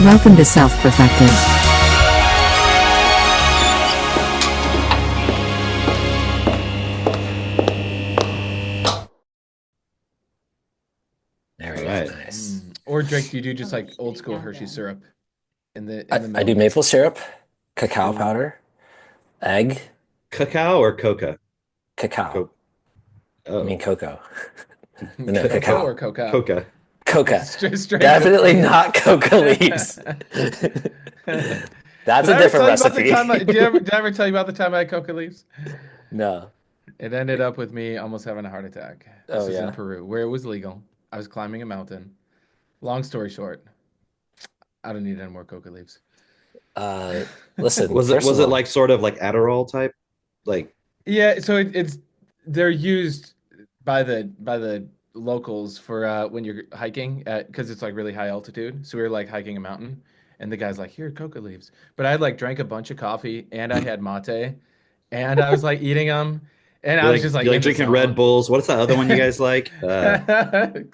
Welcome to Self-Perfected. There we go. Right. Nice. Or Drake, do you do just like old school Hershey syrup in the I middle? do maple syrup, cacao Ooh. powder, egg, Cacao or coca? cacao. I mean Oh, cocoa. No, Cocoa cacao. or coca? coca. Coca. Straight Definitely cocoa. not coca leaves. That's Did a I ever different tell you about the recipe. time? Did I ever tell you about the time I had coca leaves? No. It ended up with me almost having a heart attack. This Oh was in yeah. Peru, where it was legal. I was climbing a mountain. Long story short, I don't need any more coca leaves. Uh, Listen. Was it First of was it all, like sort of like Adderall type? Like Yeah, so it's they're used by the locals for when you're hiking at because it's like really high altitude. So we were like hiking a mountain, and the guy's like, "Here, coca leaves." But I had like drank a bunch of coffee and I had mate, and I was like eating them, and I you're was like just like you're like in the drinking Red zone. Bulls. What's that other one you guys like?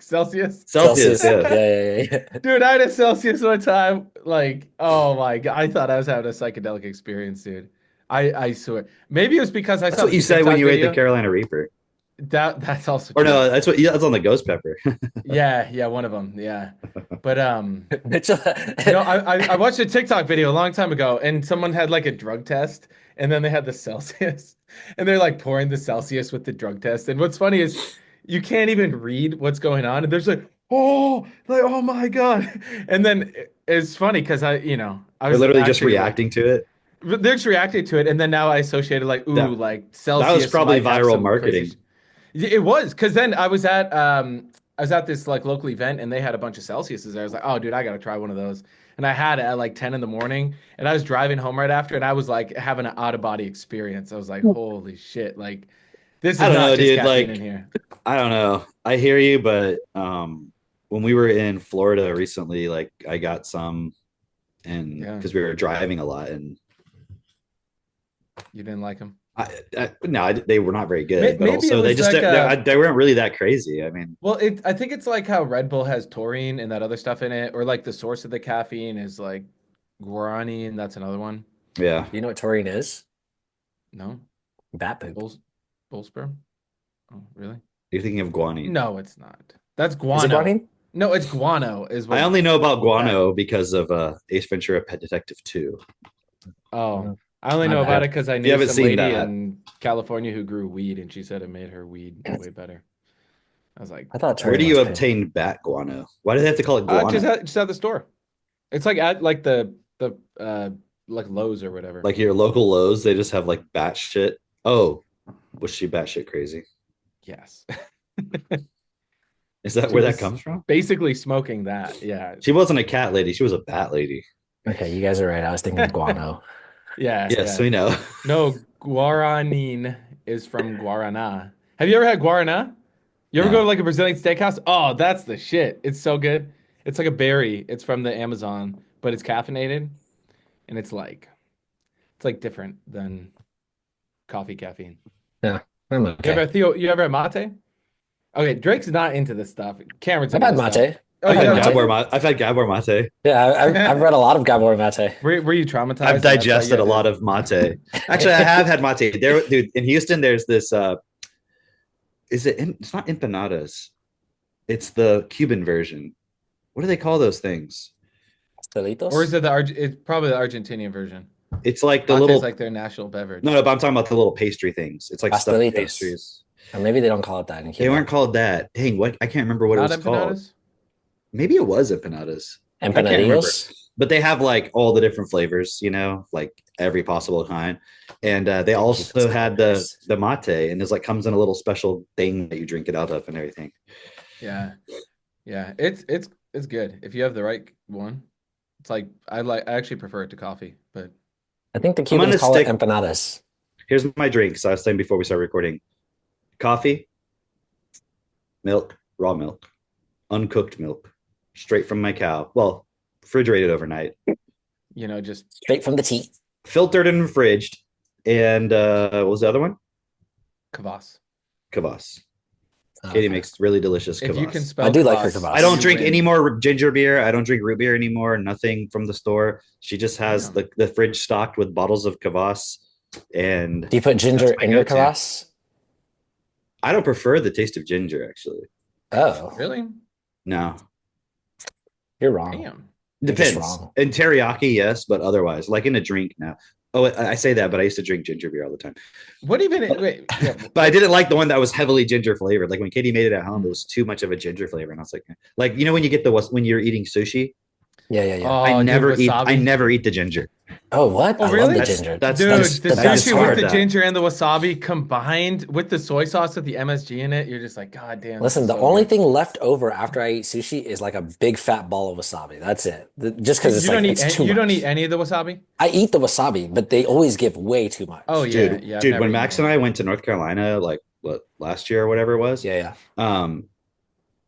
Celsius. Celsius, Celsius. yeah. Yeah. Dude, I had a Celsius one time. Like, oh my God. I thought I was having a psychedelic experience, dude. I swear. Maybe it was because I That's saw what you this said when TikTok you ate the video. Carolina Reaper. That's also Or true. no, that's on the ghost pepper. Yeah, one of them. Yeah. But Mitchell. no, I watched a TikTok video a long time ago and someone had like a drug test and then they had the Celsius and they're like pouring the Celsius with the drug test. And what's funny is you can't even read what's going on and there's like oh my God. And then it's funny because I They're was literally just actually like reacting to it. they're just reacting to it and then now I associated like ooh That like that was Celsius probably might have viral some crazy marketing. it was because then I was at this like local event and they had a bunch of Celsiuses there. I was like, oh dude, I gotta try one of those. And I had it at like 10 in the morning and I was driving home right after and I was like having an out of body experience. I was like, holy shit, like this I is don't not know, just dude. caffeine in Like, here. I don't know. I hear you, but when we were in Florida recently, like I got some and Yeah, because we were driving a lot and you didn't like them. they were not very good, but Maybe it also was like they weren't really that crazy. I mean, well, I think it's like how Red Bull has taurine and that other stuff in it, or like the source of the caffeine is like guarani, and that's another one. yeah. You know what taurine is? No, Bat poop. bull sperm. Oh, really? You're thinking of guanine. No, it's not. That's Is it guano. guanine? No, it's guano is I what. only know about guano because of Ace Ventura: Pet Detective 2. Oh, Mm, I only my know about bad. it because I If you knew haven't some seen lady that, in California who grew weed, and she said it made her weed way better. I was like, I thought where taurine do was you pink. obtain bat guano? Why do they have to call it just guano? at the store. It's like at like the like Lowe's or whatever. Like your local Lowe's, they just have like bat shit. Oh, was she bat shit crazy? Yes, Is that she where that was comes from? basically smoking that. Yeah, She wasn't a cat lady. She was a bat lady. Okay, you guys are right. I was thinking guano. Yes, yeah. we know. No, guaranine is from guarana. Have you ever had guarana? You ever go to No. like a Brazilian steakhouse? Oh, that's the shit. It's so good. It's like a berry. It's from the Amazon, but it's caffeinated and it's like different than coffee caffeine. Yeah, I'm okay. You ever had mate? Okay, Drake's not into this stuff. Cameron's I've into had this stuff. mate. Oh, I've you had had mate. mate? I've had Gabor mate. Yeah, I've read a lot of Gabor mate. Were you I've traumatized and that's why you digested had a to lot of mate. Actually, I have had mate. There, dude, in Houston, there's this it's not empanadas. It's the Cuban version. What do they call those things? or is Pastelitos? it it's probably the Argentinian version. It's like the Mate is little like their national no, beverage. no, but I'm talking about the little pastry things. It's like stuffed Pastelitos. pastries. Or maybe they don't call it that in They Cuba. weren't called that. Dang, what? I can't remember what it Not was called. empanadas? Maybe it was empanadas. I can't remember. Empanadillos? But they have like all the different flavors, like every possible kind. And they Taquitos also had the tacos. the mate, and it's like comes in a little special thing that you drink it out of and everything. Yeah. Yeah. It's good. If you have the right one. It's like I actually prefer it to coffee, but I think the I'm Cubans gonna call it stick. empanadas. Here's my drink. So I was saying before we start recording: coffee, milk, raw milk, uncooked milk, straight from my cow. Well, refrigerated overnight, just Straight from the teat. filtered and fridged. And what was the other one? kvass. Kvass. Katie Okay. makes really delicious If you can kvass. spell I do like her kvass, kvass. I don't you drink win. any more ginger beer. I don't drink root beer anymore. Nothing from the store. She just has Damn. the fridge stocked with bottles of kvass, and Do you put ginger That's my in your go-to. kvass? I don't prefer the taste of ginger actually. Oh, Really? No, you're wrong. Damn. You're just depends. wrong. In teriyaki, yes, but otherwise, like in a drink now. Oh, I say that, but I used to drink ginger beer all the time. What even? Wait, yeah. But I didn't like the one that was heavily ginger flavored. Like when Katie made it at home, Mm. it was too much of a ginger flavor, and I was like you know when you get the when you're eating sushi, Yeah, yeah, yeah. Oh, I dude, never eat. wasabi. I never eat the ginger. Oh, what? Oh, I love really? the That's- ginger. that's- Dude, that's the the best sushi part with of the that. ginger and the wasabi combined with the soy sauce with the MSG in it, you're just like, God damn. Listen, this the is so only good. thing left over after I eat sushi is like a big fat ball of wasabi. That's it. Just because it's you like don't eat it's too you don't much. eat any of the wasabi. I eat the wasabi, but they always give way too much. Oh yeah, Dude, yeah. I've dude, never when eaten Max it. and I went to North Carolina, like what last year or whatever it was, Yeah, yeah.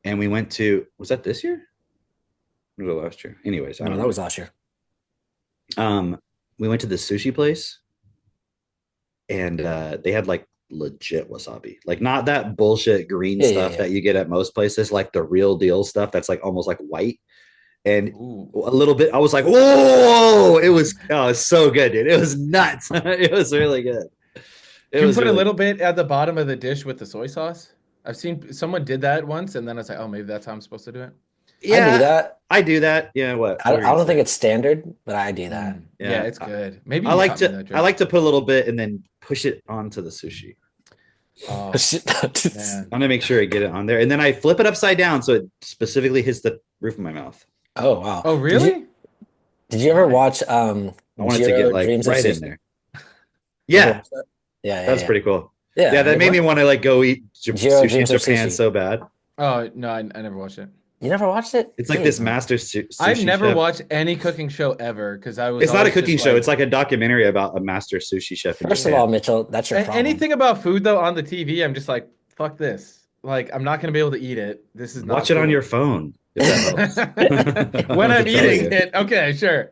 and we went to was that this year? Or was it last year? Anyways, I No, don't that know. was last year. We went to the sushi place, and they had like legit wasabi, like not that bullshit green Yeah, yeah, stuff yeah. that you get at most places, like the real deal stuff that's like almost like white. And Ooh. a little bit, I was like, whoa! It was so good, dude. It was nuts. It was really good. It You was put a really little bit at the bottom of the dish with the soy sauce. I've seen someone did that once, and then I was like, oh, maybe that's how I'm supposed to do it. I do that. I do that. Yeah, what? I What were you don't gonna think say? it's standard, but I do that. Yeah, Yeah. it's good. Maybe I you like taught me to that I trick. like to put a little bit and then push it onto the sushi. Oh, Just- man. I'm gonna make sure I get it on there, and then I flip it upside down so it specifically hits the roof of my mouth. Oh wow. Oh, Did really? you ever Why? watch I want it to Jiro get like Dreams of right in Sushi? there. You ever Yeah, watch that? Yeah, that's yeah. pretty cool. Yeah, Yeah, that it made me worked. want to like go eat Jiro sushi in Dreams of Japan Sushi. so bad. Oh no, I never watched it. You never watched it? It's like Dude, this master sushi I've never chef. watched any cooking show ever because I was. It's not a always cooking just show. It's like a documentary about a master sushi chef. In First of Japan. all, Mitchell, that's your problem. anything about food though on the TV. I'm just like, fuck this. Like, I'm not gonna be able to eat it. This is not Watch it on cool. your phone. If that helps. When I'm I'm telling eating you. it. Okay, sure.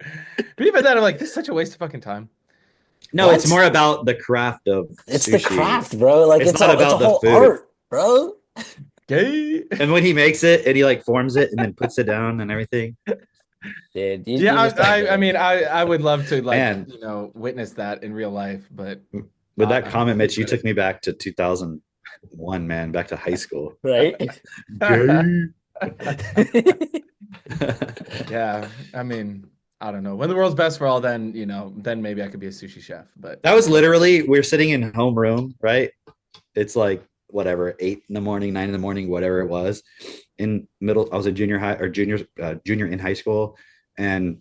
But even that, I'm like, this is such a waste of fucking time. No, What? it's more about the craft of It's sushi. the craft, bro. Like It's it's, not it's a about the whole food. art, bro. Gay. And when he makes it and he like forms it and then puts it down and everything. Dude, Yeah, just don't get I it. mean, I would love to like Man. witness that in real life, but With that I comment, don't Mitch, you think took me back to 2001, man, back to high school. right? yeah, I mean, I don't know. When the world's best for all, then then maybe I could be a sushi chef. But That was literally, we're sitting in homeroom, right? It's like whatever, 8 in the morning, 9 in the morning, whatever it was. In middle, I was a junior in high school, and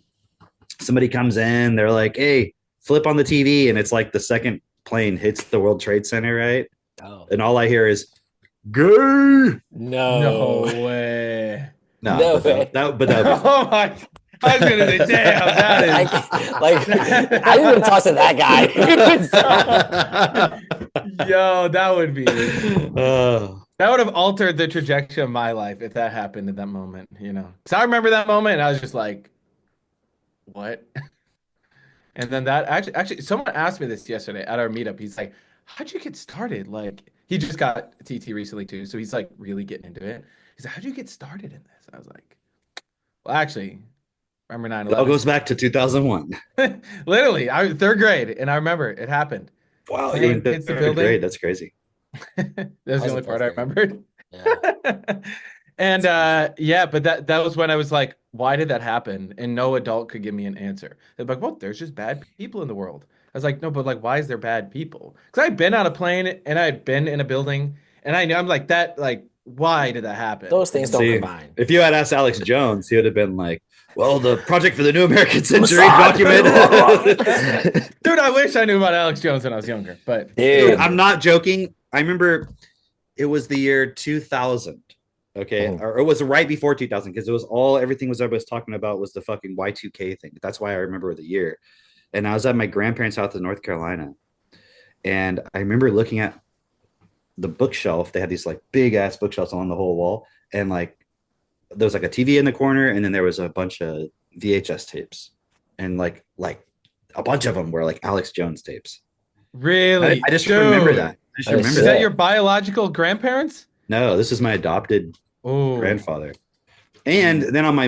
somebody comes in, they're like, "Hey, flip on the TV," and it's like the second plane hits the World Trade Center, right? Oh, And all I hear is "gay." no. no way. No but way. that would be Oh my! I was gonna say, damn, that is like I didn't even talk to that guy. yo, that would be Oh, that would have altered the trajectory of my life if that happened at that moment. Because I remember that moment, and I was just like, what? And then that actually, someone asked me this yesterday at our meetup. He's like, how'd you get started? Like, he just got TT recently too, so he's like really getting into it. He's like, how'd you get started in this? I was like, well, actually, remember it all 9/11? goes back to 2001. Literally, I was third grade, and I remember it happened. Wow, Plane you're in hits the third building. grade. That's crazy. That was the was only in part I fourth grade. remembered. Yeah. And yeah, but that was when I was like, why did that happen? And no adult could give me an answer. They're like, well, there's just bad people in the world. I was like, no, but like, why is there bad people? Because I'd been on a plane and I had been in a building, and I'm like that, like, why did that happen? Those things don't See, combine. if you had asked Alex Jones, he would have been like, well, the Project for the New American Century Mossad. document. Dude, I wish I knew about Alex Jones when I was younger, but Dude, Dude, I'm not joking. I remember it was the year 2000. Okay. Oh. Or it was right before 2000 because it was everything everybody was talking about was the fucking Y2K thing. That's why I remember the year. And I was at my grandparents' house in North Carolina. And I remember looking at the bookshelf. They had these like big ass bookshelves along the whole wall. And like there was like a TV in the corner, and then there was a bunch of VHS tapes. And like a bunch of them were like Alex Jones tapes. really, I just dude, remember that. I just That is remember Is that. that your biological grandparents? No, this is my adopted Oh, grandfather. And then on my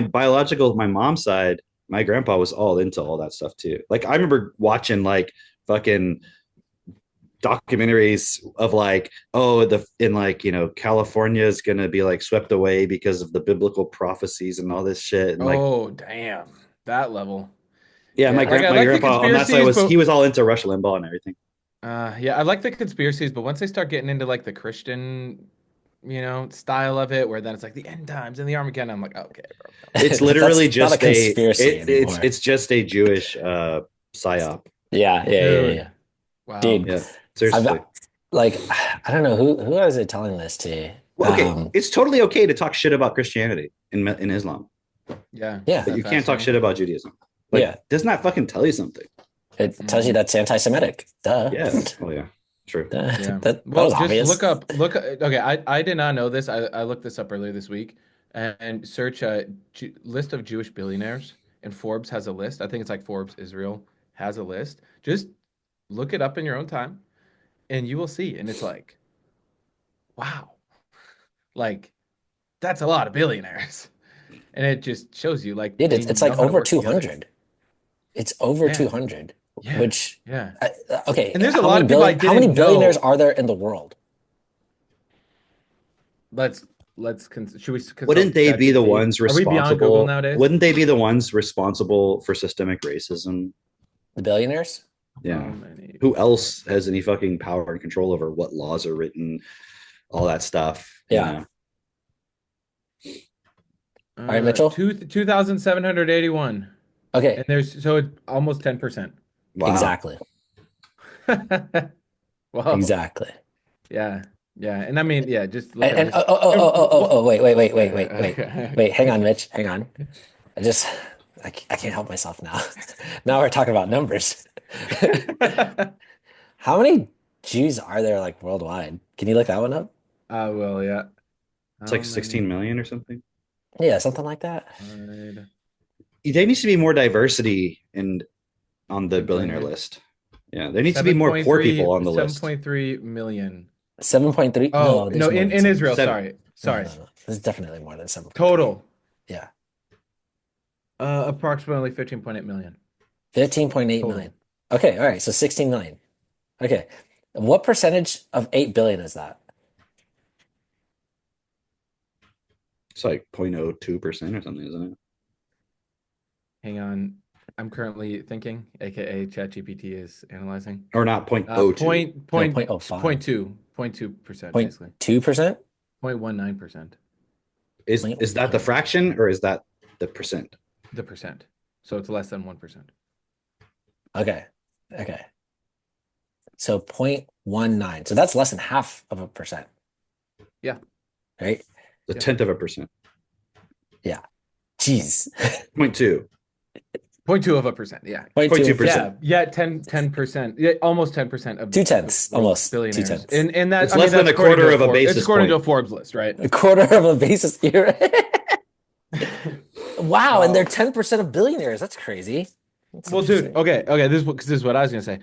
mom's side, my grandpa was all into all that stuff too. Like I remember watching like fucking documentaries of like, oh, the in like, California is gonna be like swept away because of the biblical prophecies and all this shit. And like, oh, damn. That level. yeah, Yeah, like I my like the grandpa on that side conspiracies, was but he was all into Rush Limbaugh and everything. yeah, I like the conspiracies, but once they start getting into like the Christian, style of it, where then it's like the end times and the Armageddon, I'm like, okay, bro, come on. It's That's literally not a just conspiracy anymore. it's just a Jewish psyop. Yeah, yeah, yeah, Dude, yeah. wow. Dude, Yeah, I've seriously. like I don't know who I was I telling this to. Well, okay, it's totally okay to talk shit about Christianity in Islam, Yeah, Yeah, is but that you can't talk fascinating? shit about Judaism. Like, yeah. doesn't that fucking tell you something? It tells you Mhm. that's anti-Semitic. Duh. Yeah. Oh yeah. True. Yeah. That Well, was just obvious. okay, I did not know this. I looked this up earlier this week and search a list of Jewish billionaires, and Forbes has a list. I think it's like Forbes Israel has a list. Just look it up in your own time and you will see. And it's like, wow, like that's a lot of billionaires. And it just shows you like Dude, they it's like know how to over work together. 200. It's over Yeah. 200, Yeah. which Yeah. okay, And there's a lot of people I how many didn't billionaires know. are there in the world? Let's should we consult Wouldn't they be the ChatGPT? ones Are we beyond Google responsible? nowadays? Wouldn't they be the ones responsible for systemic racism? The billionaires? How Yeah. many Who people? else has any fucking power and control over what laws are written, all that stuff, Yeah. All right, Mitchell. 2,781. And Okay, there's so it's almost 10%. Wow. exactly. Whoa. Exactly. Yeah. Yeah. And I mean, yeah, just look at And just wait, okay. wait, hang on, Mitch, hang on. I just I can't help myself now. Now we're talking about numbers. How many Jews are there like worldwide? Can you look that one up? I will, yeah. It's How like many 16 million or something. Yeah, something like that. died There needs to be more diversity in on the in billionaire billionaires? list. Yeah, there needs to be more poor people on the list. 7.3 million. 7.3? Oh, No, no, there's more in, than in seven. Israel, Seven. sorry. No, Sorry. no, no. There's definitely more than 7.3. Total, Yeah. approximately 15.8 million 15.8 total. million. Okay, all right. So 16 million. Okay. What percentage of 8 billion is that? It's like 0.02% or something, isn't it? Hang on. I'm currently thinking, aka ChatGPT is analyzing. Or not 0.02. No, Point 0.05. 0.2%, basically. 0.2%? 0.19%, Is that the fraction or is that the percent? the percent. So it's less than 1%. Okay. Okay. So 0.19. So that's less than half of a percent. Yeah. Right? The Yeah. 10th of a percent. Yeah. Jeez. 0.2. 0.2%. Yeah. 0.2%. Yeah. 10%. Yeah, almost 10% of 2/10, the world's almost billionaires. 2/10. And that It's I mean less than that's a quarter of a It's basis according to a point. Forbes list, right? A quarter of a basis. Wow, and they're Wow. 10% of billionaires. That's crazy. That's Well, dude, interesting. okay. This is what I was gonna say.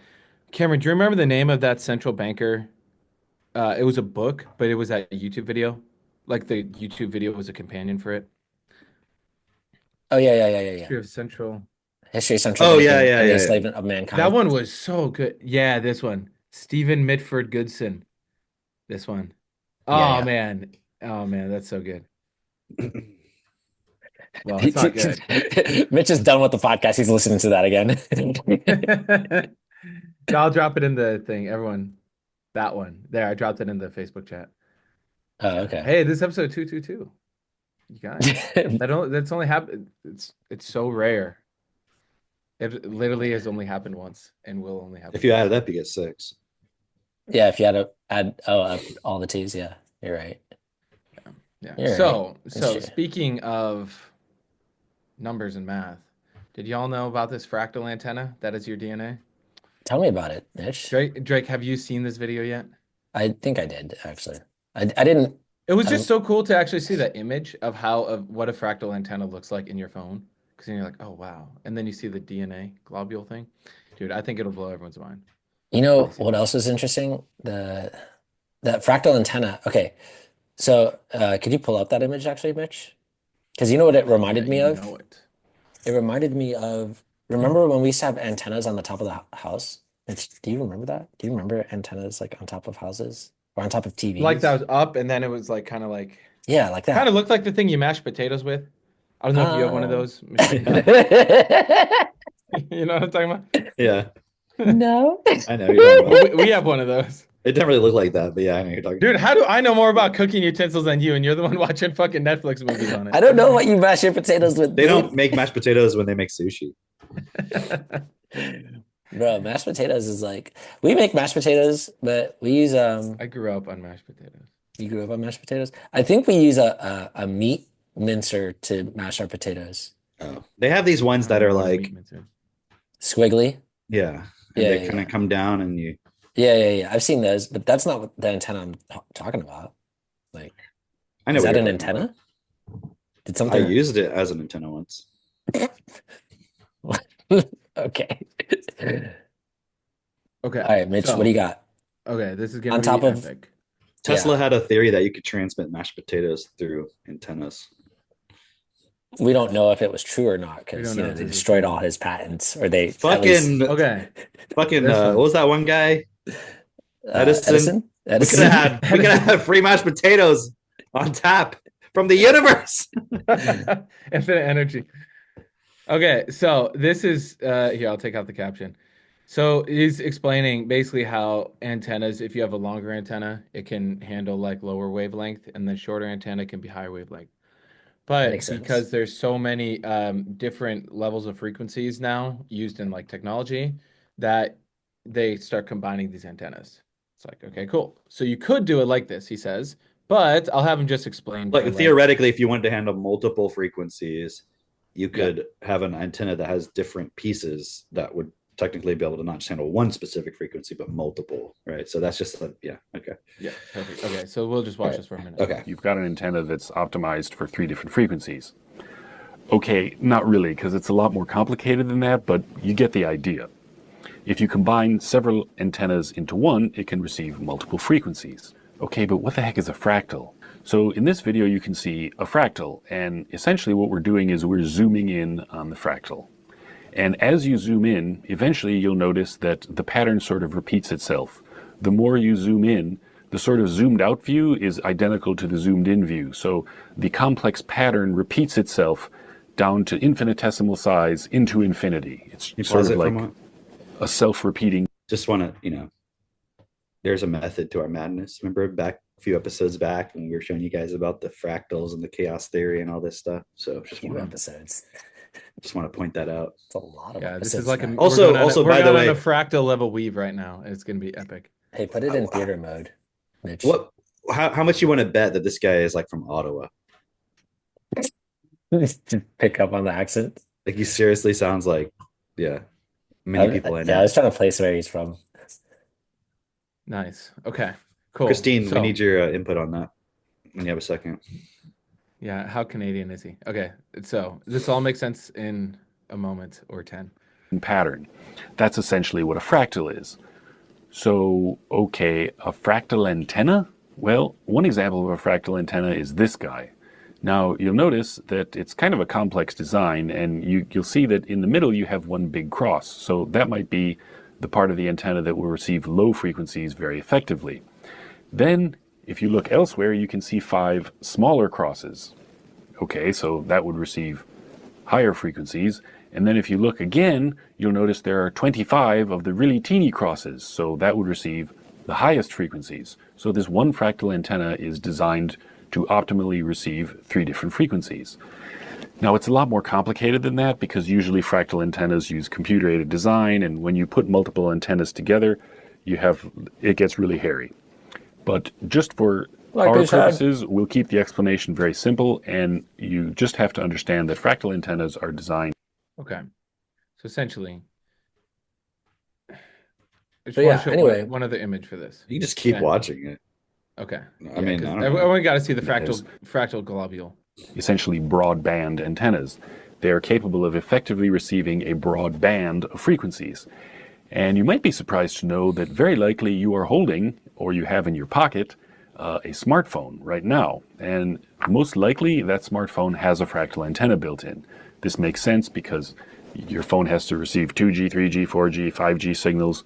Cameron, do you remember the name of that central banker? It was a book, but it was that YouTube video. Like the YouTube video was a companion for it. Oh yeah. History of Central. History of central Oh banking yeah. and the enslavement of That mankind. one was so good. Yeah, this one. Stephen Mitford Goodson. This one. Oh Yeah, man. Oh man, that's so good. Well, it's not good. yeah. Mitch is done with the podcast. He's listening to that again. I'll drop it in the thing. Everyone, that one. There, I dropped it in the Facebook chat. Oh, okay. Hey, this is episode 222. You guys. That's only happened. It's so rare. It literally has only happened once and will only happen If you add once. it up, you get 6. Yeah, if you had to add all the T's, yeah, you're right. Yeah. You're right. So That's true. speaking of numbers and math, did y'all know about this fractal antenna that is your DNA? Tell me about it, Mitch. Drake, have you seen this video yet? I think I did actually. I didn't. It was I just don't. so cool to actually see that image of what a fractal antenna looks like in your phone. Because then you're like, oh wow. And then you see the DNA globule thing. Dude, I think it'll blow everyone's mind. You know when they see what that. else is interesting? That fractal antenna. Okay, So, could you pull up that image actually, Mitch? Because you know what it reminded me You of? know it. It reminded me of, remember when we used to have antennas on the top of the house? Do you remember that? Do you remember antennas like on top of houses or on top of Like that TVs? was up, and then it was like Yeah, like kind of that. looked like the thing you mash potatoes with. I don't know if you have one of Uh, those machines. You know what I'm talking about? Yeah, no. I know what you're talking Well, about. we have one of those. It didn't really look like that, but yeah, I know what you're talking Dude, about. how do I know more about cooking utensils than you? And you're the one watching fucking Netflix movies on I it. don't know what you mash your potatoes with, They don't dude. make mashed potatoes when they make sushi. Bro, mashed potatoes is like we make mashed potatoes, but we use I grew up on mashed potatoes. you grew up on mashed potatoes? I think we use a meat mincer to mash our potatoes. Oh, they have these ones I that don't are know what a like, meat mincer is. Squiggly. yeah, and Yeah, they yeah, kind of yeah. come down and you. Yeah. I've seen those, but that's not what the antenna I'm talking about. Like, I know is what that you're an talking about. antenna? Did I something? used it as an antenna once. Okay. Okay. All right, Mitch, what do you got? Okay, this is gonna On be top of epic. Tesla yeah, had a theory that you could transmit mashed potatoes through antennas. we don't know if it was true or not We because don't know if they this is destroyed true. all his patents, or they at least Fucking, Okay. fucking, This what one. was that one guy? Edison. Edison. Edison. We could have had free mashed potatoes on tap from the universe. Infinite energy. Okay, so this is here, I'll take out the caption. So he's explaining basically how antennas, if you have a longer antenna, it can handle like lower wavelength, and then shorter antenna can be higher wavelength. Makes But sense. because there's so many different levels of frequencies now used in like technology, that they start combining these antennas. It's like, okay, cool. So you could do it like this, he says, but I'll have him just explain for Like like, theoretically, if you wanted to handle multiple frequencies, you yeah. could have an antenna that has different pieces that would technically be able to not just handle one specific frequency, but multiple, right? So that's just yeah, okay. Yeah, perfect. Okay, so we'll just watch Right. this for a minute. Okay. You've got an antenna that's optimized for 3 different frequencies. Okay, not really, because it's a lot more complicated than that, but you get the idea. If you combine several antennas into one, it can receive multiple frequencies. Okay, but what the heck is a fractal? So in this video, you can see a fractal, and essentially what we're doing is we're zooming in on the fractal. And as you zoom in, eventually you'll notice that the pattern sort of repeats itself. The more you zoom in, the sort of zoomed out view is identical to the zoomed in view. So the complex pattern repeats itself down to infinitesimal size into infinity. It's You sort pause of it for a like moment. a self-repeating. Just want to, there's a method to our madness. Remember back a few episodes back when we were showing you guys about the fractals and the chaos theory and all this stuff. So Few episodes. just want to point that out. It's a lot of Yeah, this episodes. is like a back. Also- we're going on also, we're by the going on way- a fractal level weave right now. And it's gonna be epic. Hey, put it in theater mode, Mitch. What? How much you want to bet that this guy is like from Ottawa? To pick up on the accent. Like he seriously sounds like, yeah, many people I know. Yeah, I was trying to place where he's from. Nice. Okay. Cool. Christine, So, we need your input on that. When you have a second. yeah, how Canadian is he? Okay. So this all makes sense in a moment or 10. pattern. That's essentially what a fractal is. So, okay, a fractal antenna? Well, one example of a fractal antenna is this guy. Now, you'll notice that it's kind of a complex design, and you'll see that in the middle you have one big cross. So that might be the part of the antenna that will receive low frequencies very effectively. Then, if you look elsewhere, you can see 5 smaller crosses. Okay, so that would receive higher frequencies. And then if you look again, you'll notice there are 25 of the really teeny crosses. So that would receive the highest frequencies. So this one fractal antenna is designed to optimally receive 3 different frequencies. Now it's a lot more complicated than that because usually fractal antennas use computer-aided design, and when you put multiple antennas together, it gets really hairy. But just for Like our they said. purposes, we'll keep the explanation very simple, and you just have to understand that fractal antennas are designed. Okay. So essentially, I just So want yeah, to show anyway. one other image for this. You just keep Okay. watching it. Okay. I mean, 'cause I don't know. everyone got to see the Who knows? fractal globule. Essentially broadband antennas. They are capable of effectively receiving a broad band of frequencies. And you might be surprised to know that very likely you are holding, or you have in your pocket, a smartphone right now. And most likely that smartphone has a fractal antenna built in. This makes sense because your phone has to receive 2G, 3G, 4G, 5G signals.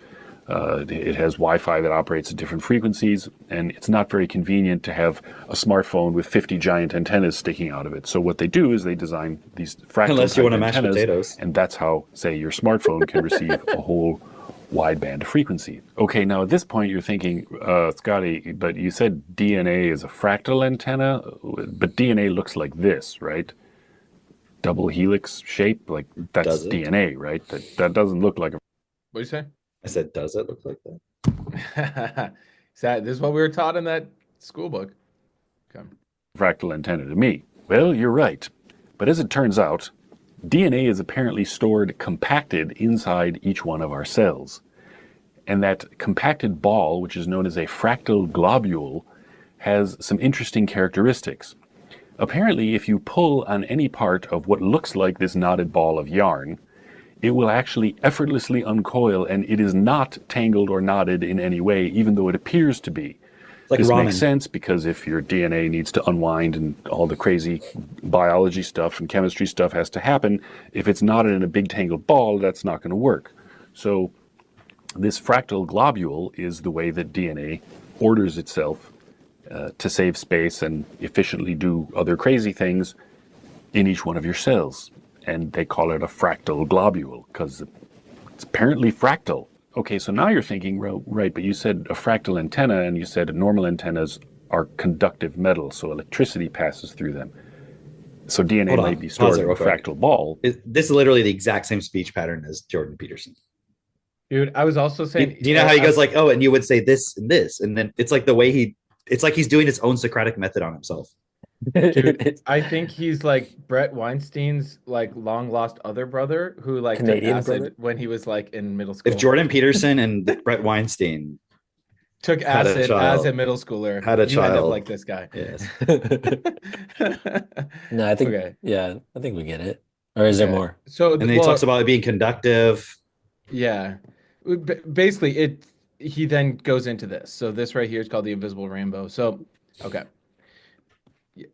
It has Wi-Fi that operates at different frequencies, and it's not very convenient to have a smartphone with 50 giant antennas sticking out of it. So what they do is they design these fractal Unless you type want to mash antennas, potatoes. and that's how, say, your smartphone can receive a whole wide band frequency. Okay, now at this point you're thinking, Scotty, but you said DNA is a fractal antenna, but DNA looks like this, right? Double helix shape, like that's Does it? DNA, right? That doesn't look like a What do you say? I said, does it look like that? This is what we were taught in that school book. Okay. fractal antenna to me. Well, you're right. But as it turns out, DNA is apparently stored compacted inside each one of our cells. And that compacted ball, which is known as a fractal globule, has some interesting characteristics. Apparently, if you pull on any part of what looks like this knotted ball of yarn, it will actually effortlessly uncoil, and it is not tangled or knotted in any way, even though it appears to be. It's like This ramen. makes sense because if your DNA needs to unwind and all the crazy biology stuff and chemistry stuff has to happen, if it's knotted in a big tangled ball, that's not going to work. So this fractal globule is the way that DNA orders itself to save space and efficiently do other crazy things in each one of your cells. And they call it a fractal globule because it's apparently fractal. Okay, so now you're thinking, well, right, but you said a fractal antenna and you said normal antennas are conductive metal, so electricity passes through them. So DNA Hold on, might be pause stored it in a real quick. fractal ball. This is literally the exact same speech pattern as Jordan Peterson. Dude, I was also Do saying. you know how he goes like, oh, and you would say this, and then it's like the way it's like he's doing his own Socratic method on himself. Dude, I think he's like Brett Weinstein's like long lost other brother who like took Canadian acid brother? when he was like in middle school. If Jordan Peterson and Brett Weinstein took had a acid as child- a middle schooler, had a you end up child. like this guy. yes, No, I think Okay. yeah, I think we get it. Or is there Okay. more? So and then he well, talks about it being conductive. yeah. Basically he then goes into this. So this right here is called the invisible rainbow. So okay.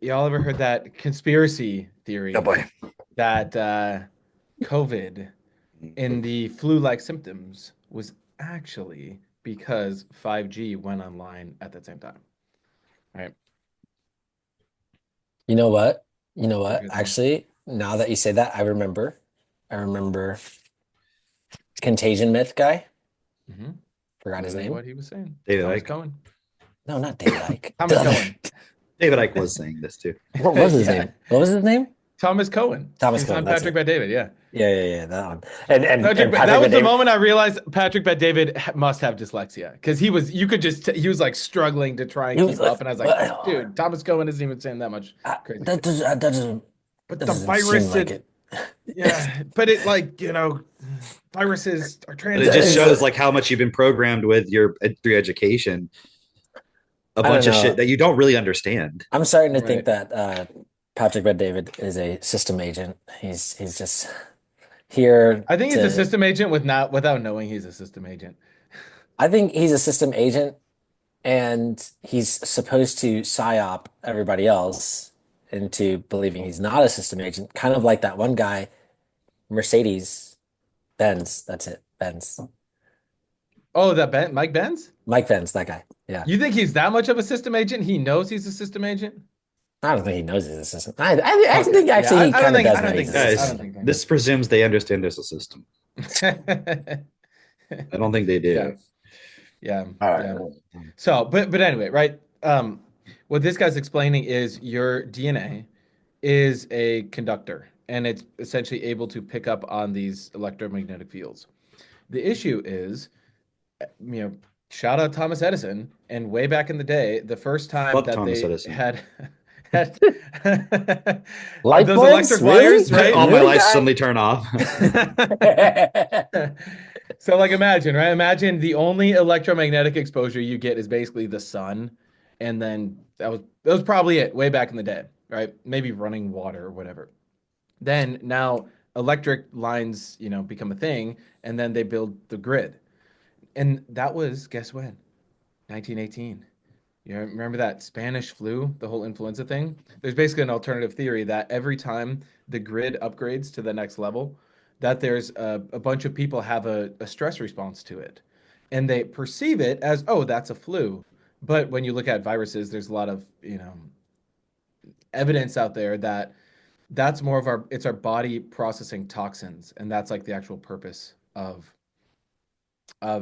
Y'all ever heard that conspiracy theory Oh boy, that COVID in the flu-like symptoms was actually because 5G went online at the same time. All right. You know what? You know what? Good. Actually, now that you say that, I remember Contagion Myth guy. Mm-hmm. Forgot his name. What he was saying. David Thomas Icke. Cohen. No, not David Icke. Thomas The other- Cohen. David Icke was saying this too. What was his Yeah. name? What was his name? Thomas Cohen. Thomas His Cohen, son that's Patrick it. Bet-David. Yeah. Yeah, that one. And Patrick, that Patrick was the Bet-David- moment I realized Patrick Bet-David must have dyslexia because he was he was like struggling to try and He keep was like, up, and I was like, well, dude, Thomas Cohen isn't even saying that much crazy. that doesn't But that the doesn't virus, seem like it. yeah, but it like viruses are But trans. it just shows like how much you've been programmed with your through education. A don't bunch of know. shit that you don't really understand. I'm starting to Right. think that Patrick Bet-David is a system agent. He's just here. I think he's a to- system agent without knowing he's a system agent. I think he's a system agent, and he's supposed to psyop everybody else into believing he's not a system agent. Kind of like that one guy, Mercedes Benz. That's it, Benz. Oh, that Mike Benz? Mike Benz, that guy. Yeah, You think he's that much of a system agent? He knows he's a system agent? I don't think he knows he's a system. I think actually he I don't kind of think- does I don't know think he's so. a I Guys, system. don't think this presumes they understand there's a system. yeah. I don't think they do. Yeah. All right. Yeah. So, but anyway, right? What this guy's explaining is your DNA is a conductor, and it's essentially able to pick up on these electromagnetic fields. The issue is, shout out Thomas Edison, and way back in the day, the first time Fuck that Thomas they Edison. had Light those bulbs? electric Really? wires, right? All my Really, lights guy? suddenly turn off. So like imagine, right? Imagine the only electromagnetic exposure you get is basically the sun, and then that was probably it way back in the day, right? Maybe running water or whatever. Then now electric lines, become a thing, and then they build the grid. And that was, guess when? 1918. You remember that Spanish flu, the whole influenza thing? There's basically an alternative theory that every time the grid upgrades to the next level, that there's a bunch of people have a stress response to it. And they perceive it as, oh, that's a flu. But when you look at viruses, there's a lot of, evidence out there that that's more of it's our body processing toxins, and that's like the actual purpose of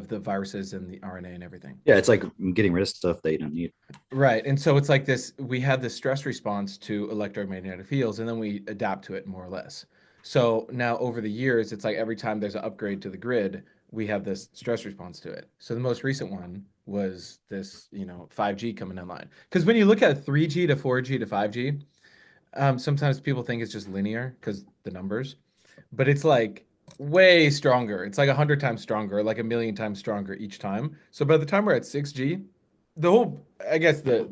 the viruses and the RNA and everything. Yeah, it's like getting rid of stuff that you don't need. Right. And so it's like this, we have this stress response to electromagnetic fields, and then we adapt to it more or less. So now over the years, it's like every time there's an upgrade to the grid, we have this stress response to it. So the most recent one was this, 5G coming online. Because when you look at 3G to 4G to 5G, sometimes people think it's just linear because the numbers, but it's like way stronger. It's like 100 times stronger, like 1,000,000 times stronger each time. So by the time we're at 6G, I guess the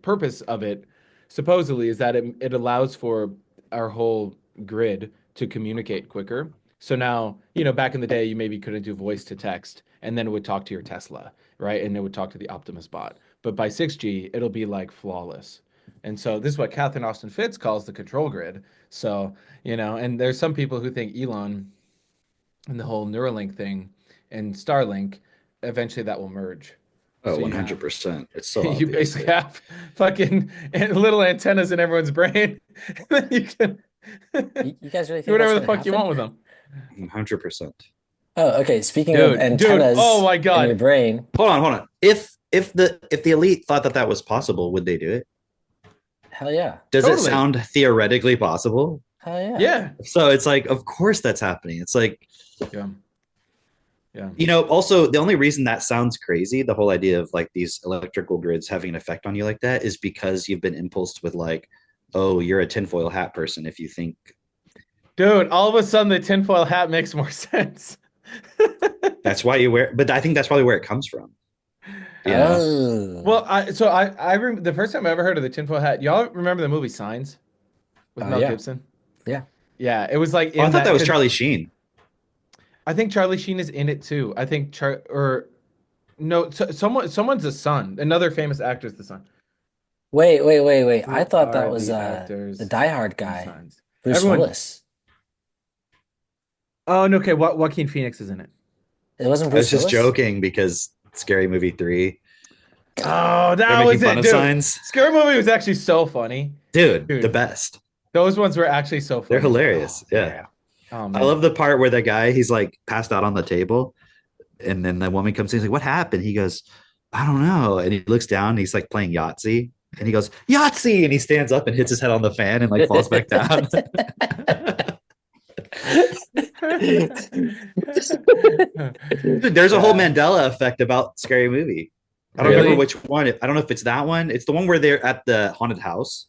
purpose of it supposedly is that it allows for our whole grid to communicate quicker. So now, back in the day, you maybe couldn't do voice to text, and then it would talk to your Tesla, right? And it would talk to the Optimus bot. But by 6G, it'll be like flawless. And so this is what Catherine Austin Fitts calls the control grid. So, and there's some people who think Elon and the whole Neuralink thing and Starlink, eventually that will merge. Oh, So you 100%. It's so You obvious, basically yeah. have fucking little antennas in everyone's brain. And then you can You guys really do think whatever that's the gonna fuck you happen? want with them. 100%. Oh, okay. Speaking of Dude, antennas oh my in God. your brain, Hold on. If the elite thought that was possible, would they do it? hell yeah. Does Totally. it sound theoretically possible? Hell yeah. Yeah. So it's like, of course that's happening. It's like, Yeah. Yeah. also the only reason that sounds crazy, the whole idea of like these electrical grids having an effect on you like that, is because you've been impulsed with like, oh, you're a tinfoil hat person if you think. Dude, all of a sudden the tinfoil hat makes more sense. That's why you wear, but I think that's probably where it comes from. Yeah. Oh. Well, the first time I ever heard of the tinfoil hat, y'all remember the movie Signs with Mel Yeah. Gibson? Yeah. Yeah, it was like Oh, I in thought that was 'cause Charlie Sheen. I think Charlie Sheen is in it too. I think someone's a son. Another famous actor is the son. Wait. Who I thought that are was the actors the Die Hard in guy, Signs? Bruce Everyone- Willis. Oh, no, okay. Joaquin Phoenix is in it. It wasn't I was Bruce just Willis? joking because Scary Movie 3. Oh, They're that making was fun it, of dude. Signs. Scary Movie was actually so funny. Dude, Dude. the best. Those ones were actually so funny. They're hilarious. Oh, Yeah. Oh, I man. love the part where the guy, he's like passed out on the table, and then the woman comes in, he's like, what happened? He goes, I don't know. And he looks down, and he's like playing Yahtzee, and he goes, Yahtzee! And he stands up and hits his head on the fan and like falls back down. Dude, there's a whole Mandela effect about Scary Movie. I don't Really? remember which one. I don't know if it's that one. It's the one where they're at the haunted house.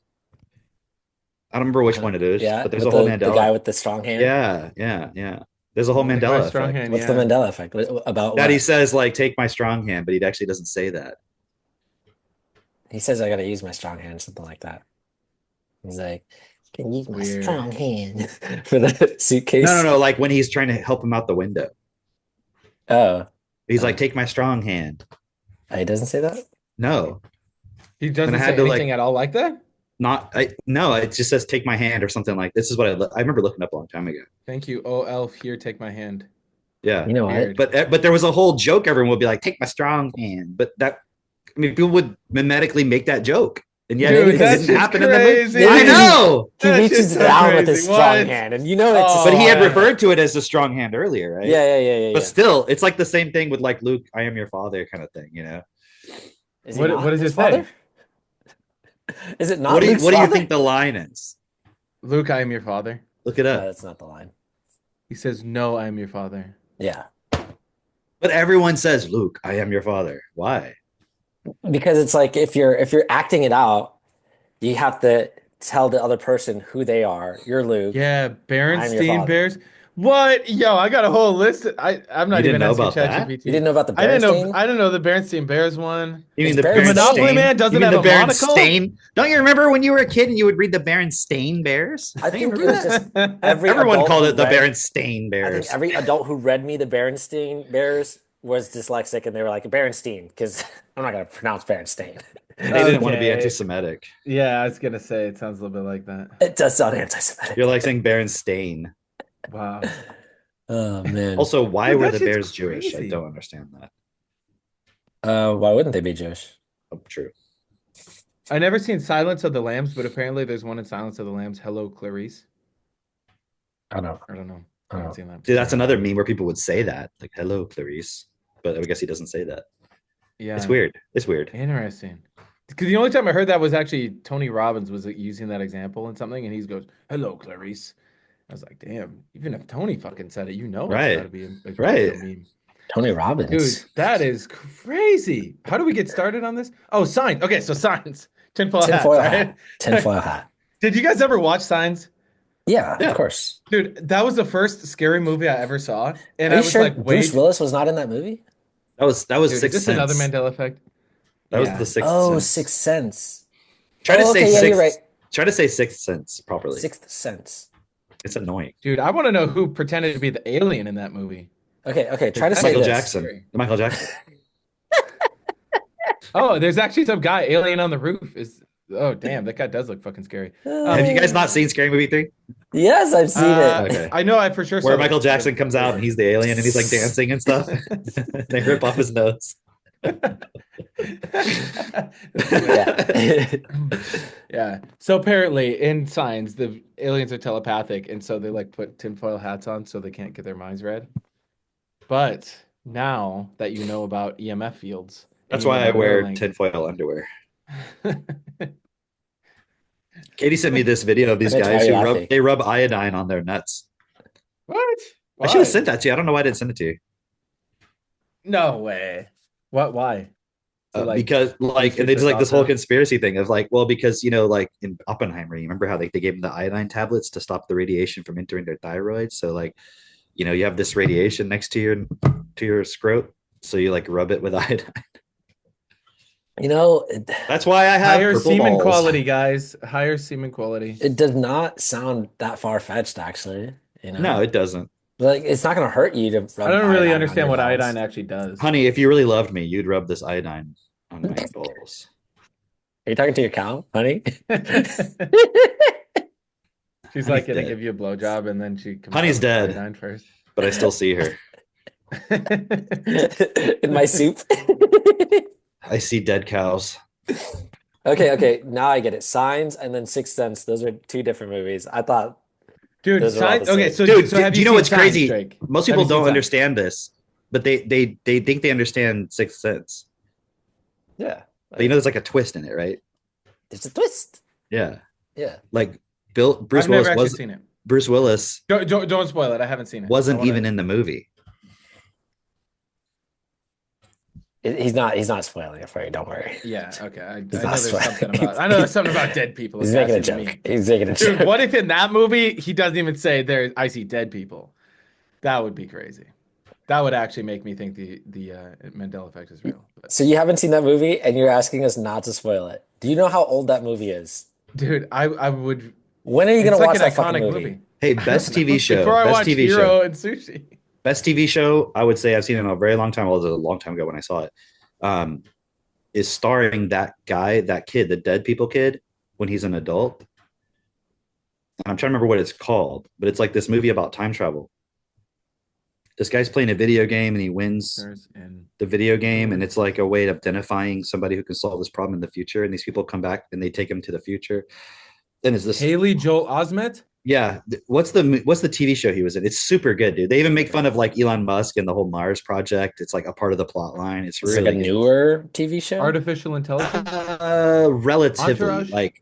I don't remember which one it is, Yeah, but there's with a whole the Mandela. guy with the strong hand. Yeah. There's a whole The guy Mandela with strong effect. hand, What's yeah. the Mandela effect? About That what? he says like, take my strong hand, but he actually doesn't say that. He says I gotta use my strong hand, something like that. He's like, can use my Weird. strong hand for the suitcase. No. Like when he's trying to help him out the window, Oh, he's like, take my strong hand. he doesn't say that? No, He doesn't And I say had to, like- anything at all like that? no. It just says take my hand or something like. This is what I remember looking up a long time ago. Thank you. Oh, elf, here, take my hand. Yeah, You know what? Weird. but there was a whole joke. Everyone would be like, take my strong hand, but people would mimetically make that joke, and yet Dude, it that's didn't just happen in the movie. crazy. I know, He That's reaches just so down with his crazy. strong What? hand, and you know it's. Oh, but he had yeah. referred to it as a strong hand earlier, right? Yeah. But still, it's like the same thing with like Luke, I am your father kind of thing, you know? Is he What- not what does his it say? father? Is it not? What do you Luke's think father? the line is? Luke, I am your father. Look it No, up. that's not the line. He says, no, I am your father. Yeah, But everyone says, Luke, I am your father. Why? because it's like if you're acting it out, you have to tell the other person who they are. You're Luke. Yeah, I'm your Berenstain father. Bears. What? Yo, I got a whole list. I'm not You even didn't know asking about that? ChatGPT. You didn't know about the I didn't know. Berenstain? I didn't know the Berenstain Bears one. You Is mean the Berenstain- Monopoly Berenstain? Man doesn't You mean have the a monocle? Berenstain? Don't you remember when you were a kid and you would read the Berenstain Bears? I Don't you think it remember was that? just every Everyone adult called who it the read- Berenstain I Bears. think every adult who read me the Berenstain Bears was dyslexic, and they were like Berenstain because I'm not gonna pronounce Berenstain. They didn't want to be Okay. anti-Semitic. Yeah, I was gonna say it sounds a little bit like that. It does sound anti-Semitic. You're like saying Berenstain. Wow. Oh man. Also, why Dude, were that the shit's Bears Jewish? I crazy. don't understand that. Why wouldn't they be Jewish? Oh, true. I never seen Silence of the Lambs, but apparently there's one in Silence of the Lambs. Hello, Clarice. I don't know. I don't know. I I don't haven't know. seen that. Dude, that's another meme where people would say that, like "Hello, Clarice," but I guess he doesn't say that. Yeah. It's weird. It's weird. Interesting. Because the only time I heard that was actually Tony Robbins was using that example in something, and he goes, "Hello, Clarice." I was like, "Damn! Even if Tony fucking said it, you know, Right. it's got to be a Right. meme." Tony Robbins. Dude, that is crazy. How do we get started on this? Oh, Signs. Okay, so Signs. Tinfoil hats. Tinfoil Right? hat. Tinfoil hat. Did you guys ever watch Signs? Yeah, Yeah. of course. Dude, that was the first scary movie I ever saw, and Are I you was sure like, Bruce "Wait, Willis was not in that movie? That was dude, is Sixth this Sense. another Mandela effect?" That was Yeah. the Sixth Oh, Sense. Sixth Sense. Try to Oh, say okay, yeah, Sixth. you're right. Try to say Sixth Sense properly. Sixth Sense. It's annoying. Dude, I want to know who pretended to be the alien in that movie. Okay, try to That's say Michael this. Jackson. Scary. Michael Jackson. Oh, there's actually some guy alien on the roof. Oh, damn, that guy does look fucking scary. Have you guys not seen Scary Movie 3? Yes, I've seen it. Okay. I know, I for sure. Where saw Michael the- Jackson comes out and he's the alien and he's like dancing and stuff. They rip off his nose. Yeah. Yeah. So apparently, in Signs, the aliens are telepathic, and so they like put tinfoil hats on so they can't get their minds read. But now that you know about EMF fields, and That's you know why I about wear Neuralink- tinfoil underwear. Katie sent me this video of these Mitch, why guys are you who laughing? rub iodine on their nuts. What? I should have Why? sent that to you. I don't know why I didn't send it to you. No way. What? Why? So, like, Because boost and they your just like this whole testosterone? conspiracy thing of like, well, because like in Oppenheimer, you remember how they gave them the iodine tablets to stop the radiation from entering their thyroid. So like, you have this radiation next to your scrot, so you like rub it with iodine. That's why I have higher purple semen balls. quality, guys. Higher semen quality. it does not sound that far-fetched, actually. No, it doesn't. Like, it's not going to hurt you to rub I don't really iodine on understand your what balls. iodine actually does. Honey, if you really loved me, you'd rub this iodine on my balls. Are you talking to your cow, honey? She's like Honey's gonna dead. give you a blowjob, and then she comes Honey's out with dead. iodine first. But I still see her. In my soup? I see dead cows. Okay. Now I get it. Signs and then Sixth Sense. Those are two different movies. I thought. Dude, Those are all Signs. the Okay, same. so Dude, have do you know seen what's Signs, crazy? Drake? Most Have people you seen don't Signs? understand this, but they think they understand Sixth Sense. Yeah. But there's like a twist in it, right? There's a twist. Yeah. Yeah. Like Bruce I've never Willis actually was seen it. Bruce Willis Don't spoil it. I haven't seen it. wasn't I wanna- even in the movie. He's not spoiling it for you. Don't worry. Yeah. Okay. I not know there's spoiling. something about. I know there's something about dead people. He's that's making a fascinating joke. me. He's making a Dude, joke. what if in that movie he doesn't even say there? I see dead people. That would be crazy. That would actually make me think the Mandela effect is real. But, So you haven't seen that movie, and you're asking us not to spoil it. Do you know how old that movie is? dude, I would. When are you It's gonna like watch an that fucking iconic movie? movie. Hey, best TV show. Before I Best watch TV Hero show. and Sushi. Best TV show. I would say I've seen it in a very long time. Well, it was a long time ago when I saw it. Is starring that guy, that kid, the dead people kid, when he's an adult. And I'm trying to remember what it's called, but it's like this movie about time travel. This guy's playing a video game and he wins And the video game, and it's like a way of identifying somebody who can solve this problem in the future. And these people come back and they take him to the future. Then is this? Haley Joel Osment. Yeah. What's the TV show he was in? It's super good, dude. They even make fun of like Elon Musk and the whole Mars project. It's like a part of the plot line. It's It's really like a good. newer TV show. Artificial intelligence. Relatively Entourage? like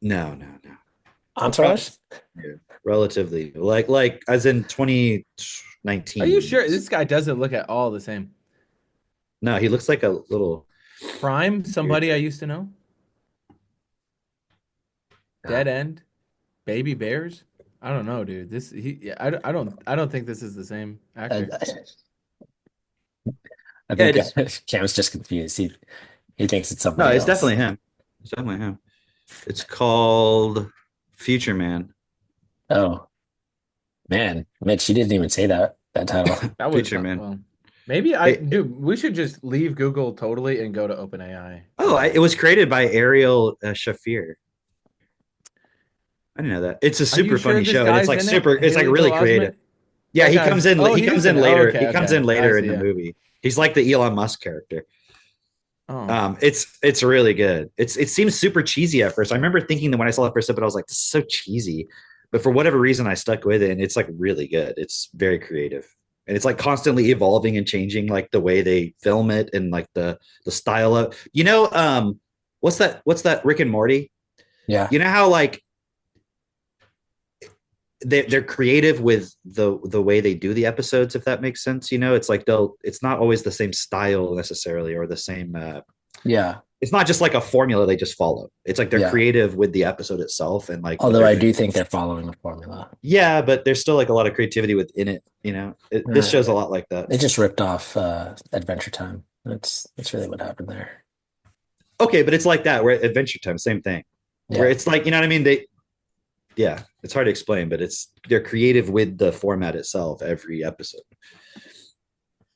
no. Entourage. Relatively like as in 2019. Are you sure this guy doesn't look at all the same? No, he looks like a little Prime, somebody I used to know. Dead End, Baby Bears. I don't know, dude. I don't think this is the same actor. I think Cam's just confused. He thinks it's something. No, it's else. definitely him. It's definitely him. It's called Future Man. Oh man, Mitch, you didn't even say that title. That was Future Man. well, Maybe It- dude, we should just leave Google totally and go to OpenAI. it was created by Ariel Shafir. I didn't know that. It's a Are you super sure funny this show, and guy's in it? it's like Haley really Joel creative. Osment? Yeah, That he guy's comes in. oh, He he's comes in in it. Oh, later. okay, He comes in okay. I later in see, the yeah. movie. He's like the Elon Musk character. Oh. It's really good. It seems super cheesy at first. I remember thinking that when I saw it first up, I was like, "This is so cheesy," but for whatever reason, I stuck with it, and it's like really good. It's very creative, and it's like constantly evolving and changing, like the way they film it and like the style of. What's that Rick and Morty? Yeah. You know how like they're creative with the way they do the episodes, if that makes sense. It's like it's not always the same style necessarily or the same Yeah. it's not just like a formula they just follow. It's like they're Yeah. creative with the episode itself and like what Although they're I doing. do think they're following a formula. Yeah, but there's still like a lot of creativity within it. This show's a lot like that. They just ripped off Adventure Time. That's really what happened there. Okay, but it's like that where Adventure Time, same thing. Yeah. Where it's like, you know what I mean? Yeah, it's hard to explain, but they're creative with the format itself every episode.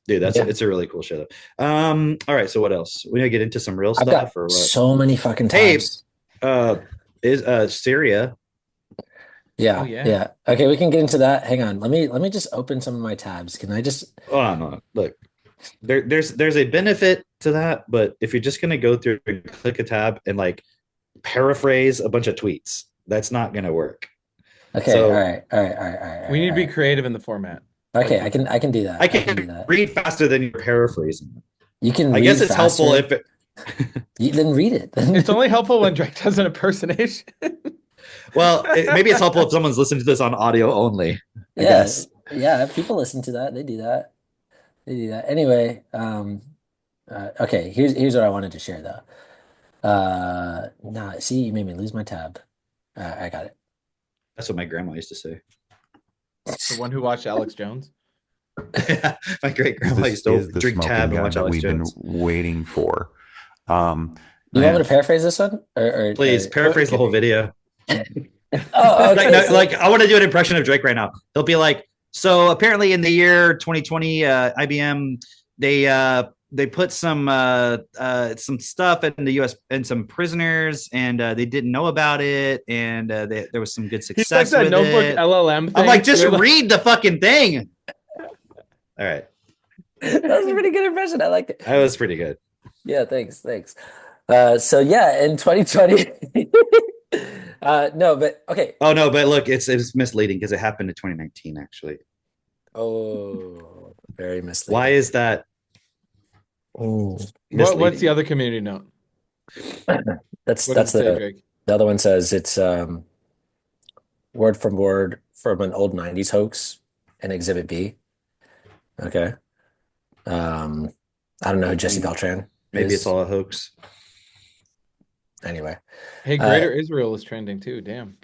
Dude, it's a really cool show. All right, so what else? We gotta get into some real I've stuff got or what? so many fucking Hey, tabs. is Syria? Yeah, Oh, yeah. yeah. Okay, we can get into that. Hang on. Let me just open some of my tabs. Can I just Oh no, look, there's a benefit to that, but if you're just gonna go through and click a tab and like paraphrase a bunch of tweets, that's not gonna work. Okay, So- all right, all right, all right, all right. We need to be all creative in the format. right. Okay, I can do that. I can do can that. read faster than you're paraphrasing. You can I guess read it's helpful faster. if it. You didn't read it. It's only helpful when Drake does an impersonation. Well, maybe it's helpful if someone's listening to this on audio only. I Yeah, guess. yeah, people listen to that. They do that. They do that. Anyway, okay, here's what I wanted to share though. Nah, see, you made me lose my tab. I got it. That's what my grandma used to say. The one who watched Alex Jones. My great Is grandma this used to is the drink smoking tab and gun watch that Alex we've Jones. been waiting for. You want me Man, to paraphrase this one? Please paraphrase the whole video. Oh, okay. Like I want to do an impression of Drake right now. He'll be like, so apparently in the year 2020, IBM they put some stuff in the U.S. and some prisoners, and they didn't know about it, and there was some good He's like success that with notebook it. LLM thing. I'm like, just You're like- read the fucking thing. All right, That was a pretty good impression. I liked it. that was pretty good. Yeah, thanks. So yeah, in 2020. No, but okay. Oh no, but look, it's misleading because it happened in 2019 actually. Oh, very misleading. Why is that Mm. misleading? What's the other community note? That's What does it say, Drake? the other one says it's word from word from an old 90s hoax in Exhibit B. Okay. I don't know who Jesse Beltran Maybe is. it's all a hoax. Anyway. Hey, Greater Israel is trending too. Damn.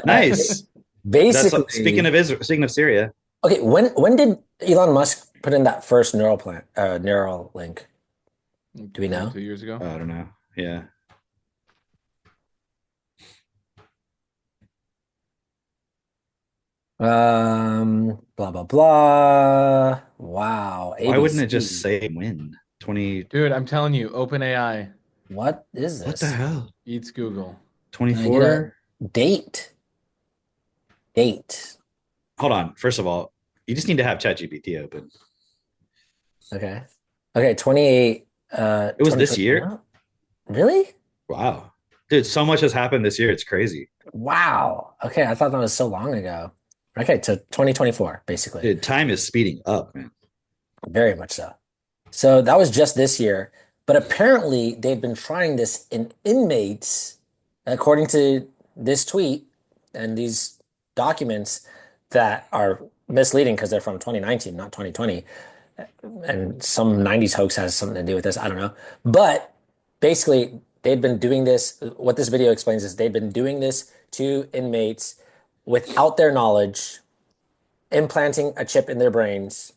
Nice. Basically, Speaking of Israel, speaking of Syria, okay, when did Elon Musk put in that first neural link? Do we know? 2 years ago. I don't know. Yeah. Blah blah blah. Wow. Why wouldn't it ABC. just say when? 20. Dude, I'm telling you, OpenAI What is What this? the hell? eats Google. 24? Date. Hold on. First of all, you just need to have ChatGPT open. Okay. Okay, 28 It was this 2020 year? Really? Wow. Dude, so much has happened this year. It's crazy. Wow. Okay, I thought that was so long ago. Okay, so 2024, basically. Dude, time is speeding up, man. Very much so. So that was just this year, but apparently they've been trying this in inmates, according to this tweet and these documents that are misleading because they're from 2019, not 2020. And some 90s hoax has something to do with this. I don't know. But basically, they've been doing this. What this video explains is they've been doing this to inmates without their knowledge, implanting a chip in their brains,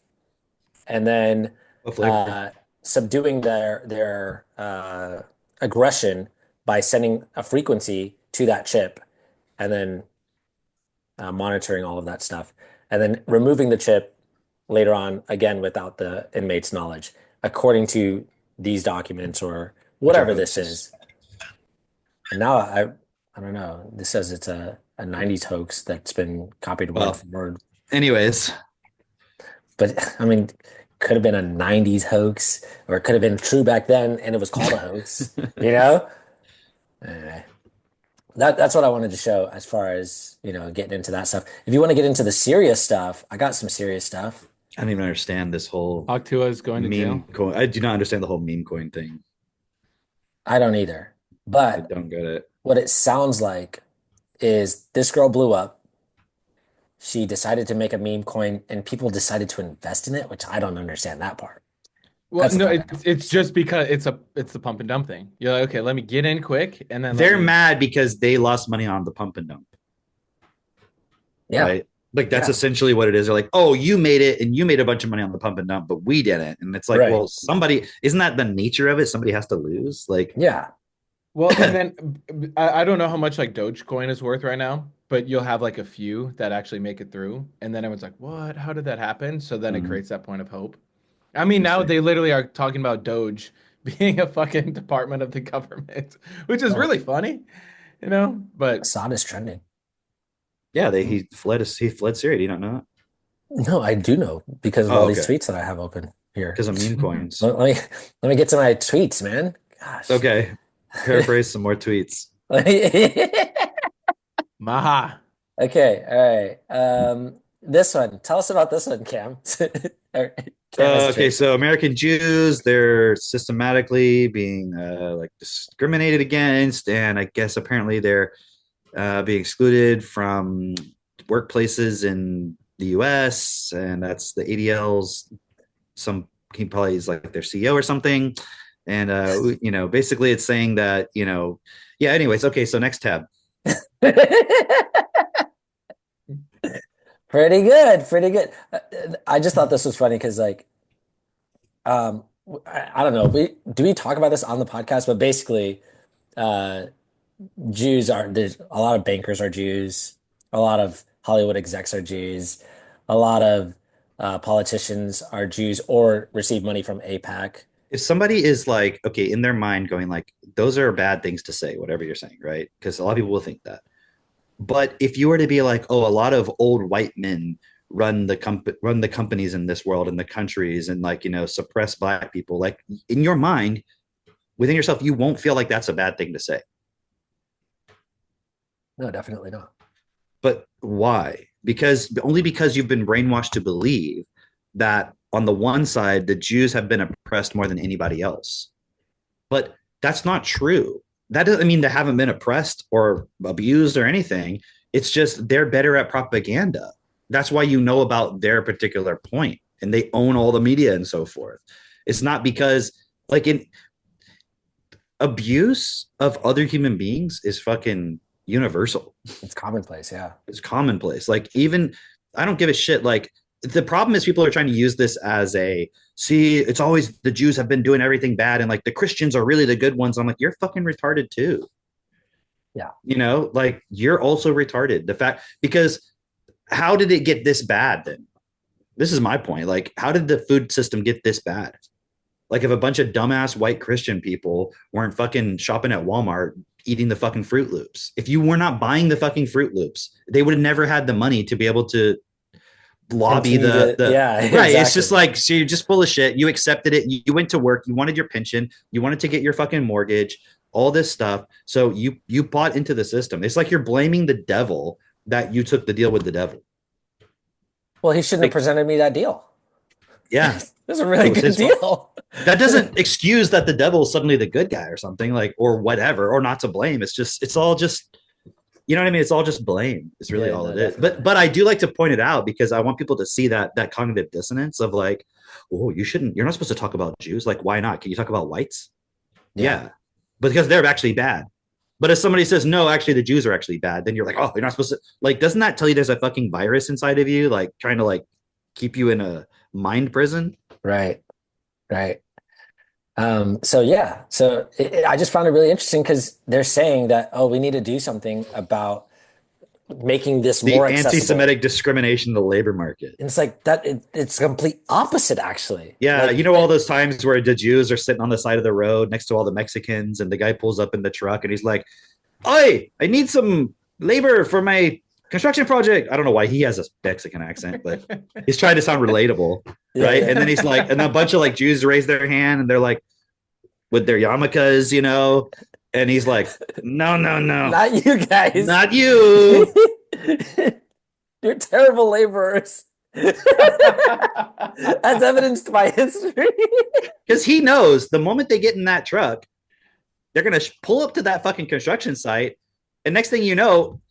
and then Hopefully. subduing their aggression by sending a frequency to that chip, and then monitoring all of that stuff. and then removing the chip later on, again, without the inmate's knowledge, according to these documents or Which are whatever this hoaxes. is. And now I don't know. This says it's a 90s hoax that's been copied word Well. for word. Anyways, But I mean, could have been a 90s hoax, or it could have been true back then and it was called a hoax, you know? Anyway, that's what I wanted to show as far as, getting into that stuff. If you want to get into the serious stuff, I got some serious stuff. I don't even understand this whole Octua is going to meme jail. coin. I do not understand the whole meme coin thing. I don't either. I But don't get it. what it sounds like is this girl blew up. She decided to make a meme coin and people decided to invest in it, which I don't understand that part. Well, That's no, the part it's just because it's the pump and dump thing. You're like, okay, let me get in quick, and then They're mad because they lost money on the pump and dump, Yeah. right? Like that's Yeah. essentially what it is. They're like, oh, you made it and you made a bunch of money on the pump and dump, but we didn't. And it's like, Right. well, somebody, isn't that the nature of it? Somebody has to lose. Like, Yeah. Well, and then I don't know how much like Dogecoin is worth right now, but you'll have like a few that actually make it through, and then everyone's like, "What? How did that happen?" So then it Mhm. creates that point of hope. I mean, now Interesting. they literally are talking about Doge being a fucking department of the government, which is Oh. really funny, But Assad is trending. yeah, he fled Syria. Do you not know that? No, I do know because of Oh, all these okay. tweets that I have open here. Because of meme coins. Let me get to my tweets, man. Gosh. Okay. Paraphrase some more tweets. Maha. Okay, all right. This one. Tell us about this one, Cam. Cam has a Okay, tweet. so American Jews, they're systematically being like discriminated against, and I guess apparently they're being excluded from workplaces in the US, and that's the ADL's he probably is like their CEO or something. And basically it's saying that, yeah, anyways, okay, so next tab. Pretty good, pretty good. I just thought this was funny because, like, I don't know. Do we talk about this on the podcast? But basically, uh, there's a lot of bankers are Jews, a lot of Hollywood execs are Jews, a lot of politicians are Jews or receive money from AIPAC. If somebody is like, okay, in their mind going like, those are bad things to say, whatever you're saying, right? Because a lot of people will think that. But if you were to be like, oh, a lot of old white men run the companies in this world and the countries and like, suppress black people, like in your mind, within yourself, you won't feel like that's a bad thing to say. No, definitely not. But why? Only because you've been brainwashed to believe that on the one side, the Jews have been oppressed more than anybody else. But that's not true. That doesn't mean they haven't been oppressed or abused or anything. It's just they're better at propaganda. That's why you know about their particular point, and they own all the media and so forth. It's not because like in abuse of other human beings is fucking universal. It's commonplace, yeah. It's commonplace. Like even I don't give a shit. Like the problem is people are trying to use this as it's always the Jews have been doing everything bad and like the Christians are really the good ones. I'm like, you're fucking retarded too. Yeah. Like you're also retarded. Because how did it get this bad then? This is my point. Like, how did the food system get this bad? Like if a bunch of dumbass white Christian people weren't fucking shopping at Walmart eating the fucking Fruit Loops, if you were not buying the fucking Fruit Loops, they would have never had the money to be able to lobby the yeah, right. exactly. It's just like, so you're just full of shit. You accepted it. You went to work. You wanted your pension. You wanted to get your fucking mortgage, all this stuff. So you bought into the system. It's like you're blaming the devil that you took the deal with the devil. Well, he shouldn't have presented me that deal. Yeah. It was a really good deal. That doesn't excuse that the devil is suddenly the good guy or something, like, or whatever, or not to blame. It's all just, you know what I mean? It's all just blame. It's really all it is. But I do like to point it out because I want people to see that cognitive dissonance of like, oh, you're not supposed to talk about Jews. Like, why not? Can you talk about whites? Yeah. Because they're actually bad. But if somebody says, no, actually the Jews are actually bad, then you're like, oh, you're not supposed to, like, doesn't that tell you there's a fucking virus inside of you? Like trying to like keep you in a mind prison? Right. So I just found it really interesting because they're saying that, oh, we need to do something about making this The more accessible. anti-Semitic discrimination in the labor market. And it's like that. It's complete opposite, actually. Yeah, Like, you know all those times where the Jews are sitting on the side of the road next to all the Mexicans, and the guy pulls up in the truck and he's like, "Oi, I need some labor for my construction project." I don't know why he has a Mexican accent, but he's trying to sound relatable, Yeah, right? yeah. And then he's like, and a bunch of like Jews raise their hand and they're like, with their yarmulkes, you know, and he's like, "No, no, no, Not you guys. not you." You're terrible laborers. As evidenced by history. Because he knows the moment they get in that truck, they're gonna pull up to that fucking construction site, and next thing you know,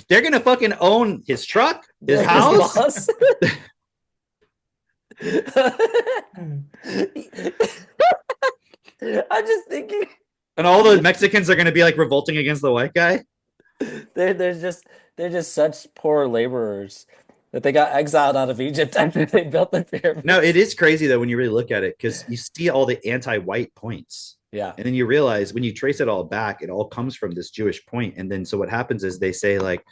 they're gonna fucking own his truck, his house. boss. I'm just thinking And all the Mexicans are going to be like revolting against the white guy. they're just such poor laborers that they got exiled out of Egypt after they built the pyramid. No, it is crazy though when you really look at it, because you see all the anti-white points, Yeah. and then you realize when you trace it all back, it all comes from this Jewish point. And then so what happens is they say like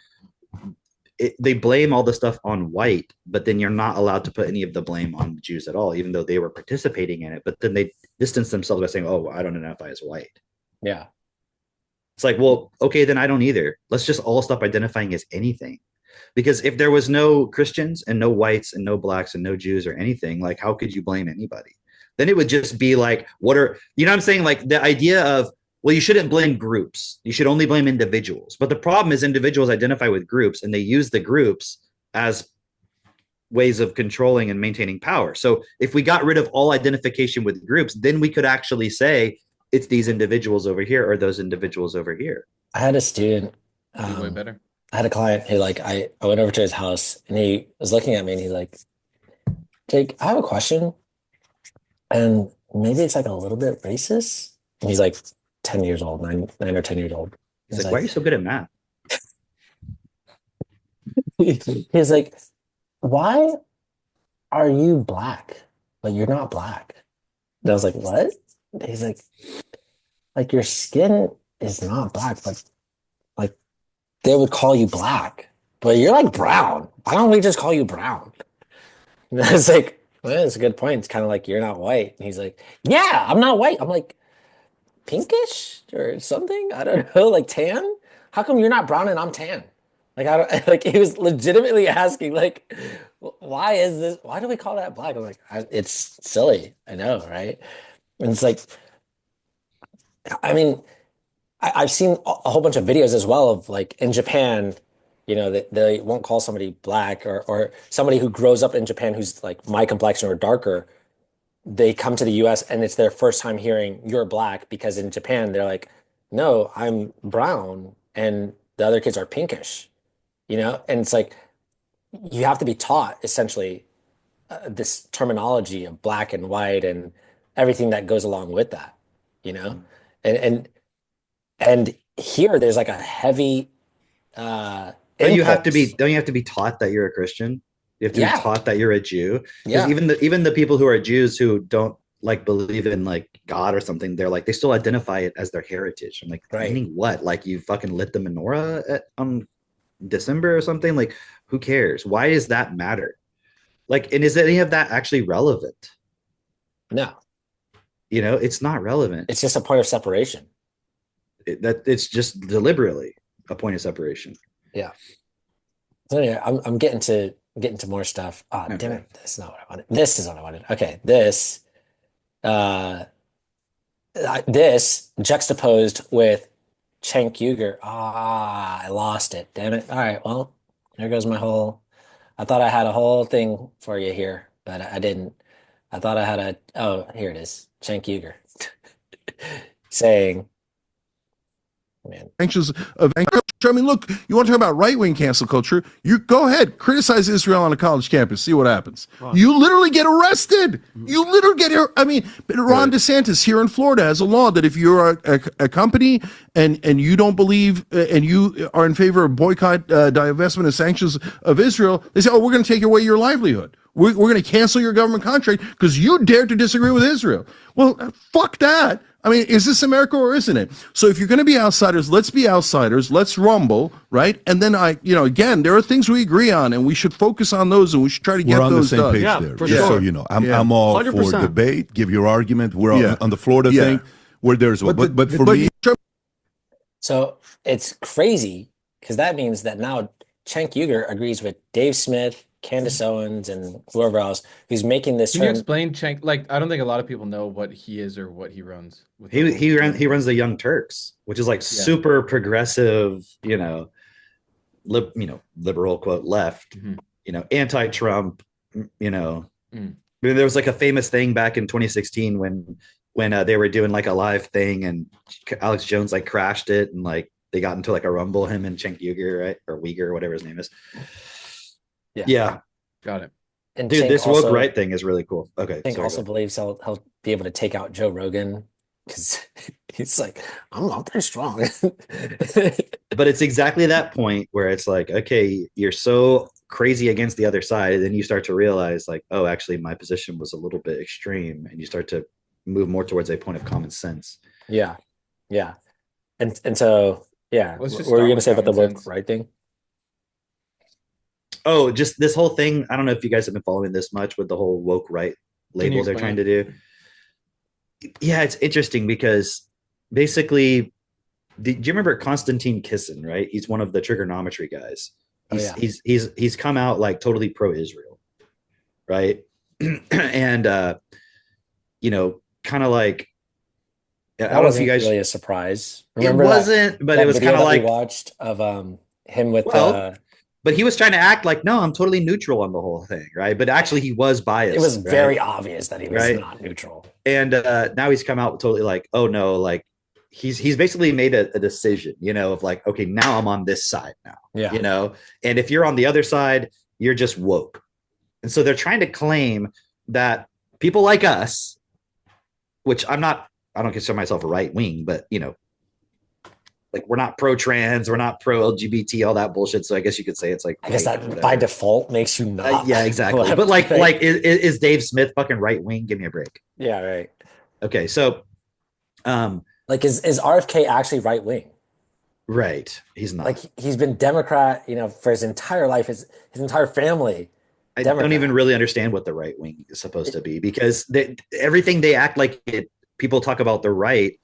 they blame all the stuff on white, but then you're not allowed to put any of the blame on Jews at all, even though they were participating in it. But then they distance themselves by saying, "Oh, well, I don't identify as white." Yeah. It's like, well, okay, then I don't either. Let's just all stop identifying as anything. Because if there was no Christians and no whites and no blacks and no Jews or anything, like how could you blame anybody? Then it would just be like, what are, you know what I'm saying? Like the idea of, well, you shouldn't blame groups. You should only blame individuals. But the problem is individuals identify with groups and they use the groups as ways of controlling and maintaining power. So if we got rid of all identification with groups, then we could actually say it's these individuals over here or those individuals over here. I had a student, Way better. I had a client who like I went over to his house and he was looking at me and he's like, "Jake, I have a question. And maybe it's like a little bit racist." And he's like 10 years old, nine or 10 years old. He's like, why are you so good at math? He's like, "Why are you black, but you're not black?" And I was like, "What?" He's like your skin is not black, but like they would call you black, but you're like brown. Why don't we just call you brown? And I was like, well, that's a good point. It's kind of like you're not white. And he's like, "Yeah, I'm not white." I'm like, pinkish or something? I don't know, like tan? How come you're not brown and I'm tan? Like I don't like he was legitimately asking, like, why is this? Why do we call that black? I'm like, it's silly. I know, right? And it's like, I mean, I've seen a whole bunch of videos as well of like in Japan, you know, that they won't call somebody black or somebody who grows up in Japan who's like my complexion or darker. They come to the US and it's their first time hearing you're black because in Japan they're like, "No, I'm brown and the other kids are pinkish," you know? And it's like you have to be taught essentially this terminology of black and white and everything that goes along with that, you know? And here there's like a heavy Don't you have to impulse. be taught that you're a Christian? You have to Yeah. be taught that you're a Jew. Because Yeah. even the people who are Jews who don't like believe in like God or something, they're like they still identify it as their heritage. I'm like, Right. meaning what? Like you fucking lit the menorah on December or something? Like, who cares? Why does that matter? Like, and is any of that actually relevant? No, You know, it's not relevant. it's just a point of separation. It's just deliberately a point of separation. Yeah. So anyway, I'm getting to more stuff. Ah, damn Okay. it. That's not what I wanted. This is what I wanted. Okay, this this juxtaposed with Cenk Uygur. Ah, I lost it. Damn it. All right, well, there goes my whole. I thought I had a whole thing for you here, but I didn't. I thought I had a. Oh, here it is. Cenk Uygur saying, man, Anxious of culture. I mean, look, you want to talk about right-wing cancel culture? You go ahead, criticize Israel on a college campus, see what happens. You literally get arrested. You literally get. I mean, Ron DeSantis here in Florida has a law that if you're a company and you don't believe and you are in favor of boycott, divestment, and sanctions of Israel, they say, "Oh, we're going to take away your livelihood. We're going to cancel your government contract because you dared to disagree with Israel." Well, fuck that. I mean, is this America or isn't it? So if you're going to be outsiders, let's be outsiders. Let's rumble, right? And then again, there are things we agree on, and we should focus on those, and we should try to get We're on the those same done. page Yeah, there. for Just sure. so you know, I'm Yeah. all 100%. for debate. Give your argument. We're Yeah. on the Florida Yeah. thing. Where there's but for me, So it's crazy because that means that now Cenk Uygur agrees with Dave Smith, Candace Owens, and whoever else who's making this Can you turn. explain Cenk? Like, I don't think a lot of people know what he is or what he runs. With the He runs the Young Turks, which is like super progressive, liberal quote left, Mhm. Anti-Trump, Mm. I mean, there was like a famous thing back in 2016 when they were doing like a live thing and Alex Jones like crashed it and like they got into like a rumble, him and Cenk Uygur, right? Or Uyghur, whatever his name is. Yeah. Got it. And Dude, Cenk this also, woke right thing is really cool. Okay. Cenk sorry, also go ahead. believes he'll be able to take out Joe Rogan because he's like, I'm pretty strong. But it's exactly that point where it's like, okay, you're so crazy against the other side, and then you start to realize like, oh, actually my position was a little bit extreme, and you start to move more towards a point of common sense. Yeah. And so Let's what just were you start gonna with say about the common woke sense. right thing? Oh, just this whole thing. I don't know if you guys have been following this much with the whole woke right label they're explain trying to do. Yeah, it's interesting because basically, do you remember Konstantin Kisin, right? He's one of the trigonometry guys. Oh, yeah. He's come out like totally pro-Israel, right? And kind of like, I That don't know if wasn't you guys. really a surprise. It Remember that- wasn't, but that it was video kind of that we like. watched of him with Well, But he was trying to act like, no, I'm totally neutral on the whole thing, right? But actually, he was biased. it was right? very obvious that he was Right. not neutral. And now he's come out totally like, oh no, like he's basically made a decision, of like, okay, now I'm on this side now, Yeah. and if you're on the other side, you're just woke. And so they're trying to claim that people like us, which I don't consider myself a right wing, but like we're not pro-trans, we're not pro-LGBT, all that bullshit. So I guess you could say it's like, I guess right, that whatever. by default makes you not. Yeah, exactly. left But like, wing. is Dave Smith fucking right wing? Give me a break. Yeah, right. Okay, so, Like is RFK actually right wing? right, he's not. Like he's been Democrat, for his entire life, his entire family. I Democrat. don't even really understand what the right wing is supposed to be because everything they act like it. People talk about the right.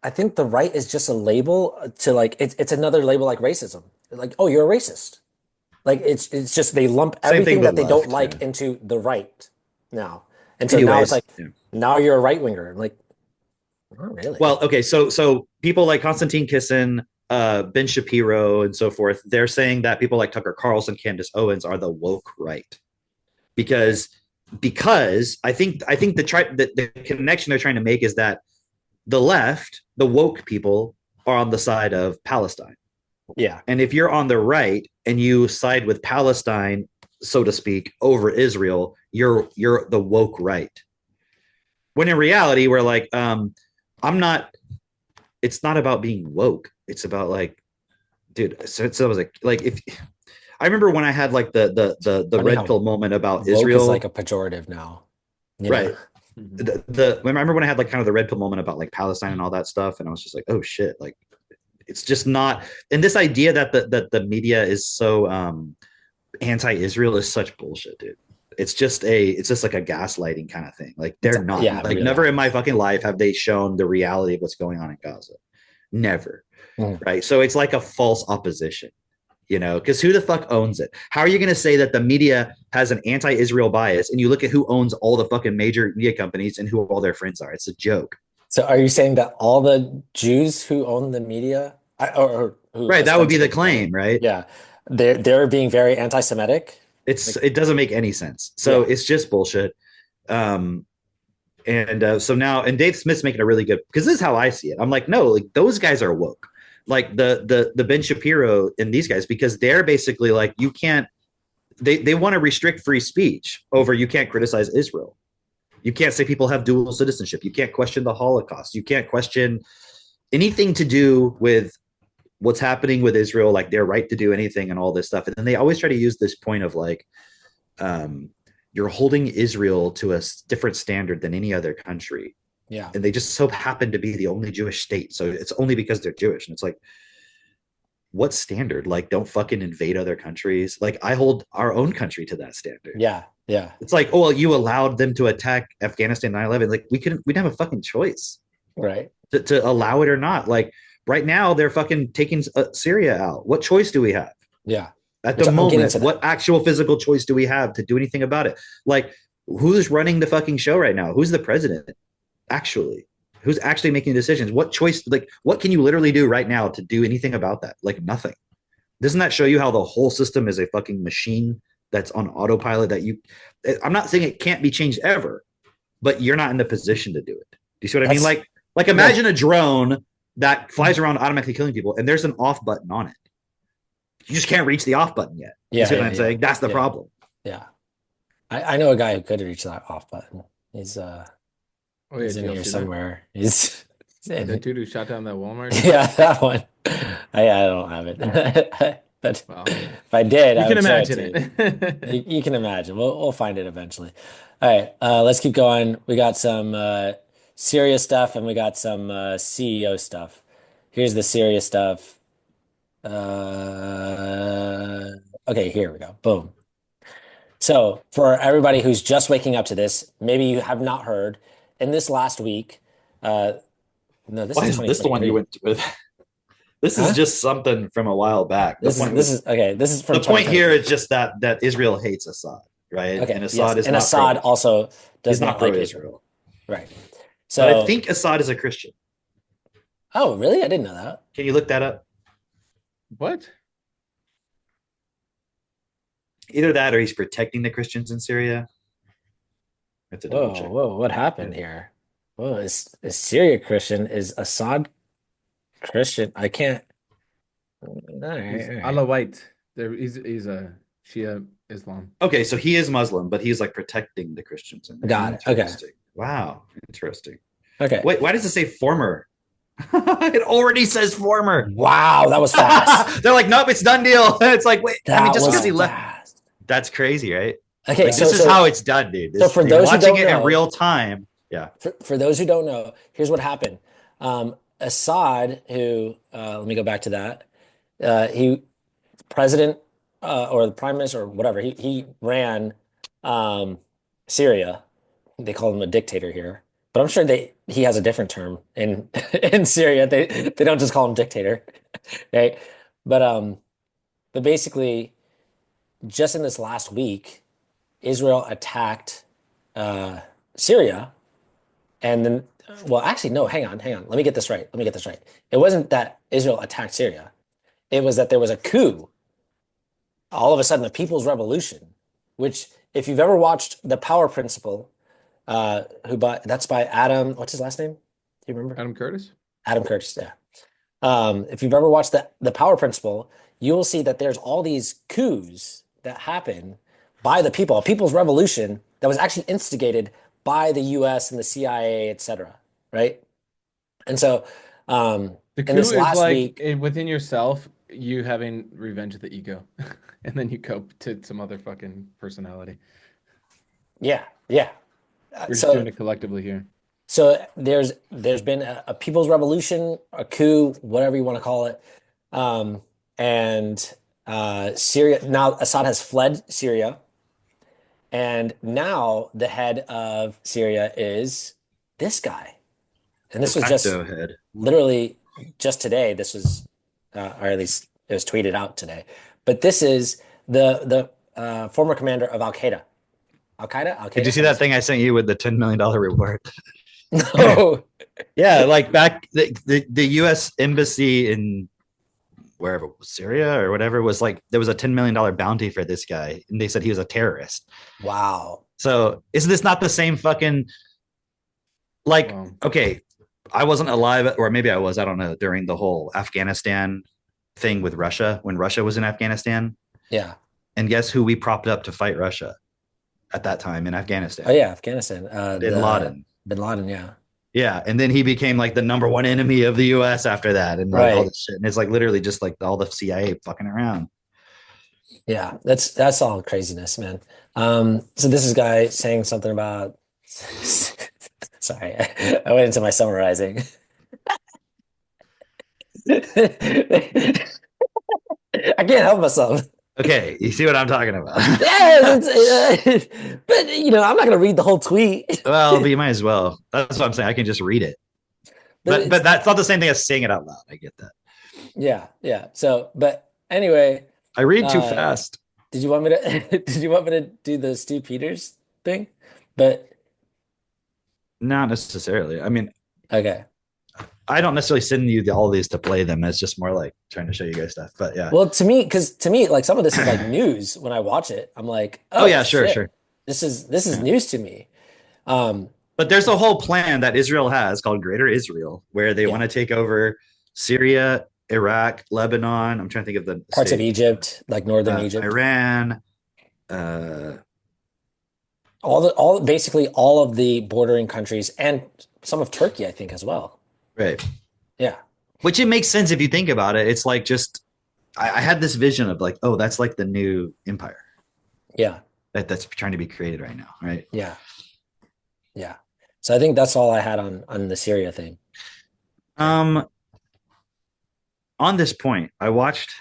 I think the right is just a label to like it's another label like racism. Like, oh, you're a racist. Like it's just they lump Same everything thing that with they don't left, like yeah. into the right now. And so now Anyways, it's like yeah. now you're a right winger. I'm like, not really. Well, okay, so people like Konstantin Kisin, Ben Shapiro, and so forth, they're saying that people like Tucker Carlson, Candace Owens are the woke right, because I think the connection they're trying to make is that the left, the woke people, are on the side of Palestine, yeah. and if you're on the right and you side with Palestine, so to speak, over Israel, you're the woke right. When in reality, we're like, it's not about being woke. It's about like, dude. So I was like if I remember when I had like the Funny red how pill moment about Woke Israel, is like a pejorative now. you right? know? I remember when I had like kind of the red pill moment about like Palestine and all that stuff, and I was just like, oh shit, like it's just not. And this idea that the media is so anti-Israel is such bullshit, dude. It's just like a gaslighting kind of thing. Like they're not yeah, like really. never in my fucking life have they shown the reality of what's going on in Gaza. Never. Mm. Right. So it's like a false opposition, because who the fuck owns it? How are you going to say that the media has an anti-Israel bias and you look at who owns all the fucking major media companies and who all their friends are? It's a joke. So are you saying that all the Jews who own the media, or who Right. That would be the ostensibly- claim, right? Yeah, they're being very anti-Semitic. It doesn't make any sense. So Yeah. it's just bullshit. So now, and Dave Smith's making a really good, because this is how I see it. I'm like, no, like those guys are woke, like the Ben Shapiro and these guys, because they're basically like, you can't, they want to restrict free speech over, you can't criticize Israel. You can't say people have dual citizenship. You can't question the Holocaust. You can't question anything to do with what's happening with Israel, like their right to do anything and all this stuff. And then they always try to use this point of like, you're holding Israel to a different standard than any other country. Yeah. and they just so happen to be the only Jewish state. So it's only because they're Jewish. And it's like, what standard? Like, don't fucking invade other countries. Like, I hold our own country to that standard. Yeah. Yeah. It's like, oh, well, you allowed them to attack Afghanistan 9/11. Like, we didn't have a fucking choice Right. to allow it or not. Like, right now, they're fucking taking Syria out. What choice do we have? Yeah. At Which the I'll get moment, into that. what actual physical choice do we have to do anything about it? Like, who's running the fucking show right now? Who's the president? Actually, who's actually making decisions? What choice, like, what can you literally do right now to do anything about that? Like, nothing. Doesn't that show you how the whole system is a fucking machine that's on autopilot? I'm not saying it can't be changed ever, but you're not in the position to do it. Do you see what I mean? Like imagine a drone that flies around automatically killing people, and there's an off button on it. You just can't reach the off button yet. Yeah. You see what Yeah. I'm saying? That's the problem. Yeah. I know a guy who could reach that off button. He's Oh, yeah, he's did in y'all here see that? somewhere. He's The dude who shot down that Walmart. yeah, that one. I don't have it. But Wow. if I did, You I can would show imagine to you. it. You can imagine. We'll find it eventually. All right, let's keep going. We got some serious stuff and we got some CEO stuff. Here's the serious stuff. Okay, here we go. Boom. So, for everybody who's just waking up to this, maybe you have not heard, in this last week, no, this Why is is this the one 2023. you went with? This Huh? is just something from a while back. This is okay. This is from the point 2023. here is just that Israel hates Assad, right? Okay, And yes, Assad is and not Assad pro- also does he's not not like pro Israel. Israel. Right. But I So, think Assad is a Christian. oh, really? I didn't know that. Can you look that up? What? Either that or he's protecting the Christians in Syria. I have to double check. Whoa, what happened here? Whoa, is Syria Christian? Is Assad Christian? I can't. All right, He's all right. Alawite. He's a Shia Islam. Okay, so he is Muslim, but he's like protecting the Christians. In there. Got it. Okay. Interesting. Wow, interesting. Okay. Wait, why does it say former? It already says former. Wow, that was fast. They're like, nope, it's done deal. It's like, wait, I mean, That just was because he left, fast. that's crazy, right? Okay, Like, so this is how it's done, dude. so for you're those who watching don't it in know- real time. Yeah. for those who don't know, here's what happened. Assad, who let me go back to that. He president or the prime minister or whatever. He ran Syria. They call him a dictator here, but I'm sure he has a different term in in Syria. They don't just call him dictator, right? But basically, just in this last week, Israel attacked Syria, and then, well, actually, no, hang on. Let me get this right. It wasn't that Israel attacked Syria. It was that there was a coup. All of a sudden, a people's revolution, which, if you've ever watched The Power Principle, that's by Adam, what's his last name? Do you remember? Adam Curtis? Adam Curtis, yeah. If you've ever watched the Power Principle, you will see that there's all these coups that happen by the people, a people's revolution that was actually instigated by the U.S. and the CIA, etc. Right? And so, The in coup this is last like week, within yourself, you having revenge of the ego, and then you go to some other fucking personality. yeah. We're just doing it collectively here. So there's been a people's revolution, a coup, whatever you want to call it, and Syria. Now Assad has fled Syria, and now the head of Syria is this guy, and this was just head. literally just today. This was, or at least it was tweeted out today. But this is the former commander of Al Qaeda. Al Qaeda. Did you see that thing I sent you with the $10 million reward? No. Yeah, like back the U.S. embassy in wherever, Syria or whatever, was like, there was a $10 million bounty for this guy, and they said he was a terrorist. Wow. So is this not the same fucking, like, Wow. okay, I wasn't alive, or maybe I was, I don't know, during the whole Afghanistan thing with Russia, when Russia was in Afghanistan. Yeah. And guess who we propped up to fight Russia at that time in Afghanistan? Oh yeah, Afghanistan. Bin Laden. Bin Laden, yeah. Yeah, and then he became like the number one enemy of the U.S. after that, and like all Right. this shit. And it's like literally just like all the CIA fucking around. Yeah, that's all craziness, man. So this is guy saying something about Sorry, I went into my summarizing. I can't help myself. Okay, you see what I'm talking about. Yeah, but I'm not gonna read the whole tweet. Well, but you might as well. That's what I'm saying. I can just read it. But that's not the same thing as saying it out loud. I get that. Yeah. So, but anyway, I read too fast. did you want me to did you want me to do the Stu Peters thing? But Not necessarily. I mean, okay. I don't necessarily send you all these to play them. It's just more like trying to show you guys stuff. But yeah. Well, to me, like some of this is like news when I watch it. I'm like, Oh yeah, shit, sure. This is news to me. But there's a whole plan that Israel has called Greater Israel, where they want to take over Syria, Iraq, Lebanon. I'm trying to think of the parts of Egypt, like northern Egypt, Iran, basically all of the bordering countries and some of Turkey, I think, as well. right. Yeah. Which it makes sense if you think about it. It's like just I had this vision of like, oh, that's like the new empire. Yeah. That's trying to be created right now, right? Yeah. So I think that's all I had on the Syria thing. On this point, I watched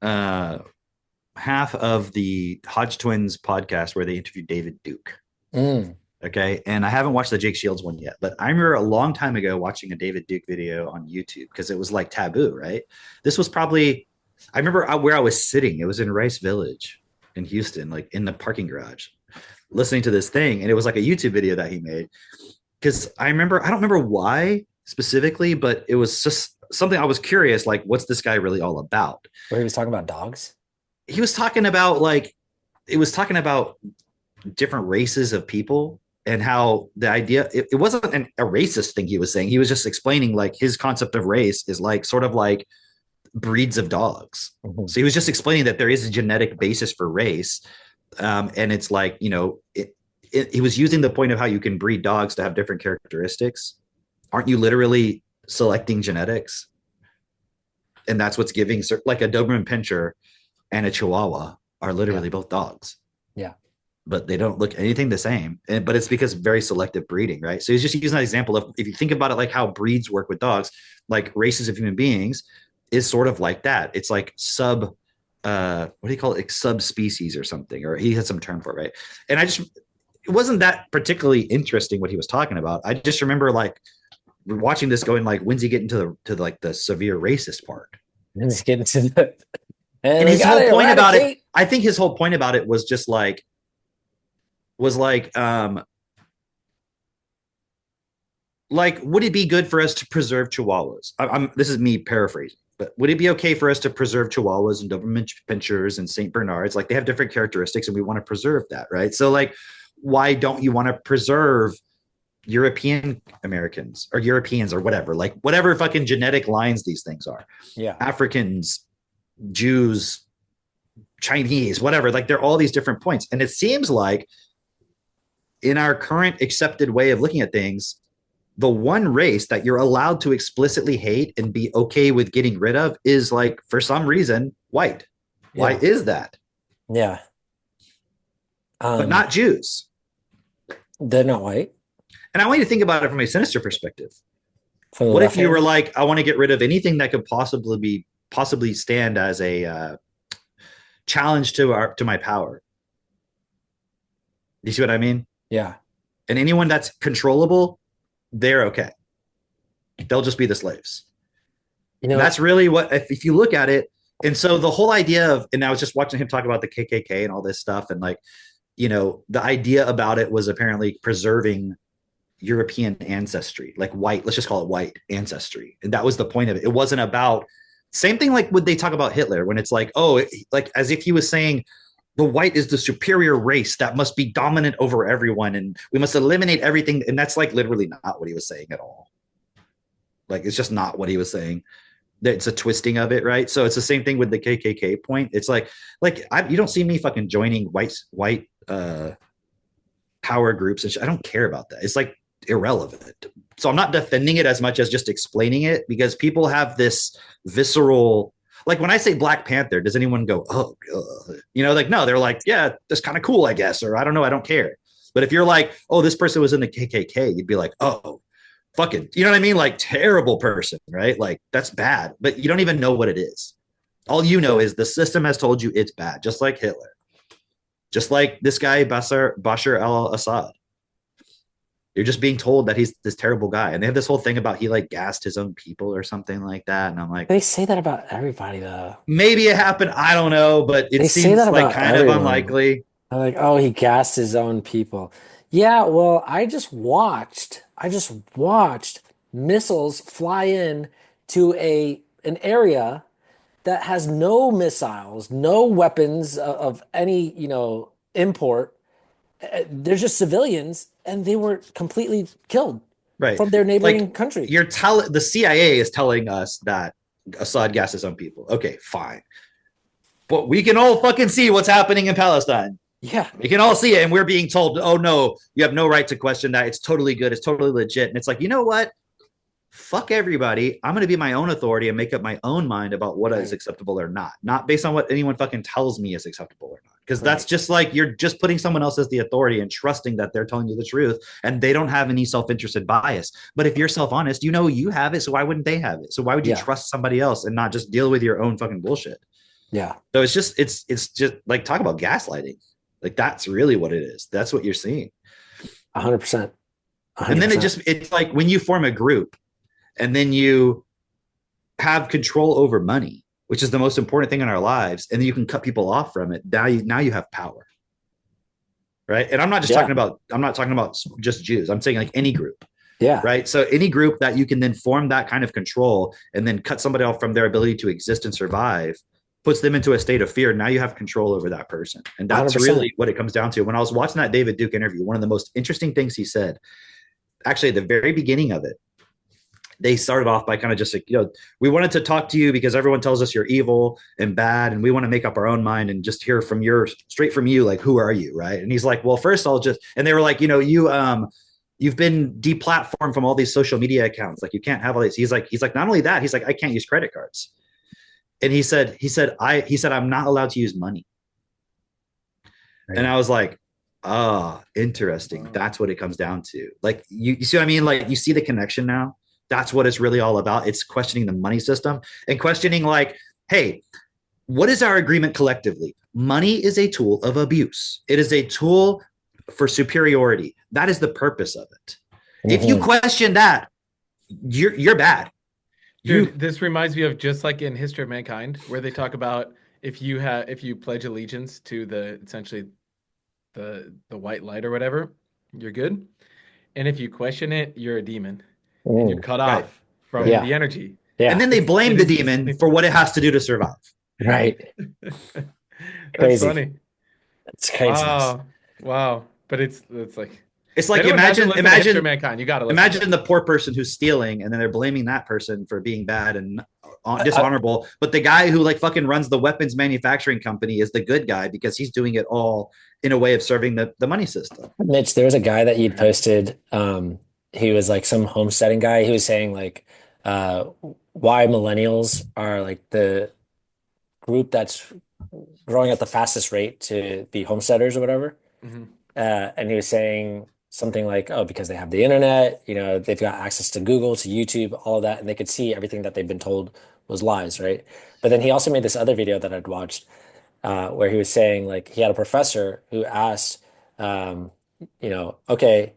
half of the Hodge Twins podcast where they interviewed David Duke. Okay. And I haven't watched the Jake Shields one yet, but I remember a long time ago watching a David Duke video on YouTube because it was like taboo, right? This was probably, I remember where I was sitting. It was in Rice Village in Houston, like in the parking garage, listening to this thing. And it was like a YouTube video that he made. Because I don't remember why specifically, but it was just something I was curious, like, what's this guy really all about? Where he was talking about dogs? He was talking about different races of people and how the idea, it wasn't a racist thing he was saying. He was just explaining like his concept of race is like sort of like breeds of dogs. Mm-hmm. So he was just explaining that there is a genetic basis for race. And it's like, he was using the point of how you can breed dogs to have different characteristics. Aren't you literally selecting genetics? And that's what's giving, like a Doberman Pinscher and a Chihuahua are literally both dogs. Yeah. But they don't look anything the same. But it's because of very selective breeding, right? So he's just using that example of, if you think about it, like how breeds work with dogs, like races of human beings is sort of like that. It's like what do you call it? Like subspecies or something, or he had some term for it, right? And it wasn't that particularly interesting what he was talking about. I just remember like watching this going like, when's he getting to like the severe racist part? When's he getting to the, and his whole point about it, I think his whole point about it was just like, would it be good for us to preserve Chihuahuas? This is me paraphrasing, but would it be okay for us to preserve Chihuahuas and Doberman Pinschers and St. Bernards? Like, they have different characteristics and we want to preserve that, right? So like, why don't you want to preserve European Americans or Europeans or whatever, like whatever fucking genetic lines these things are? Yeah. Africans, Jews, Chinese, whatever, like they're all these different points. And it seems like in our current accepted way of looking at things, the one race that you're allowed to explicitly hate and be okay with getting rid of is like, for some reason, white. Yeah. Why is that? Yeah. But not Jews. They're not white. And I want you to think about it from a sinister perspective. What if you were like, I want to get rid of anything that could possibly stand as a challenge to my power? You see what I mean? Yeah. And anyone that's controllable, they're okay. They'll just be the slaves. That's really what, if you look at it. And so the whole idea of, and I was just watching him talk about the KKK and all this stuff. And like, the idea about it was apparently preserving European ancestry, like white, let's just call it white ancestry. And that was the point of it. It wasn't about, same thing like when they talk about Hitler, when it's like, like as if he was saying, the white is the superior race that must be dominant over everyone, and we must eliminate everything. And that's like literally not what he was saying at all. Like, it's just not what he was saying. It's a twisting of it, right? So it's the same thing with the KKK point. It's like you don't see me fucking joining white power groups and shit. I don't care about that. It's like irrelevant. So I'm not defending it as much as just explaining it, because people have this visceral, like when I say Black Panther, does anyone go, oh, like, no, they're like, yeah, that's kind of cool, I guess. Or I don't know, I don't care. But if you're like, oh, this person was in the KKK, you'd be like, oh, fucking, you know what I mean? Like terrible person, right? Like that's bad, but you don't even know what it is. All you know is the system has told you it's bad, just like Hitler, just like this guy, Bashar al-Assad. You're just being told that he's this terrible guy. And they have this whole thing about he like gassed his own people or something like that. And I'm like, They say that about everybody, though. maybe it happened. I don't know, but it They say seems that like about kind everyone. of unlikely. They're like, oh, he gassed his own people. Yeah, well, I just watched missiles fly in to an area that has no missiles, no weapons of any, import. They're just civilians, and they were completely killed Right. from their neighboring Like, country. the CIA is telling us that Assad gassed his own people. Okay, fine. But we can all fucking see what's happening in Palestine. Yeah. We can all see it, and we're being told, oh no, you have no right to question that. It's totally good. It's totally legit. And it's like, you know what? Fuck everybody. I'm going to be my own authority and make up my own mind about what is acceptable or not based on what anyone fucking tells me is acceptable or not. Because that's just like you're just putting someone else as the authority and trusting that they're telling you the truth and they don't have any self-interested bias. But if you're self-honest, you know you have it, so why wouldn't they have it? So why would you trust somebody else and not just deal with your own fucking bullshit? Yeah. So it's just like, talk about gaslighting. Like that's really what it is. That's what you're seeing. 100%. And then it's like when you form a group and then you have control over money, which is the most important thing in our lives, and then you can cut people off from it. Now you have power. Right. And I'm not talking about just Jews. I'm saying like any group. Yeah. Right. So any group that you can then form that kind of control and then cut somebody off from their ability to exist and survive puts them into a state of fear. Now you have control over that person. And that's 100%. really what it comes down to. When I was watching that David Duke interview, one of the most interesting things he said, actually at the very beginning of it, they started off by kind of just like, we wanted to talk to you because everyone tells us you're evil and bad. And we want to make up our own mind and just hear straight from you. Like, who are you? Right. And he's like, well, first and they were like, you've been deplatformed from all these social media accounts. Like you can't have all these. He's like, not only that, he's like, I can't use credit cards. And he said, I'm not allowed to use money. Right. And I was like, interesting. That's what it comes down to. Like, you see what I mean? Like, you see the connection now. That's what it's really all about. It's questioning the money system and questioning like, hey, what is our agreement collectively? Money is a tool of abuse. It is a tool for superiority. That is the purpose of it. Mm-hmm. If you question that, you're bad. Dude, this reminds me of just like in History of Mankind, where they talk about if you pledge allegiance to essentially the white light or whatever, you're good. And if you question it, you're a demon. And you're cut off from the energy. Yeah. And then they blame the demon for what it has to do to survive. Right. That's Crazy. funny. It's crazy. Wow. But it's like imagine History of Mankind. You gotta imagine the poor person who's stealing and then they're blaming that person for being bad and dishonorable. But the guy who like fucking runs the weapons manufacturing company is the good guy because he's doing it all in a way of serving the money system. Mitch, there was a guy that you'd posted. He was like some homesteading guy. He was saying like why millennials are like the group that's growing at the fastest rate to be homesteaders or whatever. Mm-hmm. And he was saying something like, oh, because they have the internet, they've got access to Google, to YouTube, all of that, and they could see everything that they've been told was lies, right? But then he also made this other video that I'd watched where he was saying like he had a professor who asked, okay,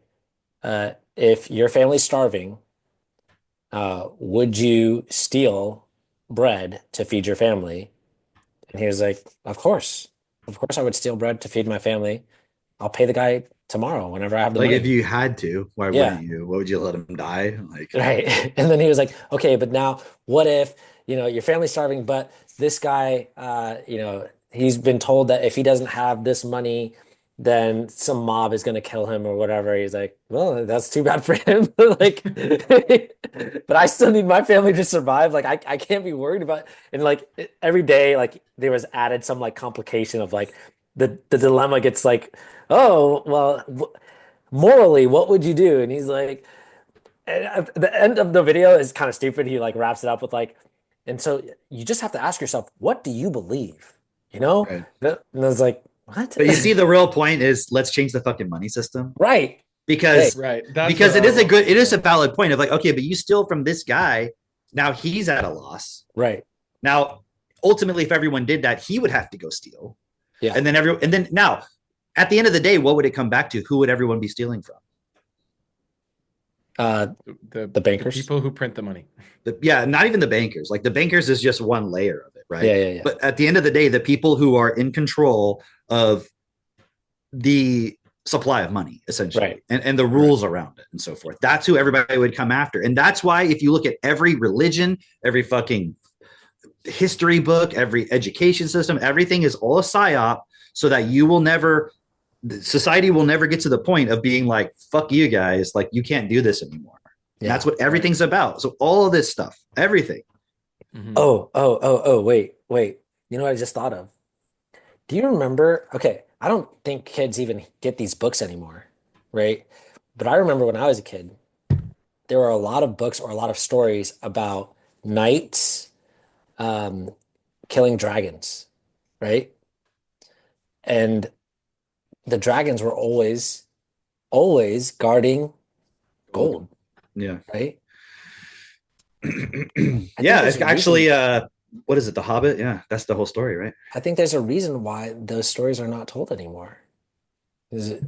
if your family's starving, would you steal bread to feed your family? And he was like, of course I would steal bread to feed my family. I'll pay the guy tomorrow whenever I have the money. If you had to, why wouldn't you? What would you let him die? Like, right. And then he was like, okay, but now what if, your family's starving, but this guy, he's been told that if he doesn't have this money, then some mob is going to kill him or whatever. He's like, well, that's too bad for him. Like, but I still need my family to survive. Like, I can't be worried about, and like every day, like there was added some like complication of like the dilemma gets like, oh, well, morally, what would you do? And he's like, and the end of the video is kind of stupid. He like wraps it up with like, and so you just have to ask yourself, what do you believe? Right. And it's like, What? But you see, the real point is let's change the fucking money system right. because Right. That's because what it I is a want. good, it is a valid point of like, okay, but you steal from this guy, now he's at a loss. Right. Now, ultimately, if everyone did that, he would have to go steal. Yeah. And then now, at the end of the day, what would it come back to? Who would everyone be stealing from? The bankers. The people who print the money. Not even the bankers. Like the bankers is just one layer of it, right? Yeah. But at the end of the day, the people who are in control of the supply of money, essentially, Right. and the rules around it and so forth. That's who everybody would come after. And that's why if you look at every religion, every fucking history book, every education system, everything is all a psyop so that society will never get to the point of being like, fuck you guys, like you can't do this anymore. Yeah. That's what everything's about. So all of this stuff, everything. Mhm. Oh, wait. You know what I just thought of? Do you remember? Okay, I don't think kids even get these books anymore, right? But I remember when I was a kid, there were a lot of books or a lot of stories about knights killing dragons, right? And the dragons were always guarding gold, Yeah. right? Yeah, it's actually what is it, The Hobbit? Yeah, that's the whole story, right? I think there's a reason why those stories are not told anymore. Is it,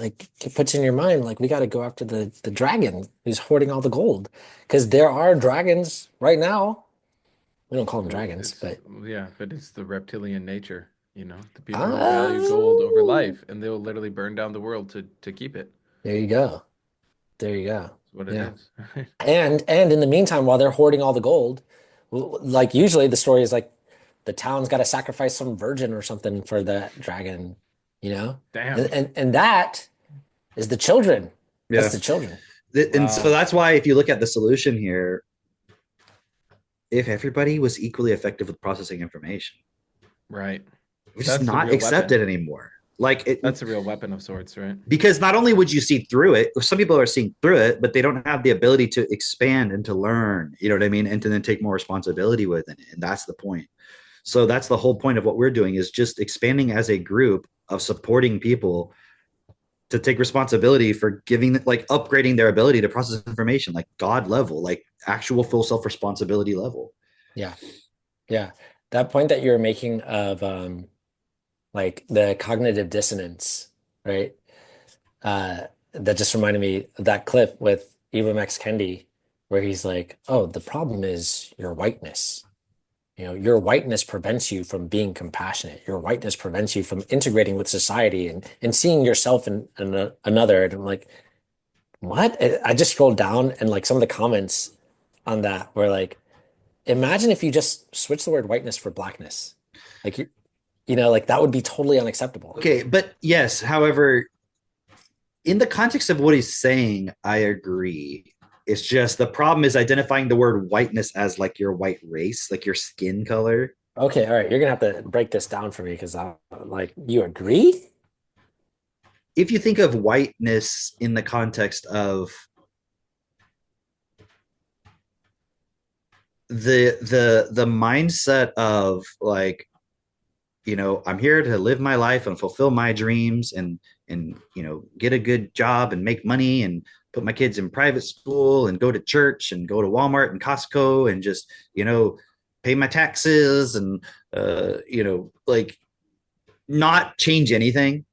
like it puts in your mind, like we got to go after the dragon who's hoarding all the gold, because there are dragons right now. We don't call them dragons, but But it's the reptilian nature, the people who value gold over life, and they'll literally burn down the world to keep it. there you go. That's what it is. And in the meantime, while they're hoarding all the gold, like usually the story is like the town's got to sacrifice some virgin or something for that dragon, Damn. and that is the children. Yeah. That's the children. And so that's why if you look at the solution here, if everybody was equally effective with processing information, Right. it's That's just the not real accepted anymore. Like That's a real weapon of sorts, right? because not only would you see through it, some people are seeing through it, but they don't have the ability to expand and to learn, you know what I mean? And to then take more responsibility within it. And that's the point. So that's the whole point of what we're doing, is just expanding as a group of supporting people to take responsibility for giving, like upgrading their ability to process information, like God level, like actual full self-responsibility level. Yeah. That point that you're making of like the cognitive dissonance, right? That just reminded me of that clip with Ibram X. Kendi, where he's like, "Oh, the problem is your whiteness. Your whiteness prevents you from being compassionate. Your whiteness prevents you from integrating with society and seeing yourself in another." And I'm like, what? I just scrolled down and like some of the comments on that were like, imagine if you just switch the word whiteness for blackness. Like like that would be totally unacceptable. Okay, but yes, however, in the context of what he's saying, I agree. It's just the problem is identifying the word whiteness as like your white race, like your skin color. Okay, all right. You're gonna have to break this down for me because I'm like, you agree? If you think of whiteness in the context of the mindset of like, I'm here to live my life and fulfill my dreams and get a good job and make money and put my kids in private school and go to church and go to Walmart and Costco and just pay my taxes and like not change anything.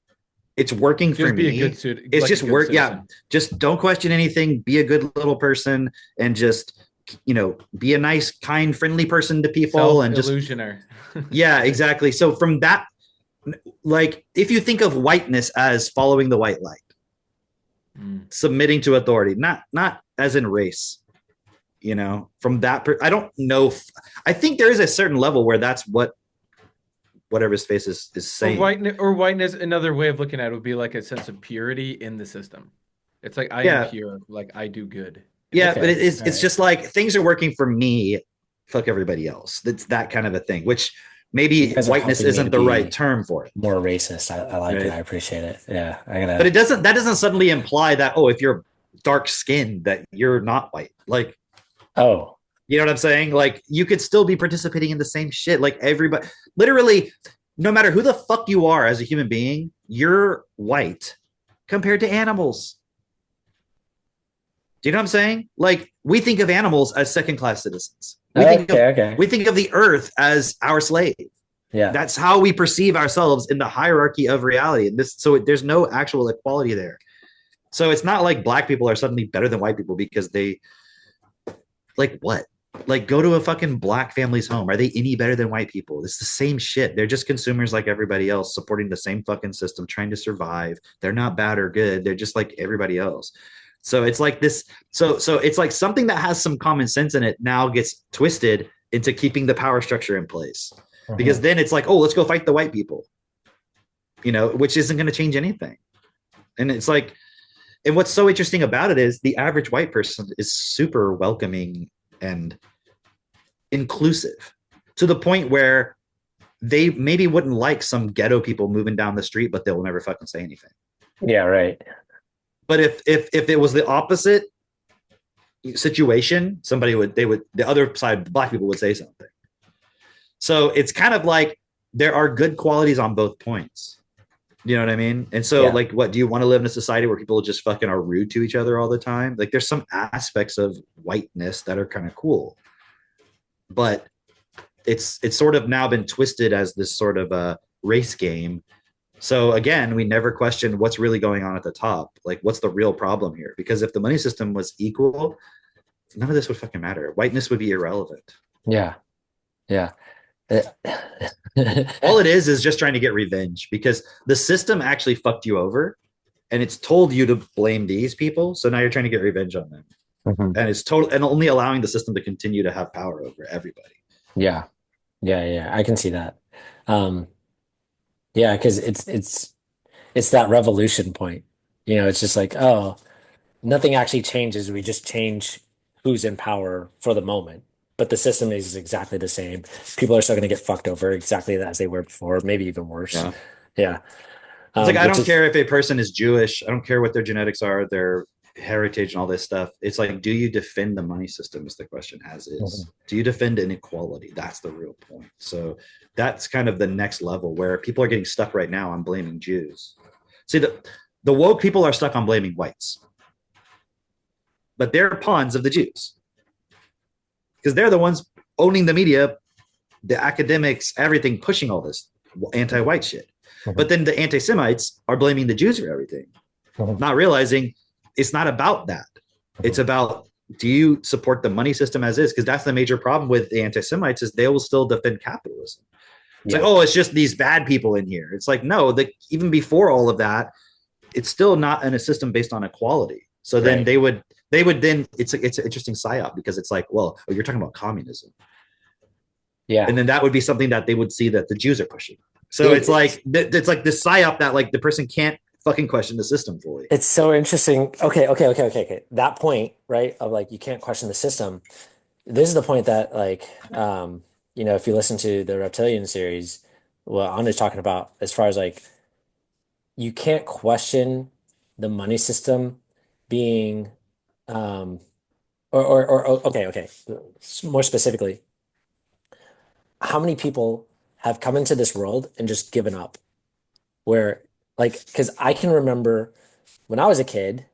It's working for me. It's just work. Yeah, just don't question anything. Be a good little person and just be a nice, kind, friendly person to people and just illusioner. Yeah, exactly. So from that, like if you think of whiteness as following the white light, submitting to authority, not as in race, from that I don't know. I think there is a certain level where that's whatever his face is saying. Whiteness, another way of looking at it would be like a sense of purity in the system. It's like I am pure, like I do good. Yeah, okay. But it's just like things are working for me, fuck everybody else. It's that kind of a thing, which maybe whiteness isn't the right term for it. More racist. I like it. I appreciate it. Yeah. But that doesn't suddenly imply that, if you're dark skinned, that you're not white. Like, you know what I'm saying? Like you could still be participating in the same shit. Like everybody, literally no matter who the fuck you are as a human being, you're white compared to animals. Do you know what I'm saying? Like, we think of animals as second-class citizens. We think of the earth as our slave. Yeah. That's how we perceive ourselves in the hierarchy of reality. And there's no actual equality there. So it's not like black people are suddenly better than white people because they, like, what? Like, go to a fucking black family's home. Are they any better than white people? It's the same shit. They're just consumers like everybody else, supporting the same fucking system, trying to survive. They're not bad or good. They're just like everybody else. So it's like this. So it's like something that has some common sense in it now gets twisted into keeping the power structure in place. Because then it's like, oh, let's go fight the white people, which isn't going to change anything. And it's like, and what's so interesting about it is the average white person is super welcoming and inclusive to the point where they maybe wouldn't like some ghetto people moving down the street, but they'll never fucking say anything. Yeah, right. But if it was the opposite situation, the other side, the black people would say something. So it's kind of like there are good qualities on both points. You know what I mean? And so, like, what do you want to live in a society where people just fucking are rude to each other all the time? Like, there's some aspects of whiteness that are kind of cool, but it's sort of now been twisted as this sort of a race game. So again, we never question what's really going on at the top. Like, what's the real problem here? Because if the money system was equal, none of this would fucking matter. Whiteness would be irrelevant. Yeah. Yeah. All it is just trying to get revenge because the system actually fucked you over and it's told you to blame these people. So now you're trying to get revenge on them. And it's and only allowing the system to continue to have power over everybody. Yeah. I can see that. Yeah, because it's that revolution point. It's just like, oh, nothing actually changes. We just change who's in power for the moment. But the system is exactly the same. People are still going to get fucked over exactly as they were before, maybe even worse. Yeah. It's like, I don't care if a person is Jewish. I don't care what their genetics are, their heritage and all this stuff. It's like, do you defend the money system is the question, as is. Do you defend inequality? That's the real point. So that's kind of the next level where people are getting stuck right now on blaming Jews. See, the woke people are stuck on blaming whites. But they're pawns of the Jews. Because they're the ones owning the media, the academics, everything, pushing all this anti-white shit. But then the anti-Semites are blaming the Jews for everything, not realizing it's not about that. It's about, do you support the money system as is? Because that's the major problem with the anti-Semites is they will still defend capitalism. It's like, oh, it's just these bad people in here. It's like, no, even before all of that, it's still not in a system based on equality. So then they would then, it's an interesting psyop because it's like, well, you're talking about communism. Yeah. And then that would be something that they would see that the Jews are pushing. So it's like this psyop that like the person can't fucking question the system fully. It's so interesting. Okay. That point, right? Of like, you can't question the system. This is the point that like, if you listen to the Reptilian series, well, I'm just talking about as far as like, you can't question the money system being, okay. More specifically, how many people have come into this world and just given up? Where, like, because I can remember when I was a kid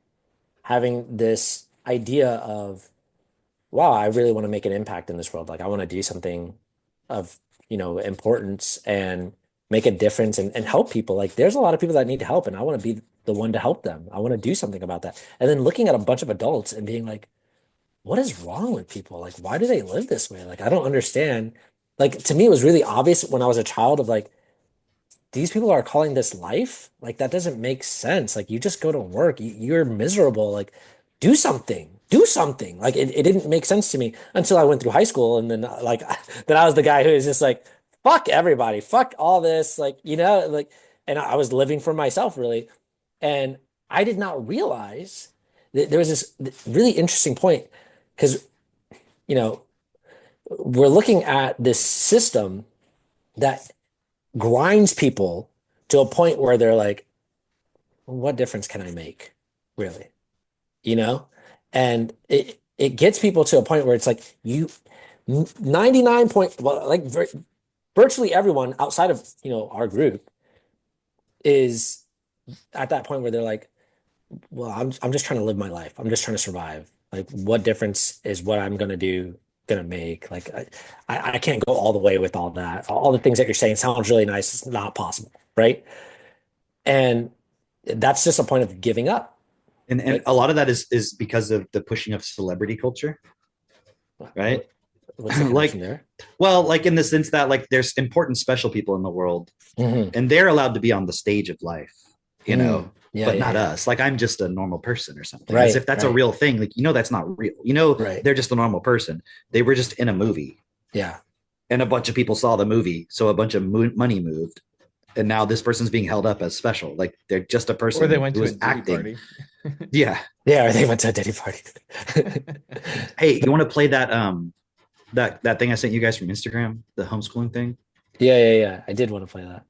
having this idea of, wow, I really want to make an impact in this world. Like, I want to do something of, importance and make a difference and help people. Like, there's a lot of people that need help, and I want to be the one to help them. I want to do something about that. And then looking at a bunch of adults and being like, what is wrong with people? Like, why do they live this way? Like, I don't understand. Like, to me, it was really obvious when I was a child of like, these people are calling this life? Like, that doesn't make sense. Like, you just go to work, you're miserable. Like, do something. Like, it didn't make sense to me until I went through high school. And then like, then I was the guy who is just like, fuck everybody, fuck all this. Like, like, and I was living for myself really. And I did not realize that there was this really interesting point because, we're looking at this system that grinds people to a point where they're like, what difference can I make, really? And it gets people to a point where it's like 99 point, well, like virtually everyone outside of, our group is at that point where they're like, well, I'm just trying to live my life. I'm just trying to survive. Like, what difference is what I'm gonna do gonna make? Like, I can't go all the way with all that. All the things that you're saying sounds really nice. It's not possible, right? And that's just a point of giving up. And Like, a lot of that is because of the pushing of celebrity culture, right? what's the Like, connection there? well, like in the sense that like there's important special people in the world, Mhm. and they're allowed to be on the stage of life, Yeah, but yeah, not yeah. us. Like I'm just a normal person or something. Right, As if that's a right. real thing. Like, that's not real. Right. They're just a normal person. They were just in a movie, Yeah. and a bunch of people saw the movie, so a bunch of money moved, and now this person's being held up as special. Like they're just a person Or they went who to a was ditty acting. party. Yeah. Yeah, or they went to a Diddy party. Hey, you want to play that that thing I sent you guys from Instagram, the homeschooling thing? Yeah. I did want to play that.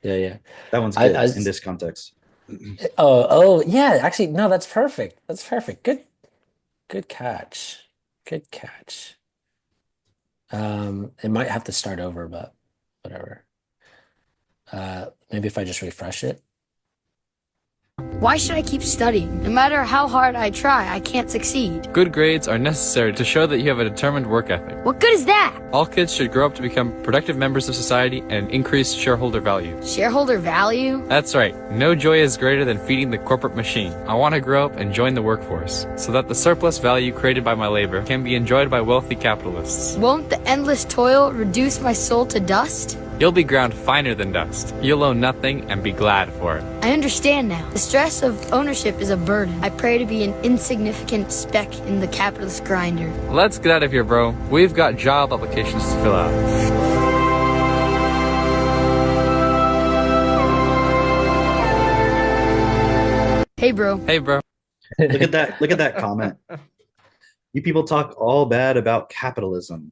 Yeah. That one's I- good I was- in this context. Oh, yeah. Actually, no, that's perfect. That's perfect. Good catch. Good catch. It might have to start over, but whatever. Maybe if I just refresh it. Why should I keep studying? No matter how hard I try, I can't succeed. Good grades are necessary to show that you have a determined work ethic. What good is that? All kids should grow up to become productive members of society and increase shareholder value. Shareholder value? That's right. No joy is greater than feeding the corporate machine. I want to grow up and join the workforce so that the surplus value created by my labor can be enjoyed by wealthy capitalists. Won't the endless toil reduce my soul to dust? You'll be ground finer than dust. You'll own nothing and be glad for it. I understand now. The stress of ownership is a burden. I pray to be an insignificant speck in the capitalist grinder. Let's get out of here, bro. We've got job applications to fill out. Hey, bro. Hey, bro. Look at that. Look at that comment. You people talk all bad about capitalism,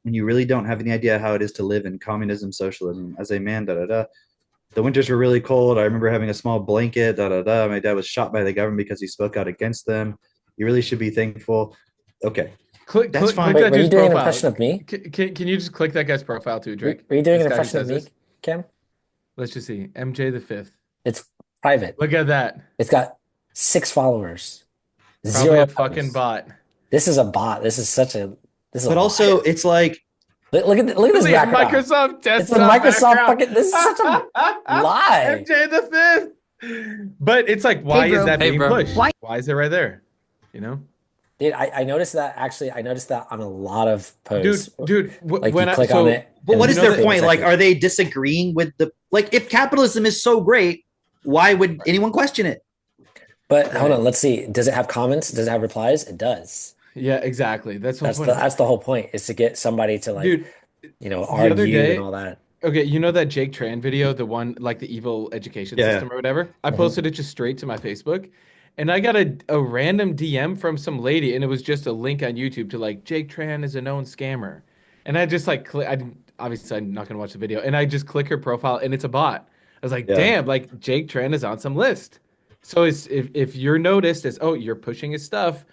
and you really don't have any idea how it is to live in communism, socialism. As a man, da da da. The winters were really cold. I remember having a small blanket, da da da. My dad was shot by the government because he spoke out against them. You really should be thankful. Okay. That's fine. Wait, that were you dude's doing an profile. impression of me? Can you just click that guy's profile too, Drake? Were you doing This an guy who impression of says me, this. Kim? Let's just see. MJ the Fifth. It's private. Look at that. It's got 6 followers. Probably 0 a likes. fucking bot. This is a bot. This is such a. This is a But lie. also, it's like look at this Look at background. Microsoft desktop. It's a Microsoft background. fucking. This is such a lie. MJ the Fifth. But it's like, why bro. is that Hey, being bro. pushed? Why- Why is it right there? You know, Dude, I noticed that actually. I noticed that on a lot of posts. dude. Like When you I click so on it. But and what you is know their that point? it's Like, actually- are they disagreeing with the like? If capitalism is so great, why would anyone question it? But hold on, let's see. Does it have comments? Does it have replies? It does. yeah, exactly. That's my That's point. that's the whole point, is to get somebody to like, Dude, argue other day- and all that. okay, you know that Jake Tran video, the one like the evil education Yeah. system or whatever? I Mhm. posted it just straight to my Facebook, and I got a random DM from some lady, and it was just a link on YouTube to like Jake Tran is a known scammer, and I just like obviously I'm not gonna watch the video, and I just click her profile, and it's a bot. I was like, Yeah. damn, like Jake Tran is on some list. So it's if you're noticed as you're pushing his stuff,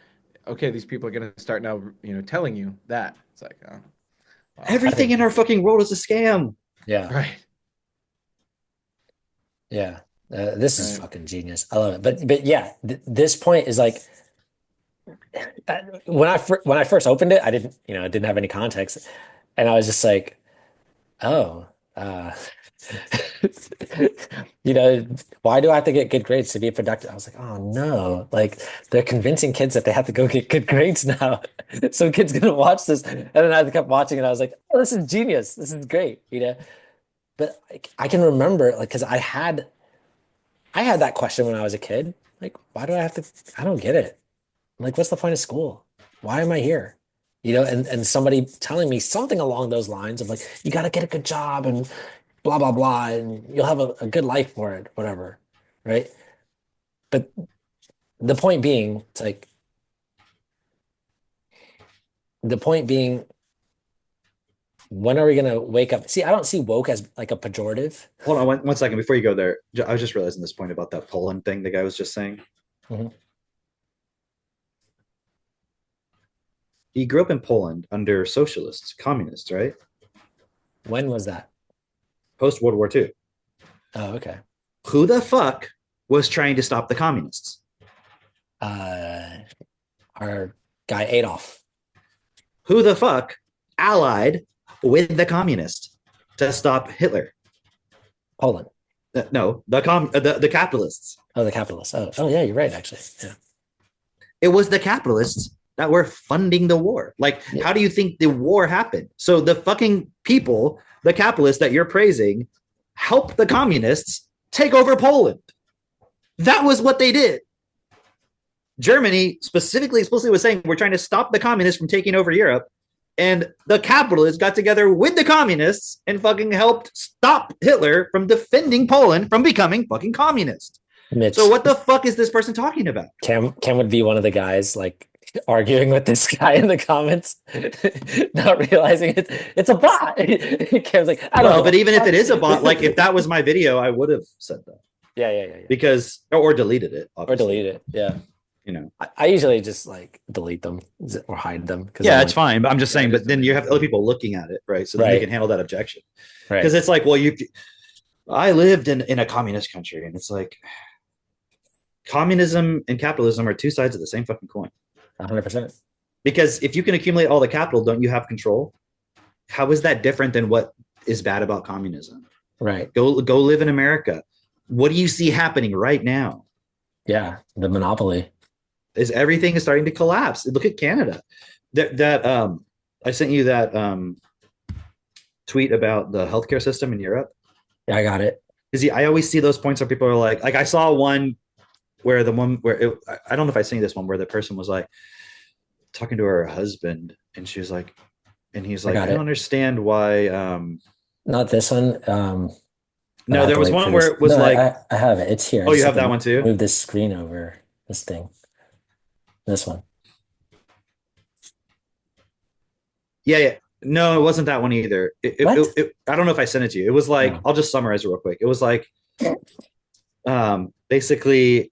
okay, these people are gonna start now, telling you that. It's like, oh, wow. Everything in our fucking world is a scam. Yeah. Right. Yeah. This is Right. fucking genius. I love it. But yeah, this point is like, when I first opened it, I didn't have any context, and I was just like, oh, why do I have to get good grades to be productive? I was like, oh no, like they're convincing kids that they have to go get good grades now. Some kid's gonna watch this, and then I kept watching, and I was like, oh, this is genius. This is great, But I can remember, like, because I had that question when I was a kid. Like, why do I have to? I don't get it. Like, what's the point of school? Why am I here? And somebody telling me something along those lines of like, you got to get a good job and blah, blah, blah, and you'll have a good life for it, whatever. Right. But the point being, it's like, when are we going to wake up? See, I don't see woke as like a pejorative. Hold on one second before you go there. I was just realizing this point about that Poland thing the guy was just saying. Mhm. He grew up in Poland under socialists, communists, right? When was that? Post World War II. Oh, okay. Who the fuck was trying to stop the communists? Our guy Adolf. Who the fuck allied with the communists to stop Hitler? Poland. No, the capitalists. Oh, the capitalists. Oh, yeah, you're right. Actually, yeah. It was the capitalists that were funding the war. Like, how do you think the war happened? So the fucking people, the capitalists that you're praising, helped the communists take over Poland. That was what they did. Germany specifically was saying, we're trying to stop the communists from taking over Europe. And the capitalists got together with the communists and fucking helped stop Hitler from defending Poland from becoming fucking communist. Mitch, So what the fuck is this person talking about? Cam would be one of the guys like arguing with this guy in the comments, not realizing it's a bot. Cam's like, I don't know. But even if it is a bot, like if that was my video, I would have said that. Yeah. Because or deleted it. Or Obviously. delete it. Yeah. You know. I usually just like delete them or hide them. Yeah, it's fine. But I'm just saying, but then you have other people looking at it, right? So then they can handle that objection. Right. Because it's like, well, I lived in a communist country, and it's like communism and capitalism are two sides of the same fucking coin. 100%. Because if you can accumulate all the capital, don't you have control? How is that different than what is bad about communism? Right. Go live in America. What do you see happening right now? Yeah, the monopoly. Is everything is starting to collapse. Look at Canada. That I sent you that tweet about the healthcare system in Europe. Yeah, I got it. Because I always see those points where people are like I saw one where I don't know if I seen this one where the person was like talking to her husband and she was like, and he's like, I don't understand why. Not this one. No, there was one where it was I have it. It's here. Oh, you have that one too? Move this screen over. This thing. This one. Yeah. No, it wasn't that one either. I don't know if I sent it to you. It was like, I'll just summarize it real quick. It was like, basically.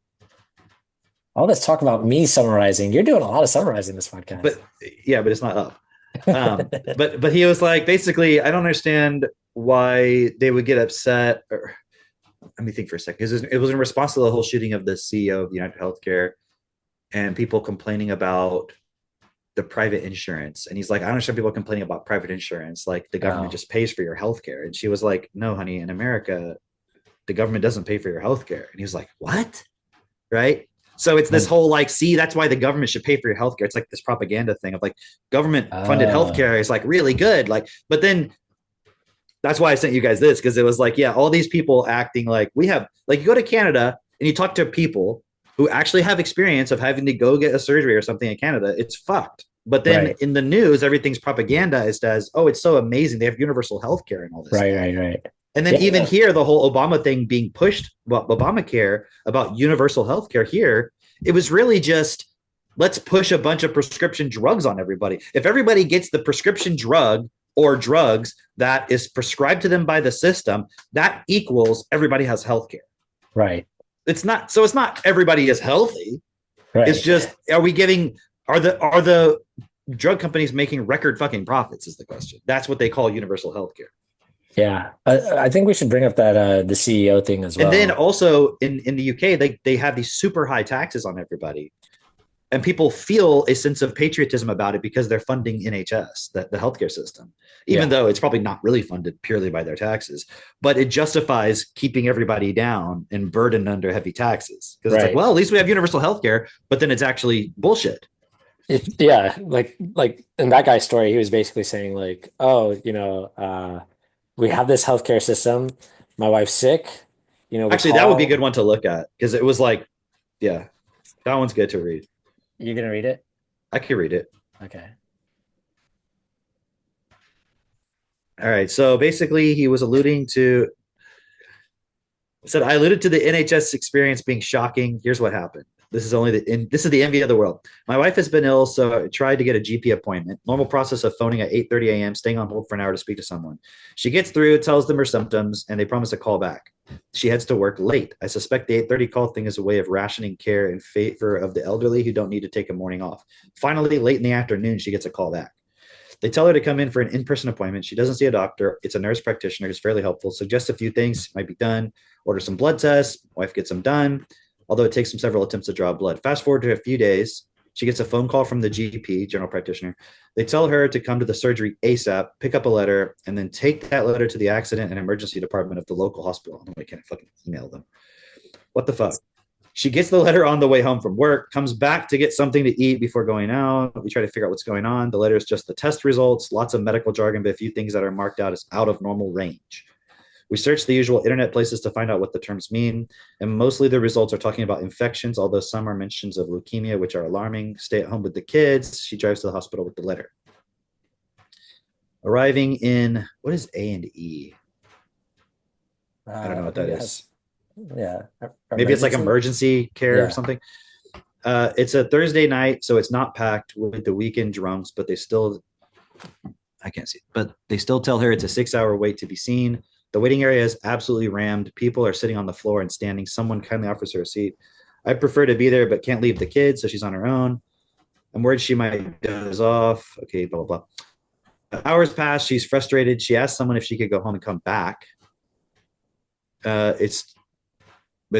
All this talk about me summarizing. You're doing a lot of summarizing this podcast. But it's not up. But he was like, basically, I don't understand why they would get upset. Or, let me think for a second. It was in response to the whole shooting of the CEO of United Healthcare and people complaining about the private insurance. And he's like, I don't understand people complaining about private insurance. Like the government just pays for your healthcare. And she was like, no, honey, in America, the government doesn't pay for your healthcare. And he was like, what? Right. So it's this whole like, see, that's why the government should pay for your healthcare. It's like this propaganda thing of like government funded healthcare is like really good. Like, but then that's why I sent you guys this, because it was like, yeah, all these people acting like we have, like you go to Canada and you talk to people who actually have experience of having to go get a surgery or something in Canada. It's fucked. But then in the news, everything's propagandized as, oh, it's so amazing. They have universal healthcare and all this. Right. And then even here, the whole Obama thing being pushed, well, Obamacare about universal healthcare here, it was really just, let's push a bunch of prescription drugs on everybody. If everybody gets the prescription drug or drugs that is prescribed to them by the system, that equals everybody has healthcare. Right. It's not everybody is healthy. Right. It's just, are the drug companies making record fucking profits is the question. That's what they call universal healthcare. Yeah, I think we should bring up that the CEO thing as well. And then also in the UK, they have these super high taxes on everybody, and people feel a sense of patriotism about it because they're funding NHS, the healthcare system, even though it's probably not really funded purely by their taxes. But it justifies keeping everybody down and burdened under heavy taxes because it's like, well, at least we have universal healthcare, but then it's actually bullshit. Like in that guy's story, he was basically saying like, oh, we have this healthcare system. My wife's sick. Actually, that would be a good one to look at because it was like, yeah, that one's good to read. You're going to read it? I can read it. Okay. All right. So basically, he was alluding to, I alluded to the NHS experience being shocking. Here's what happened. This is the envy of the world. My wife has been ill, so I tried to get a GP appointment. Normal process of phoning at 8:30 a.m., staying on hold for an hour to speak to someone. She gets through, tells them her symptoms, and they promise a call back. She heads to work late. I suspect the 8:30 call thing is a way of rationing care in favor of the elderly who don't need to take a morning off. Finally, late in the afternoon, she gets a call back. They tell her to come in for an in-person appointment. She doesn't see a doctor. It's a nurse practitioner who's fairly helpful. Suggests a few things might be done. Order some blood tests. Wife gets them done, although it takes them several attempts to draw blood. Fast forward to a few days. She gets a phone call from the GP, general practitioner. They tell her to come to the surgery ASAP, pick up a letter, and then take that letter to the accident and emergency department of the local hospital. I don't know why I can't fucking email them. What the fuck? She gets the letter on the way home from work, comes back to get something to eat before going out. We try to figure out what's going on. The letter is just the test results, lots of medical jargon, but a few things that are marked out as out of normal range. We search the usual internet places to find out what the terms mean, and mostly the results are talking about infections, although some are mentions of leukemia, which are alarming. Stay at home with the kids. She drives to the hospital with the letter. Arriving in, what is A and E? I don't know what that is. Yeah. Maybe it's like emergency care Yeah. or something. It's a Thursday night, so it's not packed with the weekend drunks, but they still, I can't see, but they still tell her it's a 6-hour wait to be seen. The waiting area is absolutely rammed. People are sitting on the floor and standing. Someone kindly offers her a seat. I prefer to be there, but can't leave the kids, so she's on her own. I'm worried she might doze off. Okay, blah, blah, blah. Hours pass. She's frustrated. She asks someone if she could go home and come back. It's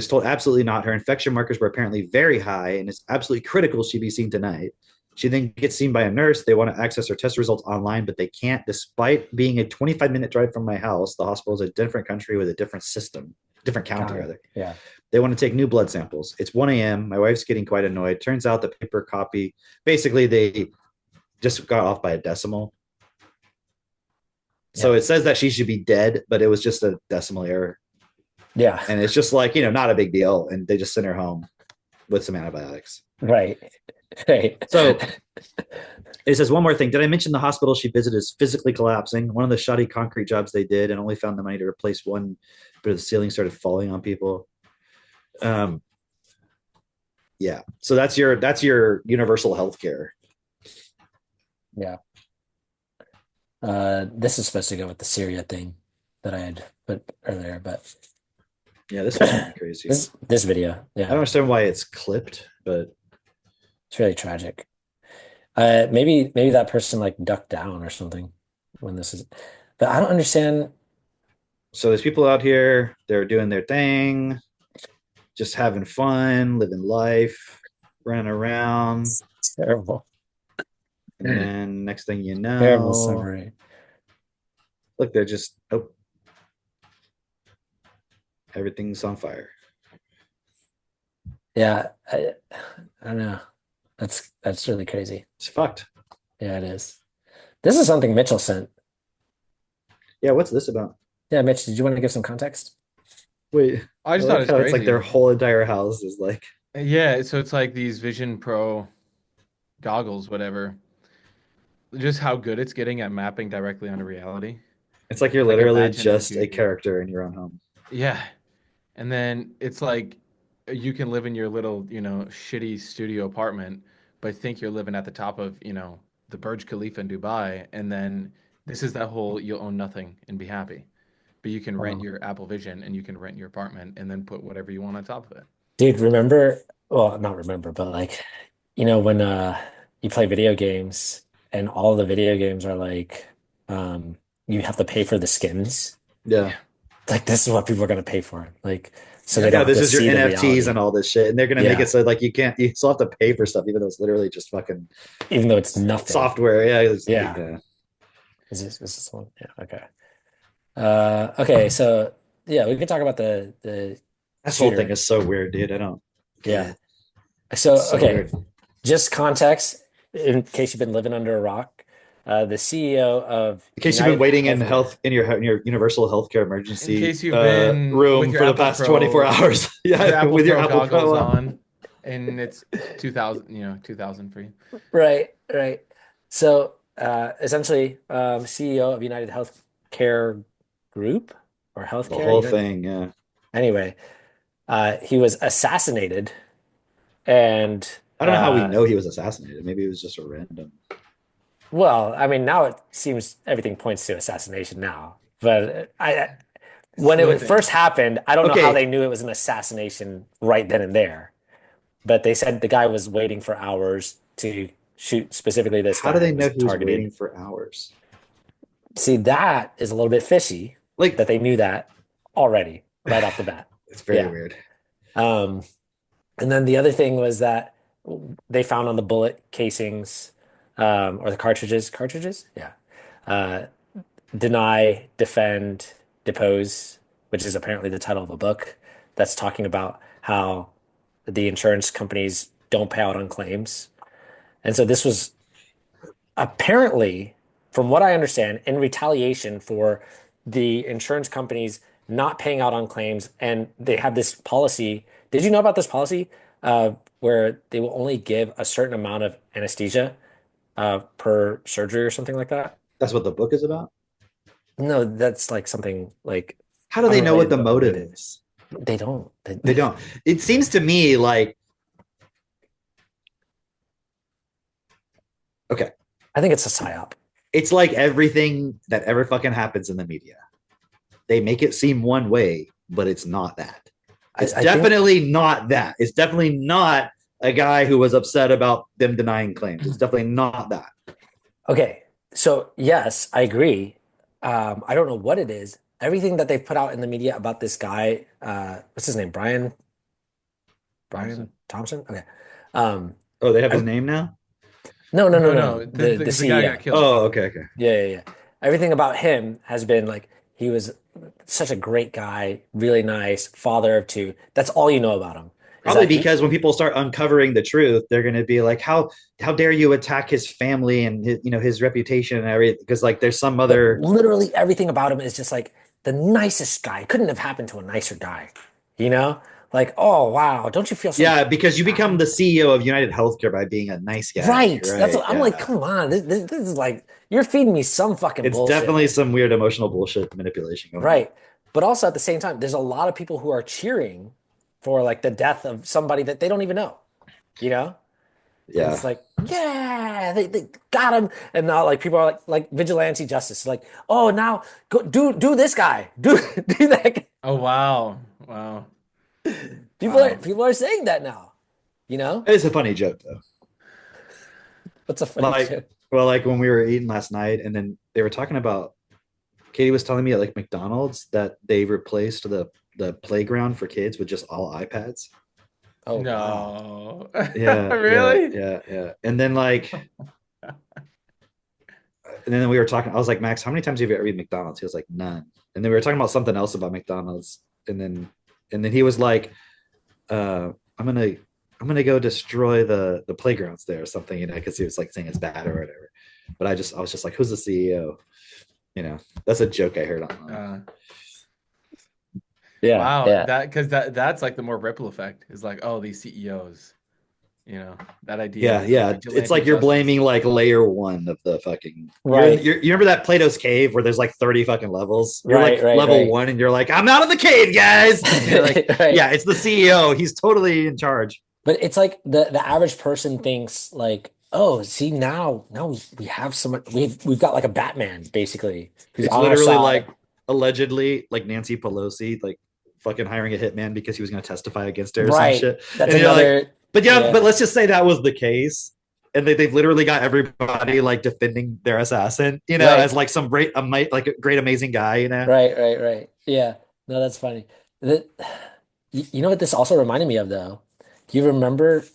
told absolutely not. Her infection markers were apparently very high, and it's absolutely critical she be seen tonight. She then gets seen by a nurse. They want to access her test results online, but they can't, despite being a 25-minute drive from my house. The hospital is a different country with a different system, different county, rather. Yeah. They want to take new blood samples. It's 1 a.m. My wife's getting quite annoyed. Turns out the paper copy, basically, they just got off by a decimal. So it says that she should be dead, but it was just a decimal error. Yeah. And it's just like, not a big deal. And they just sent her home with some antibiotics. Right. Right. So it says one more thing. Did I mention the hospital she visited is physically collapsing? One of the shoddy concrete jobs they did and only found the money to replace one, but the ceiling started falling on people. Yeah. So that's your universal health care. Yeah. This is supposed to go with the Syria thing that I had put earlier, but Yeah, this is crazy. this video. Yeah. I don't understand why it's clipped, but It's really tragic. Maybe that person like ducked down or something when this is, but I don't understand. so there's people out here, they're doing their thing, just having fun, living life, running around. It's terrible. And then next thing you know, Terrible summary. look, they're just everything's on fire. Yeah. I don't know. That's really crazy. It's fucked. Yeah, it is. This is something Mitchell sent. Yeah, what's this about? Yeah, Mitch, did you want to give some context? Wait, I just like thought it's how crazy. it's like their whole entire house is like Yeah, so it's like these Vision Pro goggles, whatever. Just how good it's getting at mapping directly onto reality. it's like you're Like literally imagine if just you- a character in your own home. Yeah. And then it's like you can live in your little, shitty studio apartment, but think you're living at the top of, the Burj Khalifa in Dubai. And then this is that whole you'll own nothing and be happy. But you can rent Oh. your Apple Vision and you can rent your apartment and then put whatever you want on top of it. Dude, well, not remember, but like, when you play video games and all the video games are like, you have to pay for the skins. Yeah. Like this is what people are gonna pay for. Like, so they Yeah, don't have this to is your see the NFTs reality, and all this shit. And they're gonna make Yeah. it so like you still have to pay for stuff, even though it's literally just fucking even though it's nothing. software. Yeah. Yeah. Is this one? Yeah, okay. Okay, so yeah, we can talk about the This whole shooter. thing is so weird, dude. I don't Yeah. So it's so okay, weird. just context in case you've been living under a rock. The CEO of In case you've been United waiting in Healthcare- health in your universal healthcare emergency In case you've been room with your for the Apple past Pro- 24 hours. Your Yeah, Apple with your Pro Apple goggles Pro on, and it's 2000 for you. Right. So essentially, CEO of United Healthcare Group or The Healthcare. whole United- thing, yeah. Anyway, he was assassinated, and I don't know how we know he was assassinated. Maybe it was just a random. well, I mean, now it seems everything points to assassination now. But when it Sleuthing. first happened, I don't know how Okay. they knew it was an assassination right then and there. But they said the guy was waiting for hours to shoot specifically this How guy do they that know was he was targeted. waiting for hours? See, that is a little bit fishy Like that they knew that already right off the bat. it's very Yeah. weird. And then the other thing was that they found on the bullet casings, or the cartridges, yeah. Deny, defend, depose, which is apparently the title of a book that's talking about how the insurance companies don't pay out on claims. And so this was apparently, from what I understand, in retaliation for the insurance companies not paying out on claims. And they have this policy. Did you know about this policy where they will only give a certain amount of anesthesia per surgery or something like that? That's what the book is about. No, that's like something like How do they know what the unrelated, motive but is? they don't. They don't. It seems to me like okay. I think it's a psyop. It's like everything that ever fucking happens in the media. They make it seem one way, but it's not that. It's definitely not that. It's definitely not a guy who was upset about them denying claims. It's definitely not that. Okay, so yes, I agree. I don't know what it is. Everything that they've put out in the media about this guy, what's his name? Brian Thompson? Okay. Oh, they have his name now? No. The The guy CEO. got killed. Oh, okay. Yeah. Everything about him has been like he was such a great guy, really nice, father of two. That's all you know about him. Probably because when people start uncovering the truth, they're going to be like, "How dare you attack his family and his reputation and everything?" Because like there's some other literally everything about him is just like the nicest guy. It couldn't have happened to a nicer guy, you know? Like, oh wow, don't you feel? Yeah, because you become the CEO of United Healthcare by being a nice guy, right? That's what, I'm like, come on, this is like you're feeding me some fucking. It's bullshit. definitely some weird emotional bullshit manipulation going right? On. But also at the same time, there's a lot of people who are cheering for like the death of somebody that they don't even know, you know? Yeah. And it's like, yeah, they got him. And now like people are like vigilante justice. Like, oh, now go do this guy. Do that guy. Oh wow. People are saying that now. You know? It's a funny joke though. What's a funny joke? Well, like when we were eating last night and then they were talking about Katie was telling me at like McDonald's that they replaced the playground for kids with just all iPads. Oh no. Wow. Yeah. Really? Yeah. And then like and then we were talking, I was like, Max, how many times have you ever eaten McDonald's? He was like, none. And then we were talking about something else about McDonald's. And then he was like, I'm gonna go destroy the playgrounds there or something, because he was like saying it's bad or whatever. But I was just like, who's the CEO? That's a joke I heard online. Yeah. Wow. Yeah. That's like the more ripple effect is like, oh, these CEOs, that idea. Yeah. It's like you're blaming like layer one of the fucking right. You remember that Plato's cave where there's like 30 fucking levels? You're right, like level one and you're like, I'm out of the cave, guys. Like, right. Yeah, it's the CEO. He's totally in charge. But it's like the average person thinks like, oh, see now we have someone we've got like a Batman basically. Who's it's literally like allegedly like Nancy Pelosi like fucking hiring a hitman because he was going to testify against her or some shit. That's another. Like, but but let's just say that was the case, and they've literally got everybody like defending their assassin, as like some great amazing guy, Right. Yeah, no, that's funny. You know what this also reminded me of though? Do you remember?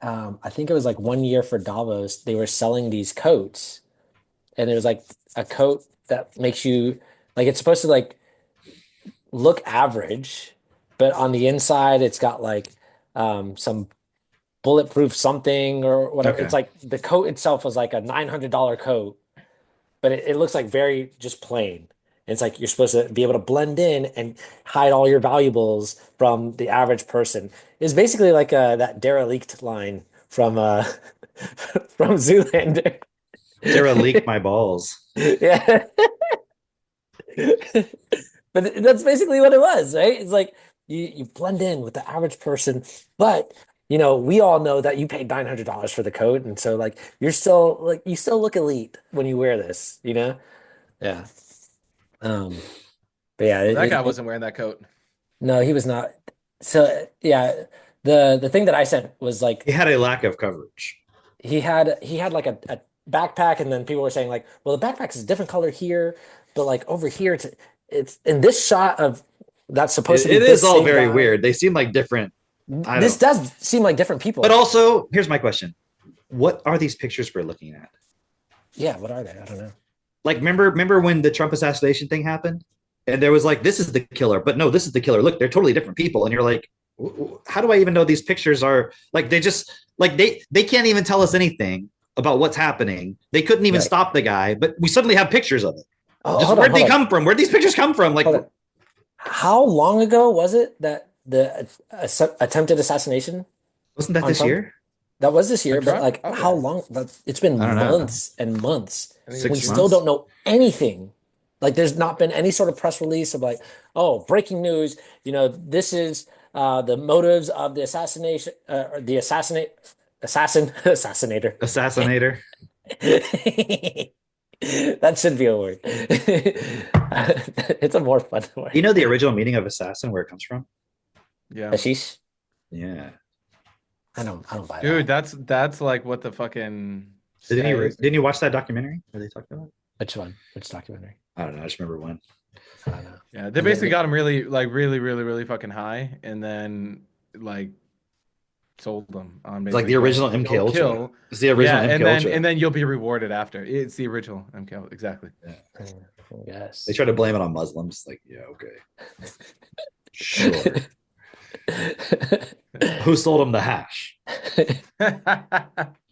I think it was like 1 year for Davos. They were selling these coats, and it was like a coat that makes you like it's supposed to like look average, but on the inside it's got like some bulletproof something or whatever. Okay. It's like the coat itself was like a $900 coat, but it looks like very just plain. It's like you're supposed to be able to blend in and hide all your valuables from the average person. It's basically like that derelict line from Zoolander. Derelict my balls. Yeah. But that's basically what it was, right? It's like you blend in with the average person, but we all know that you paid $900 for the coat, and so like you still look elite when you wear this, Yeah. But yeah, that guy wasn't wearing that coat. No, he was not. So yeah, the thing that I sent was like he had a lack of coverage. he had like a backpack, and then people were saying like, well, the backpack is a different color here, but like over here, it's in this shot of that's supposed to be. It this is all same very guy. weird. They seem like different. This does seem like different people. But also, here's my question: what are these pictures we're looking at? yeah, what are they? I don't know. Like, remember when the Trump assassination thing happened, and there was like, this is the killer, but no, this is the killer. Look, they're totally different people, and you're like, how do I even know these pictures are like? They just like they can't even tell us anything about what's happening. They couldn't even Right. stop the guy, but we suddenly have pictures of it. Oh, Just, hold on, where'd they hold on. come from? Where'd these pictures come from? Like, Hold on. How long ago was it that the attempted assassination? wasn't that On this Trump? year? That was this year, On but Trump? like Okay. how long? It's been I don't know. months and months. I think Six We it's still months? don't know anything. Like there's not been any sort of press release of like, oh, breaking news. You know, this is the motives of the assassination, or the assassinator. Assassinator. That should be a word. It's a more fun word. You know the original meaning of assassin, where it comes from? Yeah. Ashish? Yeah. I don't buy Dude, that. that's like what the fucking Didn't you watch that documentary where they talked about it? Which one? Which documentary? I don't know. I just remember one. I don't know. Yeah, they basically got him really really fucking high, and then like sold them on It's like the basically original don't MK Ultra. kill. It's the original Yeah, MK Ultra. and then you'll be rewarded after. It's the original MK Ultra, exactly. Yes. They try to blame it on Muslims. Like, yeah, okay. Sure. Who sold them the hash?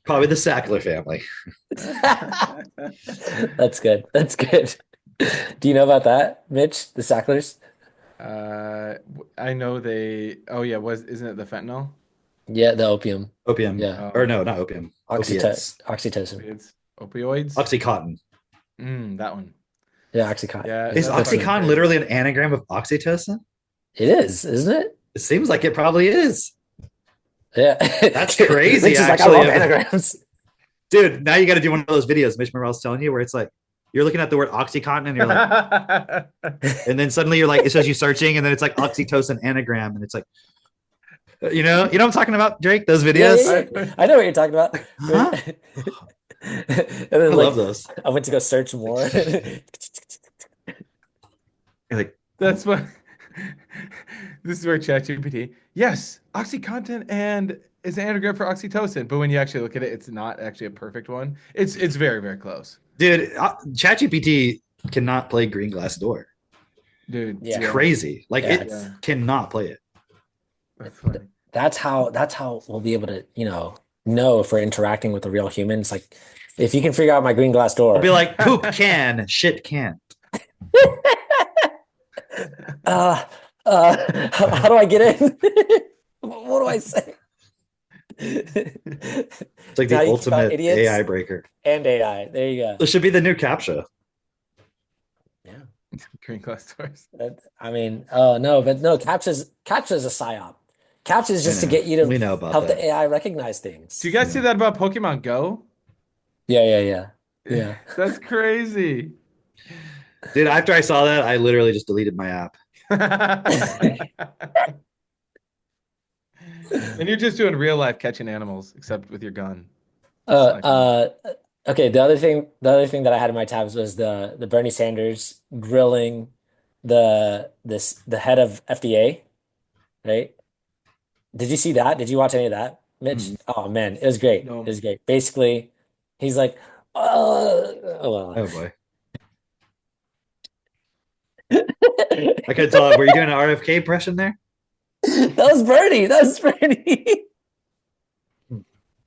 Probably the Sackler family. That's good. That's good. Do you know about that, Mitch? The Sacklers? I know they. Oh yeah, isn't it the fentanyl? Yeah, the opium. Opium. Yeah. Or no, not opium. Opiates. Oxytocin. It's opioids. Oxycontin. That one. Yeah, Oxycontin. Yeah. Is that's fucking Oxycontin crazy. literally an anagram of oxytocin? It is, isn't it? It seems like it probably is. Yeah. That's crazy, Mitch is like, I actually. love anagrams. Dude, now you got to do one of those videos, Mitch, remember I was telling you, where it's like, you're looking at the word Oxycontin and you're like, and then suddenly you're like, it says you searching, and then it's like oxytocin anagram, and it's like, you know what I'm talking about, Drake? Those videos? Yeah. I know what you're talking about. Huh? And then, I like, love those. I went to go search more. You're like, That's what. This is where ChatGPT. Yes, OxyContin and is an anagram for oxytocin, but when you actually look at it, it's not actually a perfect one. It's very very close, dude, ChatGPT cannot play Green Glass Door. dude. Yeah. It's crazy. Like, Yeah, it it's- cannot play it. That's funny. That's how we'll be able to, know if we're interacting with a real human. It's like if you can figure out my green glass door. I'll be like, poop can, shit can. How do I get in? What do I say? It's like Now the you keep out ultimate idiots. AI breaker. And AI. There you go. This should be the new CAPTCHA. Green glass doors. I mean, oh no, but no, CAPTCHA's a psyop. CAPTCHA is just to get you We to know about help that. the AI recognize things. Do you guys see that about Pokemon Go? Yeah. That's crazy. Dude, after I saw that, I literally just deleted my app. And you're just doing real life catching animals, except with your gun. Okay. The other thing that I had in my tabs was the Bernie Sanders grilling the head of FDA, right? Did you see that? Did you watch any of that, Mitch? Oh man, it was great. No. It was great. Basically, he's like, well. Oh boy. I could tell. Were you doing an RFK impression there? That was Bernie. That was Bernie.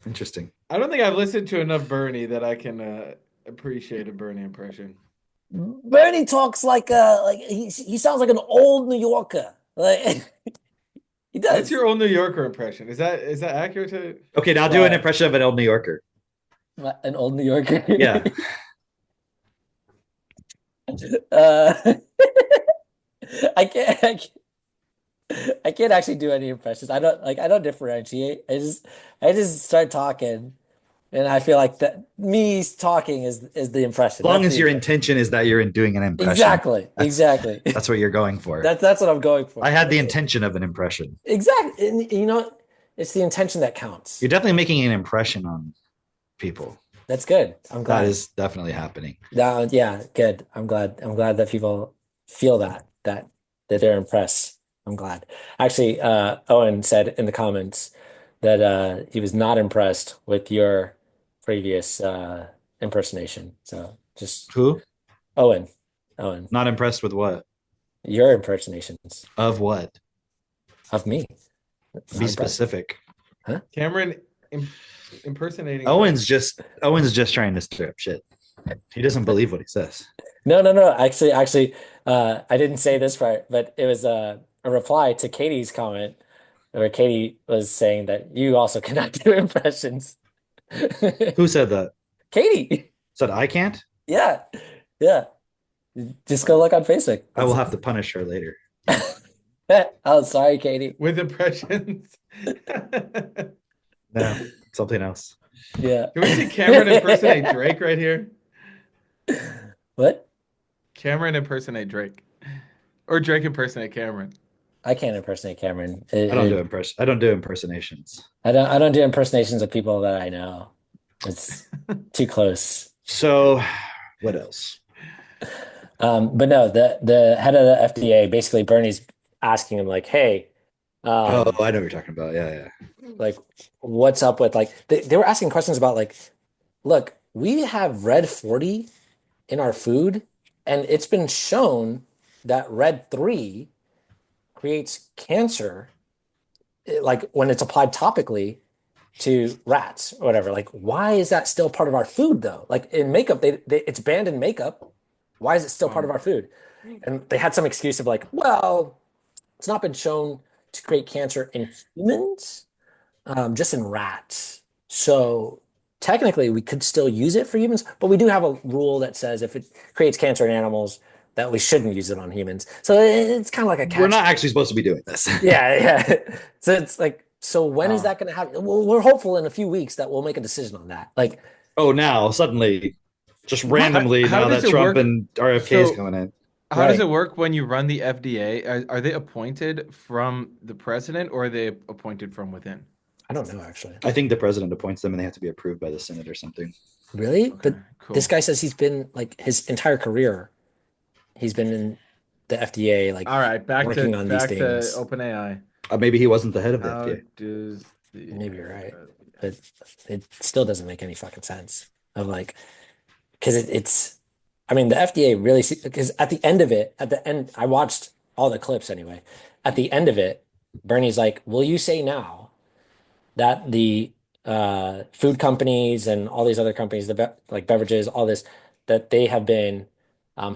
Interesting. I don't think I've listened to enough Bernie that I can appreciate a Bernie impression. Bernie talks like he sounds like an old New Yorker. Like he does. That's your old New Yorker impression. Is that accurate to? Okay, now do an impression of an old New Yorker. An old New Yorker. Yeah. I can't actually do any impressions. I don't differentiate. I just start talking, and I feel like that me talking is the impression. As long That's as the your impression. intention is that you're doing an impression. Exactly. That's what you're going for. That's what I'm going for. I had the intention of an impression. Exactly. And, it's the intention that counts. You're definitely making an impression on people. That's good. I'm glad. That is definitely happening. Yeah, good. I'm glad that people feel that they're impressed. I'm glad. Actually, Owen said in the comments that he was not impressed with your previous impersonation. So just Who? Owen, Not impressed with what? your impersonations Of what? of me. Not Be impressed. specific. Cameron impersonating. Owen's just trying to stir up shit. He doesn't believe what he says. No. Actually, I didn't say this part, but it was a reply to Katie's comment where Katie was saying that you also cannot do impressions. Who said that? Katie. Said I can't? Yeah. Just go look on Facebook. I will have to punish her later. Oh, sorry, Katie. With impressions. No, something else. Yeah. Can we see Cameron impersonate Drake right here? What? Cameron impersonate Drake. Or Drake impersonate Cameron. I can't impersonate Cameron. I don't do impersonations. I don't do impersonations of people that I know. It's too close. So, what else? But no, the head of the FDA, basically Bernie's asking him like, hey, I know what you're talking about. Yeah. like what's up with like they were asking questions about like, look, we have red 40 in our food, and it's been shown that red 3 creates cancer, like when it's applied topically to rats or whatever. Like, why is that still part of our food though? Like in makeup, it's banned in makeup. Why is it still part of our food? And they had some excuse of like, well, it's not been shown to create cancer in humans, just in rats. So technically we could still use it for humans, but we do have a rule that says if it creates cancer in animals, that we shouldn't use it on humans. So it's kind of like a catch. We're not actually supposed to be doing this. Yeah. So it's like, so when is that going to happen? Well, we're hopeful in a few weeks that we'll make a decision on that. Like, oh, now suddenly, just randomly, How now that does it Trump work? and RFK is So- coming in. How does Right. it work when you run the FDA? Are they appointed from the president or are they appointed from within? I don't know actually. I think the president appoints them, and they have to be approved by the Senate or something. Really? But Cool. this guy says he's been like his entire career, he's been in the FDA. Like, All right, back working to on these back to things. OpenAI. Maybe he wasn't the head of the How FDA. does the maybe you're right, but it still doesn't make any fucking sense. Of like, because it's, I mean, the FDA really, because at the end, I watched all the clips anyway. At the end of it, Bernie's like, will you say now that the food companies and all these other companies, like beverages, all this, that they have been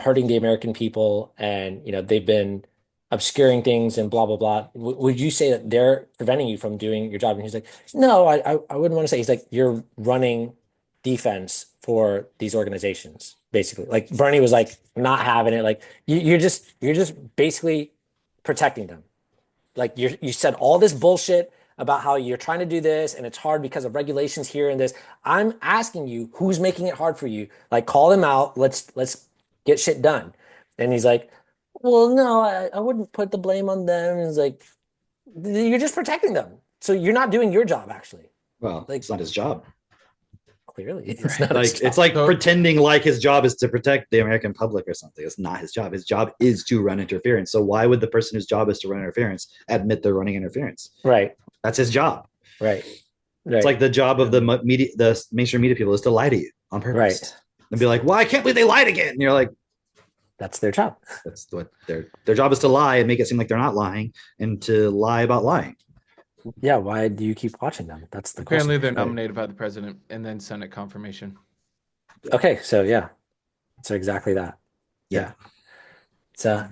hurting the American people, and they've been obscuring things and blah blah blah. Would you say that they're preventing you from doing your job? And he's like, no, I wouldn't want to say. He's like, you're running defense for these organizations, basically. Like Bernie was like not having it. Like you're just basically protecting them. Like you said all this bullshit about how you're trying to do this and it's hard because of regulations here and this. I'm asking you, who's making it hard for you? Like, call them out. Let's get shit done. And he's like, well, no, I wouldn't put the blame on them. And he's like, you're just protecting them. So you're not doing your job, actually. Well, Like- it's not his job. Clearly, it's not his Like job. it's like So- pretending like his job is to protect the American public or something. It's not his job. His job is to run interference. So why would the person whose job is to run interference admit they're running interference? Right. That's his job. Right. It's like the job of the media, the mainstream media people, is to lie to you on purpose. Right. And be like, "Well, I can't believe they lied again." And you're like, That's their job. "That's what their job is, to lie and make it seem like they're not lying and to lie about lying." Yeah. Why do you keep watching them? That's the Apparently, they're question. nominated by the president and then Senate confirmation. Okay. So yeah. So exactly that. Yeah. So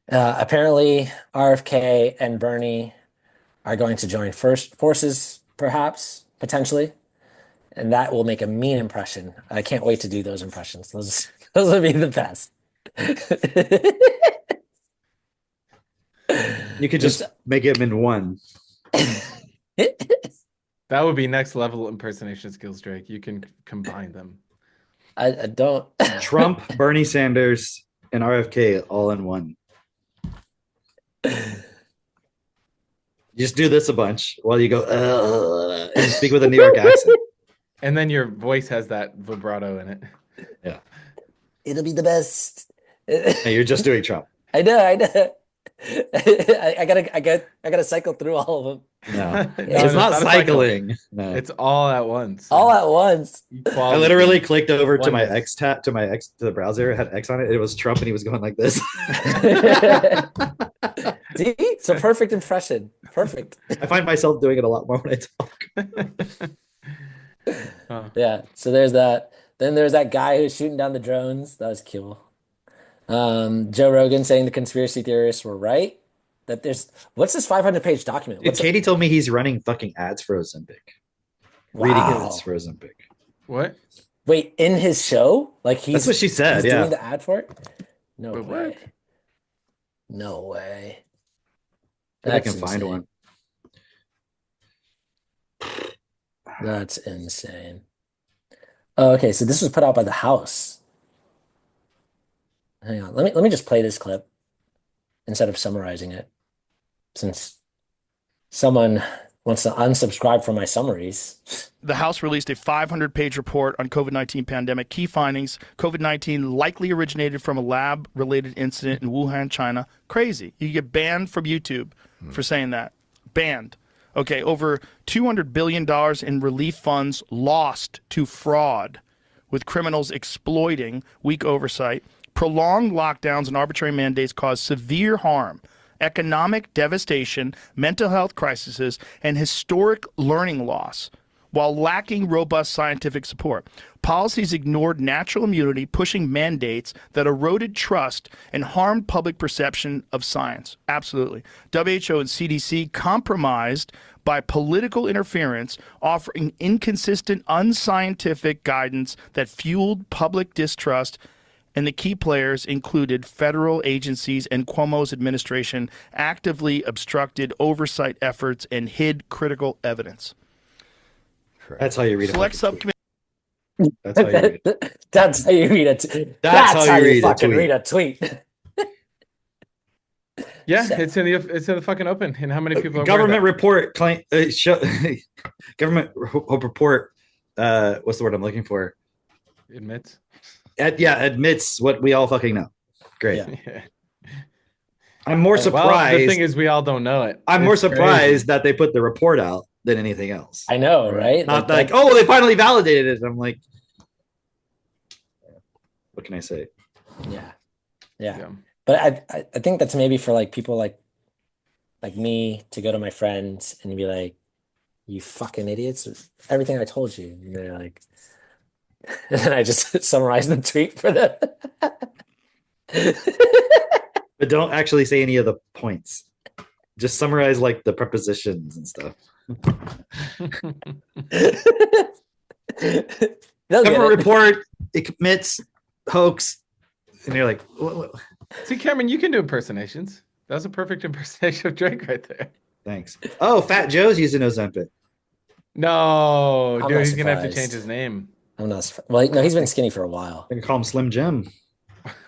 apparently RFK and Bernie are going to join forces, perhaps, potentially. And that will make a mean impression. I can't wait to do those impressions. Those will be the best. You could just make it in one. That would be next level impersonation skills, Drake. You can combine them. I don't. Trump, Bernie Sanders, and RFK all in one. You just do this a bunch while you go, and you speak with a New York accent. And then your voice has that vibrato in it. It'll be the best. Hey, you're just doing Trump. I know. I gotta cycle through all of them No, No, it's not a cycle. cycling. No. It's all at once. all at once. I literally clicked over to my Oneness. to the browser. It had X on it. It was Trump, and he was going like this. See? So perfect impression. Perfect. I find myself doing it a lot more when I talk. Yeah. So there's that. Then there's that guy who's shooting down the drones. That was cool. Joe Rogan saying the conspiracy theorists were right. That there's what's this 500-page document? What's Katie told me he's running fucking ads for Ozempic. Reading Wow. ads for Ozempic. What? Wait, in his show? Like he's That's what she said. he's Yeah. doing the ad for it? No But way. what? No way. If I can That's find insane. one. That's insane. Oh, okay, so this was put out by the House. Hang on. Let me just play this clip instead of summarizing it, since someone wants to unsubscribe from my summaries. The House released a 500-page report on COVID-19 pandemic. Key findings: COVID-19 likely originated from a lab-related incident in Wuhan, China. Crazy. You get banned from YouTube for saying that. Banned. Okay, over $200 billion in relief funds lost to fraud, with criminals exploiting weak oversight. Prolonged lockdowns and arbitrary mandates cause severe harm, economic devastation, mental health crises, and historic learning loss, while lacking robust scientific support. Policies ignored natural immunity, pushing mandates that eroded trust and harmed public perception of science. Absolutely. WHO and CDC compromised by political interference, offering inconsistent, unscientific guidance that fueled public distrust. And the key players included federal agencies, and Cuomo's administration actively obstructed oversight efforts and hid critical evidence. That's how you read a Select fucking tweet. subcommittee. That's how you read it. That's how you read a tweet. That's how you read a fucking tweet. read a tweet. Yeah, it's in the fucking open. And how many people are Government aware report claim government report what's the word I'm looking for? of that? Admits. Admits what we all fucking know. Great. Yeah. Yeah. I'm more Well, surprised. the thing is, we all don't know it. I'm more It's crazy. surprised that they put the report out than anything else. I know, right? Not like, oh, they finally validated it. I'm like, what can I say? yeah. Yeah. But I think that's maybe for like people like me to go to my friends and be like, you fucking idiots, everything I told you. And they're like, and then I just summarize the tweet for them. But don't actually say any of the points. Just summarize like the prepositions and stuff. They'll get Government it. report, it commits hoax. And you're like, what? See, Cameron, you can do impersonations. That was a perfect impersonation of Drake right there. Thanks. Oh, Fat Joe's using Ozempic. No, I'm dude, not he's gonna have to surprised. change his name. I'm not well, no, he's been skinny for a while. I can call him Slim Jim.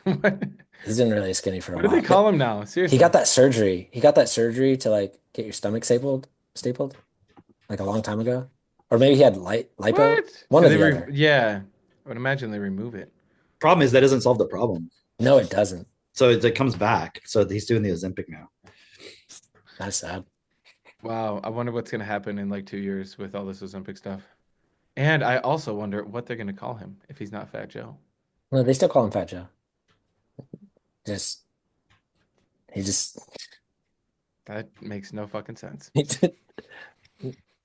What He's been really skinny for a do while. they call him now? Seriously, He got that surgery. He got that surgery to like get your stomach stapled like a long time ago. Or maybe he had lipo. What? One So or they the re- other. Yeah, I would imagine they remove it. Problem is that doesn't solve the problem. No, it doesn't. So it comes back. So he's doing the Ozempic now. That's sad. Wow, I wonder what's gonna happen in like 2 years with all this Ozempic stuff. And I also wonder what they're gonna call him if he's not Fat Joe. No, they still call him Fat Joe. He just That makes no fucking sense.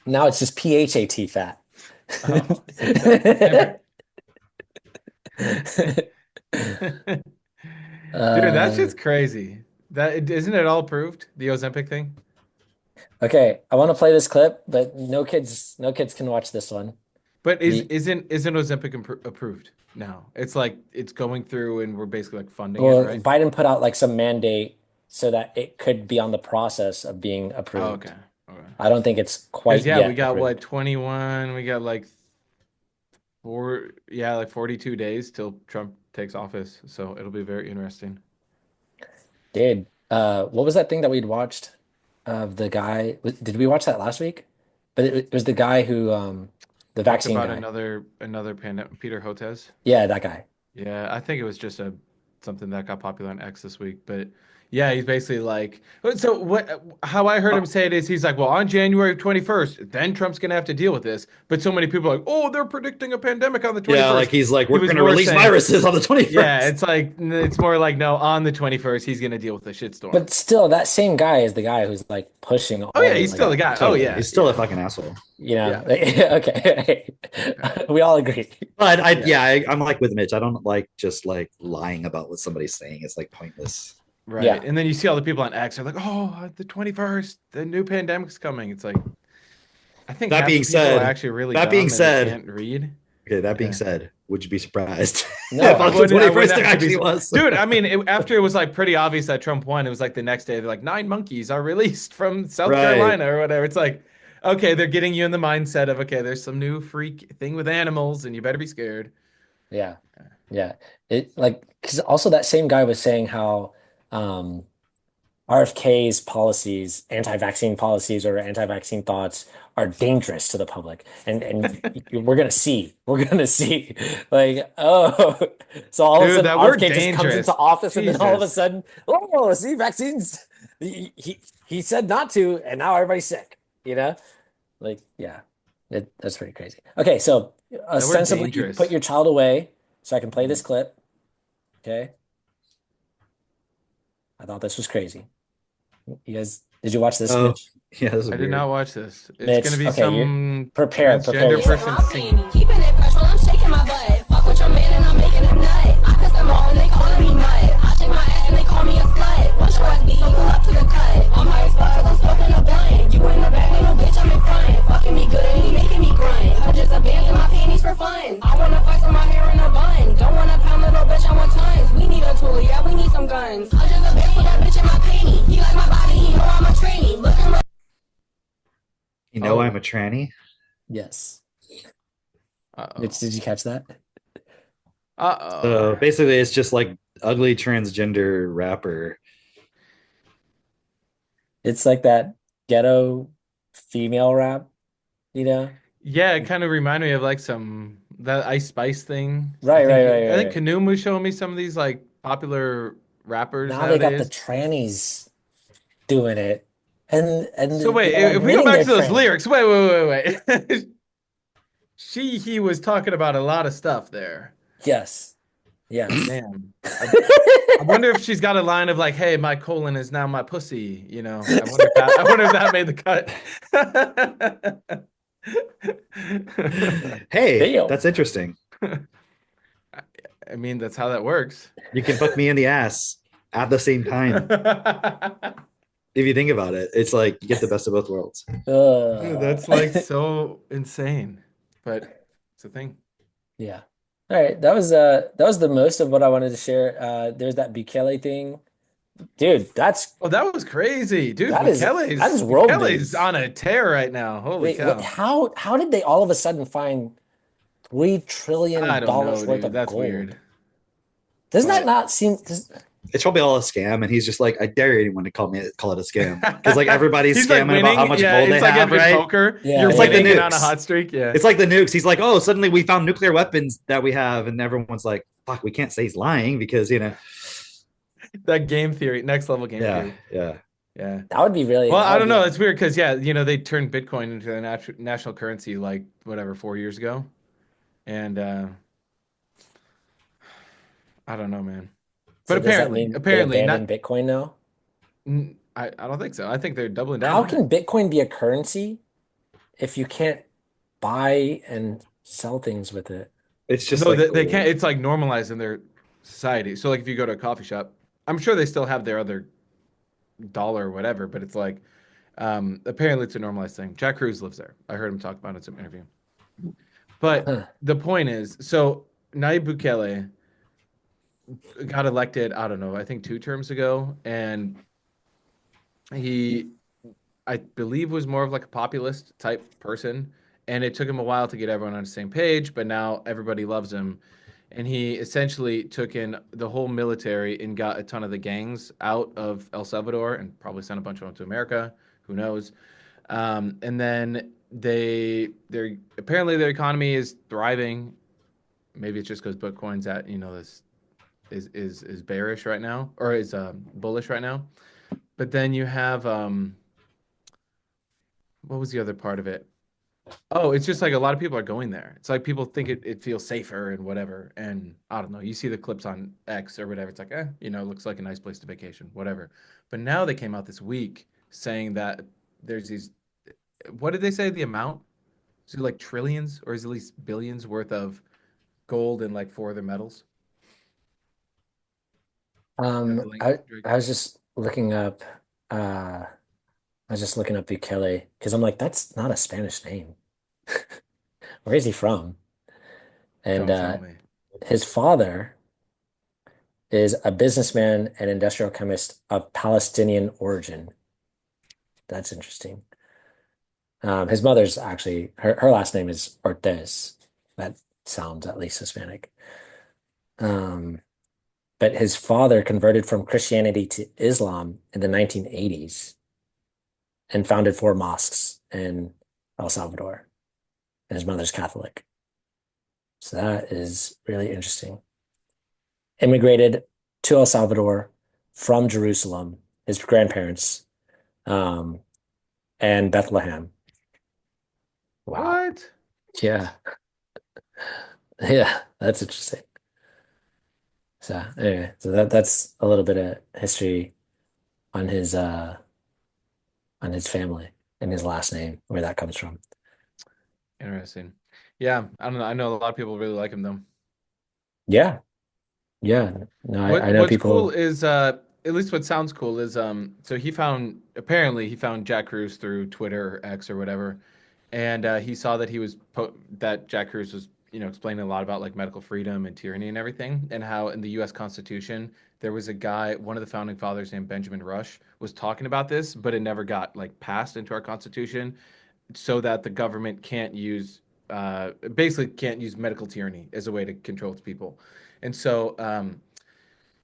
now it's just PHAT fat. Oh. Dude, that's just crazy. That isn't it all approved? The Ozempic thing? Okay, I want to play this clip, but no kids can watch this one. But The- isn't Ozempic approved now? It's like it's going through and we're basically like funding Well, it, right? Biden put out like some mandate so that it could be on the process of being approved. Oh, okay. Okay. I don't think it's 'Cause, quite yeah, yet we got approved. what 21, we got like 42 days till Trump takes office. So it'll be very interesting. Dude, what was that thing that we'd watched of the guy? Did we watch that last week? But it was the guy who the Talked vaccine about guy. another pandemic. Peter Hotez. Yeah, that guy. Yeah, I think it was just something that got popular on X this week, but yeah, he's basically like, so what? How I heard him say it is, he's like, well, on January 21st, then Trump's gonna have to deal with this. But so many people are like, oh, they're predicting a pandemic on the 21st. Yeah, like he's like, He we're was going to more release saying- viruses on the 21st. Yeah, it's more like, no, on the 21st, he's gonna deal with the shitstorm. But still, that same guy is the guy who's like pushing. Oh yeah, he's still the guy. Totally. Oh yeah, he's still a fucking asshole. You know, okay. We all agree. But I'm like with Mitch. I don't like just like lying about what somebody's saying. It's like pointless. Right. Yeah. And then you see all the people on X are like, oh, the 21st, the new pandemic's coming. It's like, I think That half the being people said- are actually really that dumb being and they said- can't read. Okay, that being Yeah. said, would you be surprised No, if I on the wouldn't- I 21st wouldn't there actually be actually was? Dude, I mean, after it was like pretty obvious that Trump won, it was like the next day they're like 9 monkeys are released from South Right. Carolina or whatever. It's like, okay, they're getting you in the mindset of, okay, there's some new freak thing with animals and you better be scared. Yeah. It like because also that same guy was saying how RFK's policies, anti-vaccine policies or anti-vaccine thoughts are dangerous to the public. And we're gonna see. Like, oh, so all of a Dude, sudden that word RFK just comes dangerous. into office and then all of a Jesus. sudden, oh, see, vaccines. He said not to, and now everybody's sick. You know, like yeah, that's pretty crazy. Okay, so ostensibly you dangerous. put your child away so I can play this clip. Okay. I thought this was crazy. You guys, did you watch this? Oh, Mitch? yeah, this is I did weird. not watch this. It's Mitch, gonna be okay, some prepare transgender yourself. person singing. Keeping it fresh while I'm shaking my butt. Fuck with your man and I'm making him nut. I piss them off and they calling me mud. I shake my ass and they call me a slut. Watch your ass be so pull up to the cut. I'm high as fuck 'cause I'm smoking a blunt. You in the back, ain't no bitch, I'm in front. Fucking me good and he making me grunt. I'm just a band in my panties for fun. I wanna fight so my hair in a bun. Don't wanna pound little bitch, I want tons. We need a tool, yeah, we need some guns. I'm just a bitch, put that bitch in my panty. He like my body, he know I'm a trainee. Looking real. You know Oh. I'm a tranny. Yes. Uh-oh. Mitch, did you catch that? Uh-oh. So basically, it's just like ugly transgender rapper. It's like that ghetto female rap, you know? Yeah, it kind of reminded me of like that Ice Spice thing. Right, I think, right. I think Kanoom was showing me some of these like popular rappers Now they got the nowadays. trannies doing it. And So wait, they're if we go admitting back to they're those tranny. lyrics, wait. He was talking about a lot of stuff there. Yes. Yes. Damn. I wonder if she's got a line of like, "Hey, my colon is now my pussy." You know, I wonder if that made the cut. Hey, Damn. that's interesting. I mean, that's how that works. You can fuck me in the ass at the same time. If you think about it, it's like you get the best of both worlds. That's like so insane, but it's a thing. Yeah. All right. That was the most of what I wanted to share. There's that Bukele thing. Dude, that's Oh, that was crazy, dude. That is world Bukele's news. on a tear right now. Holy wait, cow! how did they all of a sudden find $3 trillion I don't know, worth dude. of That's gold? weird. Doesn't that not seem It's probably all a scam, and he's just like, I dare anyone to call it a scam because like everybody's He's like scamming about how winning. much Yeah, gold they it's like have, in right? poker. Yeah, You're it's like the winning and on a nukes. hot streak. Yeah. It's like the nukes. He's like, oh, suddenly we found nuclear weapons that we have, and everyone's like, fuck, we can't say he's lying because that game theory, next level game yeah, theory. yeah. Yeah. that would be really Well, that I would don't be- know. It's weird because they turned Bitcoin into the national currency like whatever 4 years ago, and I don't know, man. So But does that mean apparently they not. abandoned Bitcoin now? I don't think so. I think they're doubling down. How on it. can Bitcoin be a currency if you can't buy and sell things with it? It's just No, like they can't. It's like normalized in their society. So like if you go to a coffee shop, I'm sure they still have their other dollar or whatever, but it's like apparently it's a normalized thing. Jack Cruz lives there. I heard him talk about it in some interview. But the point is, so Nayib Bukele got elected, I don't know, I think 2 terms ago, and he, I believe, was more of like a populist type person, and it took him a while to get everyone on the same page, but now everybody loves him. And he essentially took in the whole military and got a ton of the gangs out of El Salvador and probably sent a bunch of them to America. Who knows? And then they're apparently their economy is thriving. Maybe it's just because Bitcoin's at, this is bearish right now, or is bullish right now. But then you have what was the other part of it? Oh, it's just like a lot of people are going there. It's like people think it feels safer and whatever. And I don't know. You see the clips on X or whatever. It's like, it looks like a nice place to vacation, whatever. But now they came out this week saying that there's these, what did they say the amount? Is it like trillions or is it at least billions worth of gold and like 4 other metals? I was just looking up Bukele because I'm like, that's not a Spanish name. Where is he from? And Don't tell me. his father is a businessman and industrial chemist of Palestinian origin. That's interesting. His mother's actually her last name is Ortiz. That sounds at least Hispanic. But his father converted from Christianity to Islam in the 1980s and founded 4 mosques in El Salvador. And his mother's Catholic. So that is really interesting. Immigrated to El Salvador from Jerusalem, his grandparents, and Bethlehem. Wow. What? Yeah. Yeah, that's interesting. So anyway, so that's a little bit of history on his family and his last name, where that comes from. Interesting. Yeah, I don't know. I know a lot of people really like him though. Yeah. Yeah. No, I know What's people. cool is at least what sounds cool is so apparently he found Jack Cruz through Twitter or X or whatever, and he saw that that Jack Cruz was explaining a lot about like medical freedom and tyranny and everything, and how in the U.S. Constitution there was a guy, one of the founding fathers named Benjamin Rush, was talking about this, but it never got like passed into our Constitution, so that the government basically can't use medical tyranny as a way to control its people. And so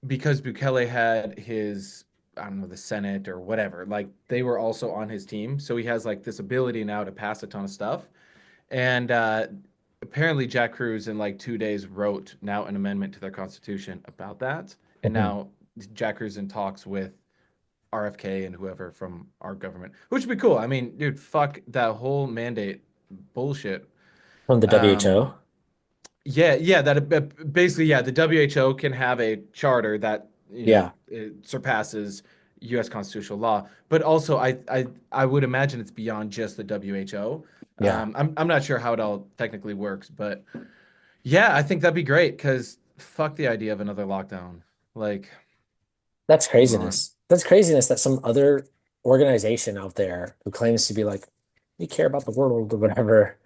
because Bukele had his, I don't know, the Senate or whatever, like they were also on his team. So he has like this ability now to pass a ton of stuff. And apparently Jack Cruz in like 2 days wrote now an amendment to their constitution about that. And now Jack Cruz in talks with RFK and whoever from our government, which would be cool. I mean, dude, fuck that whole mandate bullshit. From the WHO. Yeah, that basically, the WHO can have a charter that it surpasses U.S. constitutional law, but also I would imagine it's beyond just the WHO. Yeah. I'm not sure how it all technically works, but yeah, I think that'd be great because fuck the idea of another lockdown. Like, That's craziness. That's craziness that some other organization out there who claims to be like, we care about the world or whatever,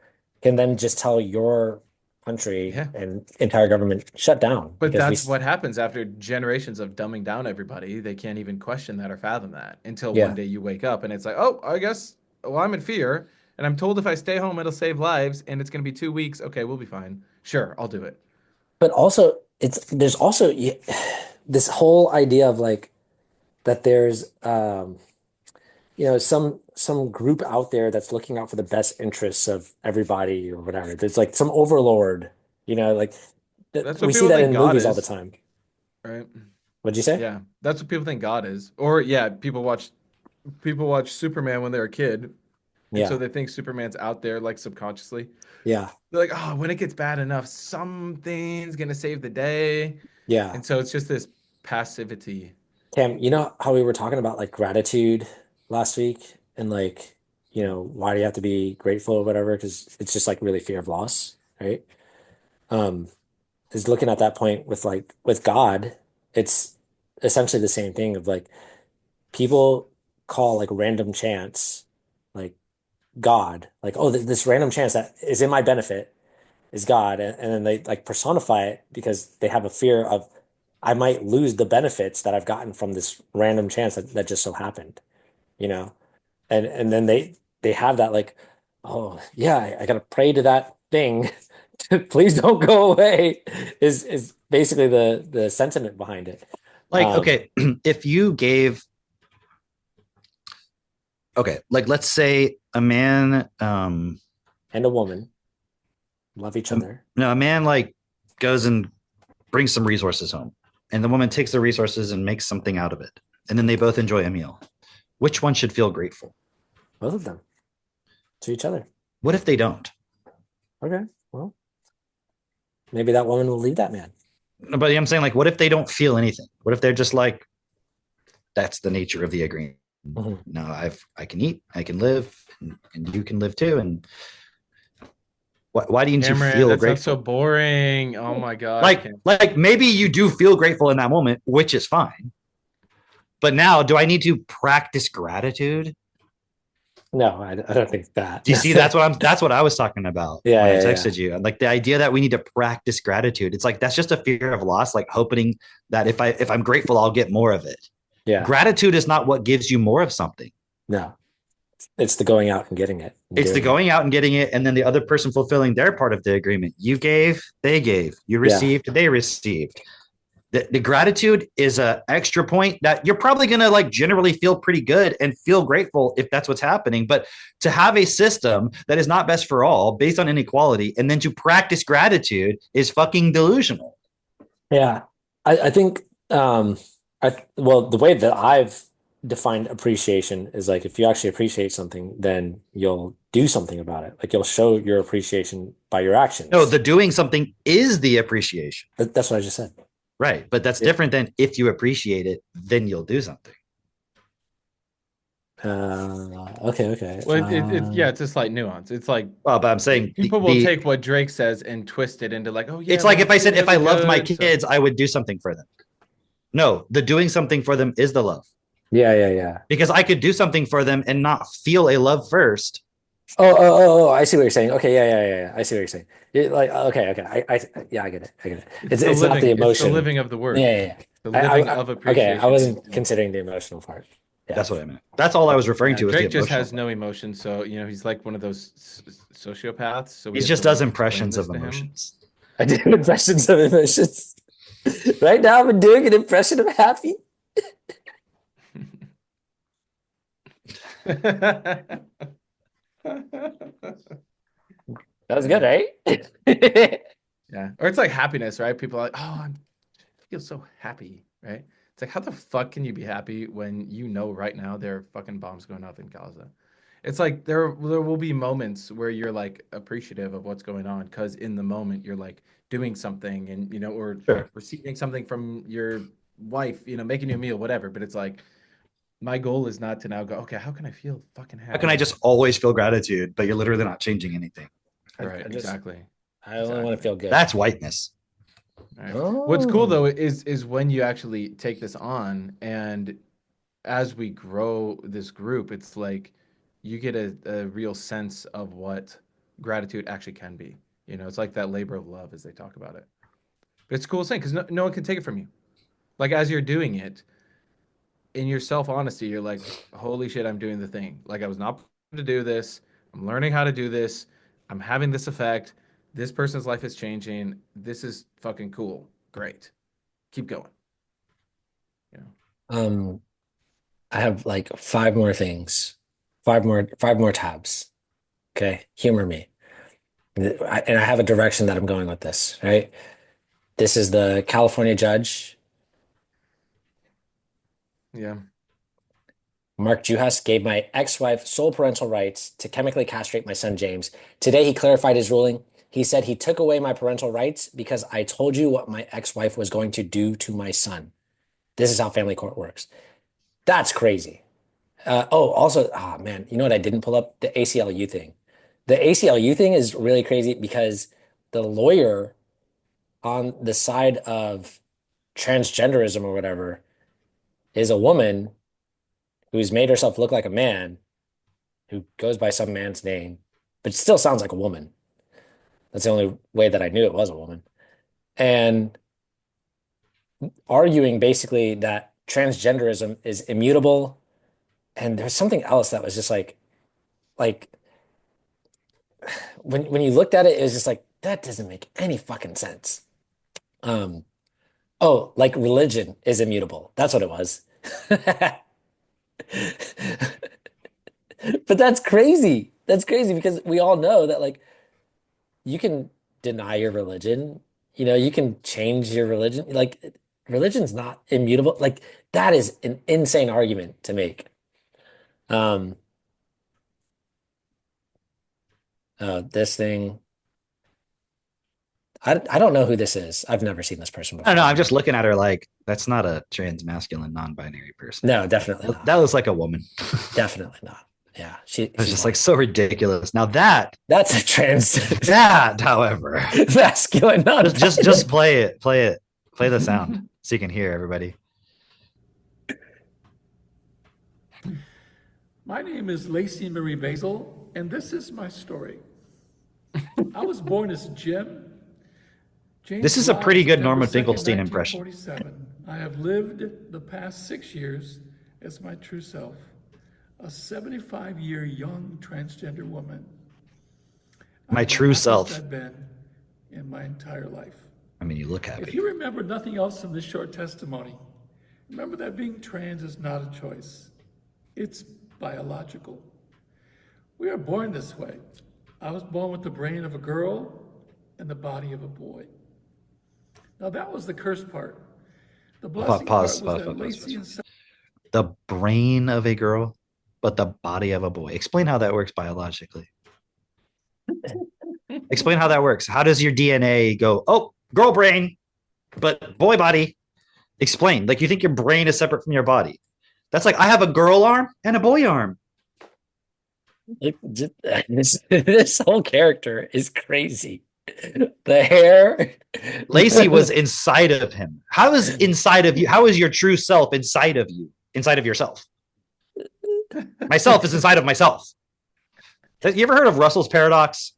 can then just tell your country and entire government shut down. But because that's what happens after generations of dumbing down everybody. They can't even question that or fathom that until Yeah. one day you wake up and it's like, oh, I guess, well, I'm in fear. And I'm told if I stay home, it'll save lives. And it's going to be 2 weeks. Okay, we'll be fine. Sure, I'll do it. But also, there's also this whole idea of like that there's some group out there that's looking out for the best interests of everybody or whatever. There's like some overlord, like That's what we see people that think in God movies all is. the time. Right? What'd you say? Yeah, that's what people think God is. Or people watch Superman when they're a kid. And Yeah. so they think Superman's out there like subconsciously. Yeah. They're like, oh, when it gets bad enough, something's gonna save the day. Yeah. And so it's just this passivity. Cam, you know how we were talking about like gratitude last week and like, why do you have to be grateful or whatever? Because it's just like really fear of loss, right? Is looking at that point with God, it's essentially the same thing of like people call like random chance like God, like, oh, this random chance that is in my benefit is God. And then they like personify it because they have a fear of I might lose the benefits that I've gotten from this random chance that just so happened, and then they have that like, oh yeah, I gotta pray to that thing. Please don't go away is basically the sentiment behind it. Like, okay, if you gave, okay, like let's say a man and a woman love each other. no, a man like goes and brings some resources home, and the woman takes the resources and makes something out of it, and then they both enjoy a meal. Which one should feel grateful? Both of them to each other. What if they don't? Okay, well, maybe that woman will leave that man. But I'm saying, like, what if they don't feel anything? What if they're just like, that's the nature of the agreement? No, I can eat, I can live, and you can live too. And why do you Cameron, feel that grateful? sounds so boring. Oh my god. Like maybe you do feel grateful in that moment, which is fine. But now, do I need to practice gratitude? No, I don't think that. Do you see? That's what I was talking about. Yeah, when I yeah, texted you. Like the idea that we need to practice gratitude. It's like that's just a fear of loss. Like hoping that if I'm grateful, I'll get more of it. Yeah. Gratitude is not what gives you more of something. No, it's the going out and getting it. It's the going out and getting it, and then the other person fulfilling their part of the agreement. You gave, they gave. You received, they received. The gratitude is a extra point that you're probably going to like generally feel pretty good and feel grateful if that's what's happening. But to have a system that is not best for all based on inequality and then to practice gratitude is fucking delusional. Yeah. I think, well, the way that I've defined appreciation is like, if you actually appreciate something, then you'll do something about it. Like you'll show your appreciation by your actions. No, the doing something is the appreciation. That's what I just said. Right. But that's different than if you appreciate it, then you'll do something. Okay. Well, it's a slight nuance. It's like, well, but I'm saying people will take what Drake says and twist it into like, oh yeah. It's like if I said if I loved my good, kids, I would do something for them. No, the doing something for them is the love. Yeah. Because I could do something for them and not feel a love first. Oh, I see what you're saying. Okay, yeah. I see what you're saying. Like, okay. I get it. It's not the emotion. It's the living of the word. Yeah. The living of appreciation. Okay, I wasn't considering the emotional part. Yeah. That's what I meant. That's all I was referring to. Drake just has no emotion, so he's like one of those sociopaths. So he just does impressions of emotions. I do impressions of emotions. Right now, I'm doing an impression of happy. That was good, right? Yeah. Or it's like happiness, right? People are like, oh, I feel so happy, right? It's like, how the fuck can you be happy when you know right now there are fucking bombs going off in Gaza? It's like there will be moments where you're like appreciative of what's going on because in the moment you're like doing something and, or receiving something from your wife, making you a meal, whatever. But it's like, my goal is not to now go, okay, how can I feel fucking happy? How can I just always feel gratitude, but you're literally not changing anything? Right, exactly. I only want to feel good. That's whiteness. Right. What's cool though is when you actually take this on, and as we grow this group, it's like you get a real sense of what gratitude actually can be. It's like that labor of love as they talk about it. But it's a cool thing because no one can take it from you. Like as you're doing it, in your self-honesty, you're like, holy shit, I'm doing the thing. Like I was not to do this. I'm learning how to do this. I'm having this effect. This person's life is changing. This is fucking cool. Great. Keep going. I have like 5 more things. 5 more tabs. Okay. Humor me. And I have a direction that I'm going with this, right? This is the California judge. Yeah. Mark Juhas gave my ex-wife sole parental rights to chemically castrate my son, James. Today, he clarified his ruling. He said he took away my parental rights because I told you what my ex-wife was going to do to my son. This is how family court works. That's crazy. Also, man, you know what I didn't pull up? The ACLU thing. The ACLU thing is really crazy because the lawyer on the side of transgenderism or whatever is a woman who's made herself look like a man who goes by some man's name, but still sounds like a woman. That's the only way that I knew it was a woman. And arguing basically that transgenderism is immutable. And there's something else that was just like when you looked at it, it was just like, that doesn't make any fucking sense. Like religion is immutable. That's what it was. But that's crazy. That's crazy because we all know that like you can deny your religion, you can change your religion. Like religion's not immutable. Like that is an insane argument to make. Um, this thing, I don't know who this is. I've never seen this person I before. don't know. I'm just looking at her like that's not a trans masculine non-binary person. No, definitely not. That looks like a woman. Definitely not. Yeah, It's she's just like so ridiculous. Now that's a trans that, however, masculine. Not just play it, play the sound so you can hear everybody. My name is Lacey Marie Basil, and this is my story. I was born as Jim. James This is a pretty good September Norman 2nd, Finkelstein impression. 1947. I have lived the past 6 years as my true self, a 75-year young transgender woman. My I'm the true happiest self. I've been in my entire life. I mean, you look If happy. you remember nothing else from this short testimony, remember that being trans is not a choice. It's biological. We are born this way. I was born with the brain of a girl and the body of a boy. Now that was the curse part. The blessing Pause, part was pause, that pause, Lacey and The brain of a girl, but the body of a boy. Explain how that works biologically. Explain how that works. How does your DNA go, oh, girl brain, but boy body? Explain. Like you think your brain is separate from your body. That's like I have a girl arm and a boy arm. This whole character is crazy. The hair. Lacey was inside of him. How is inside of you? How is your true self inside of you? Inside of yourself? Myself is inside of myself. Have you ever heard of Russell's paradox?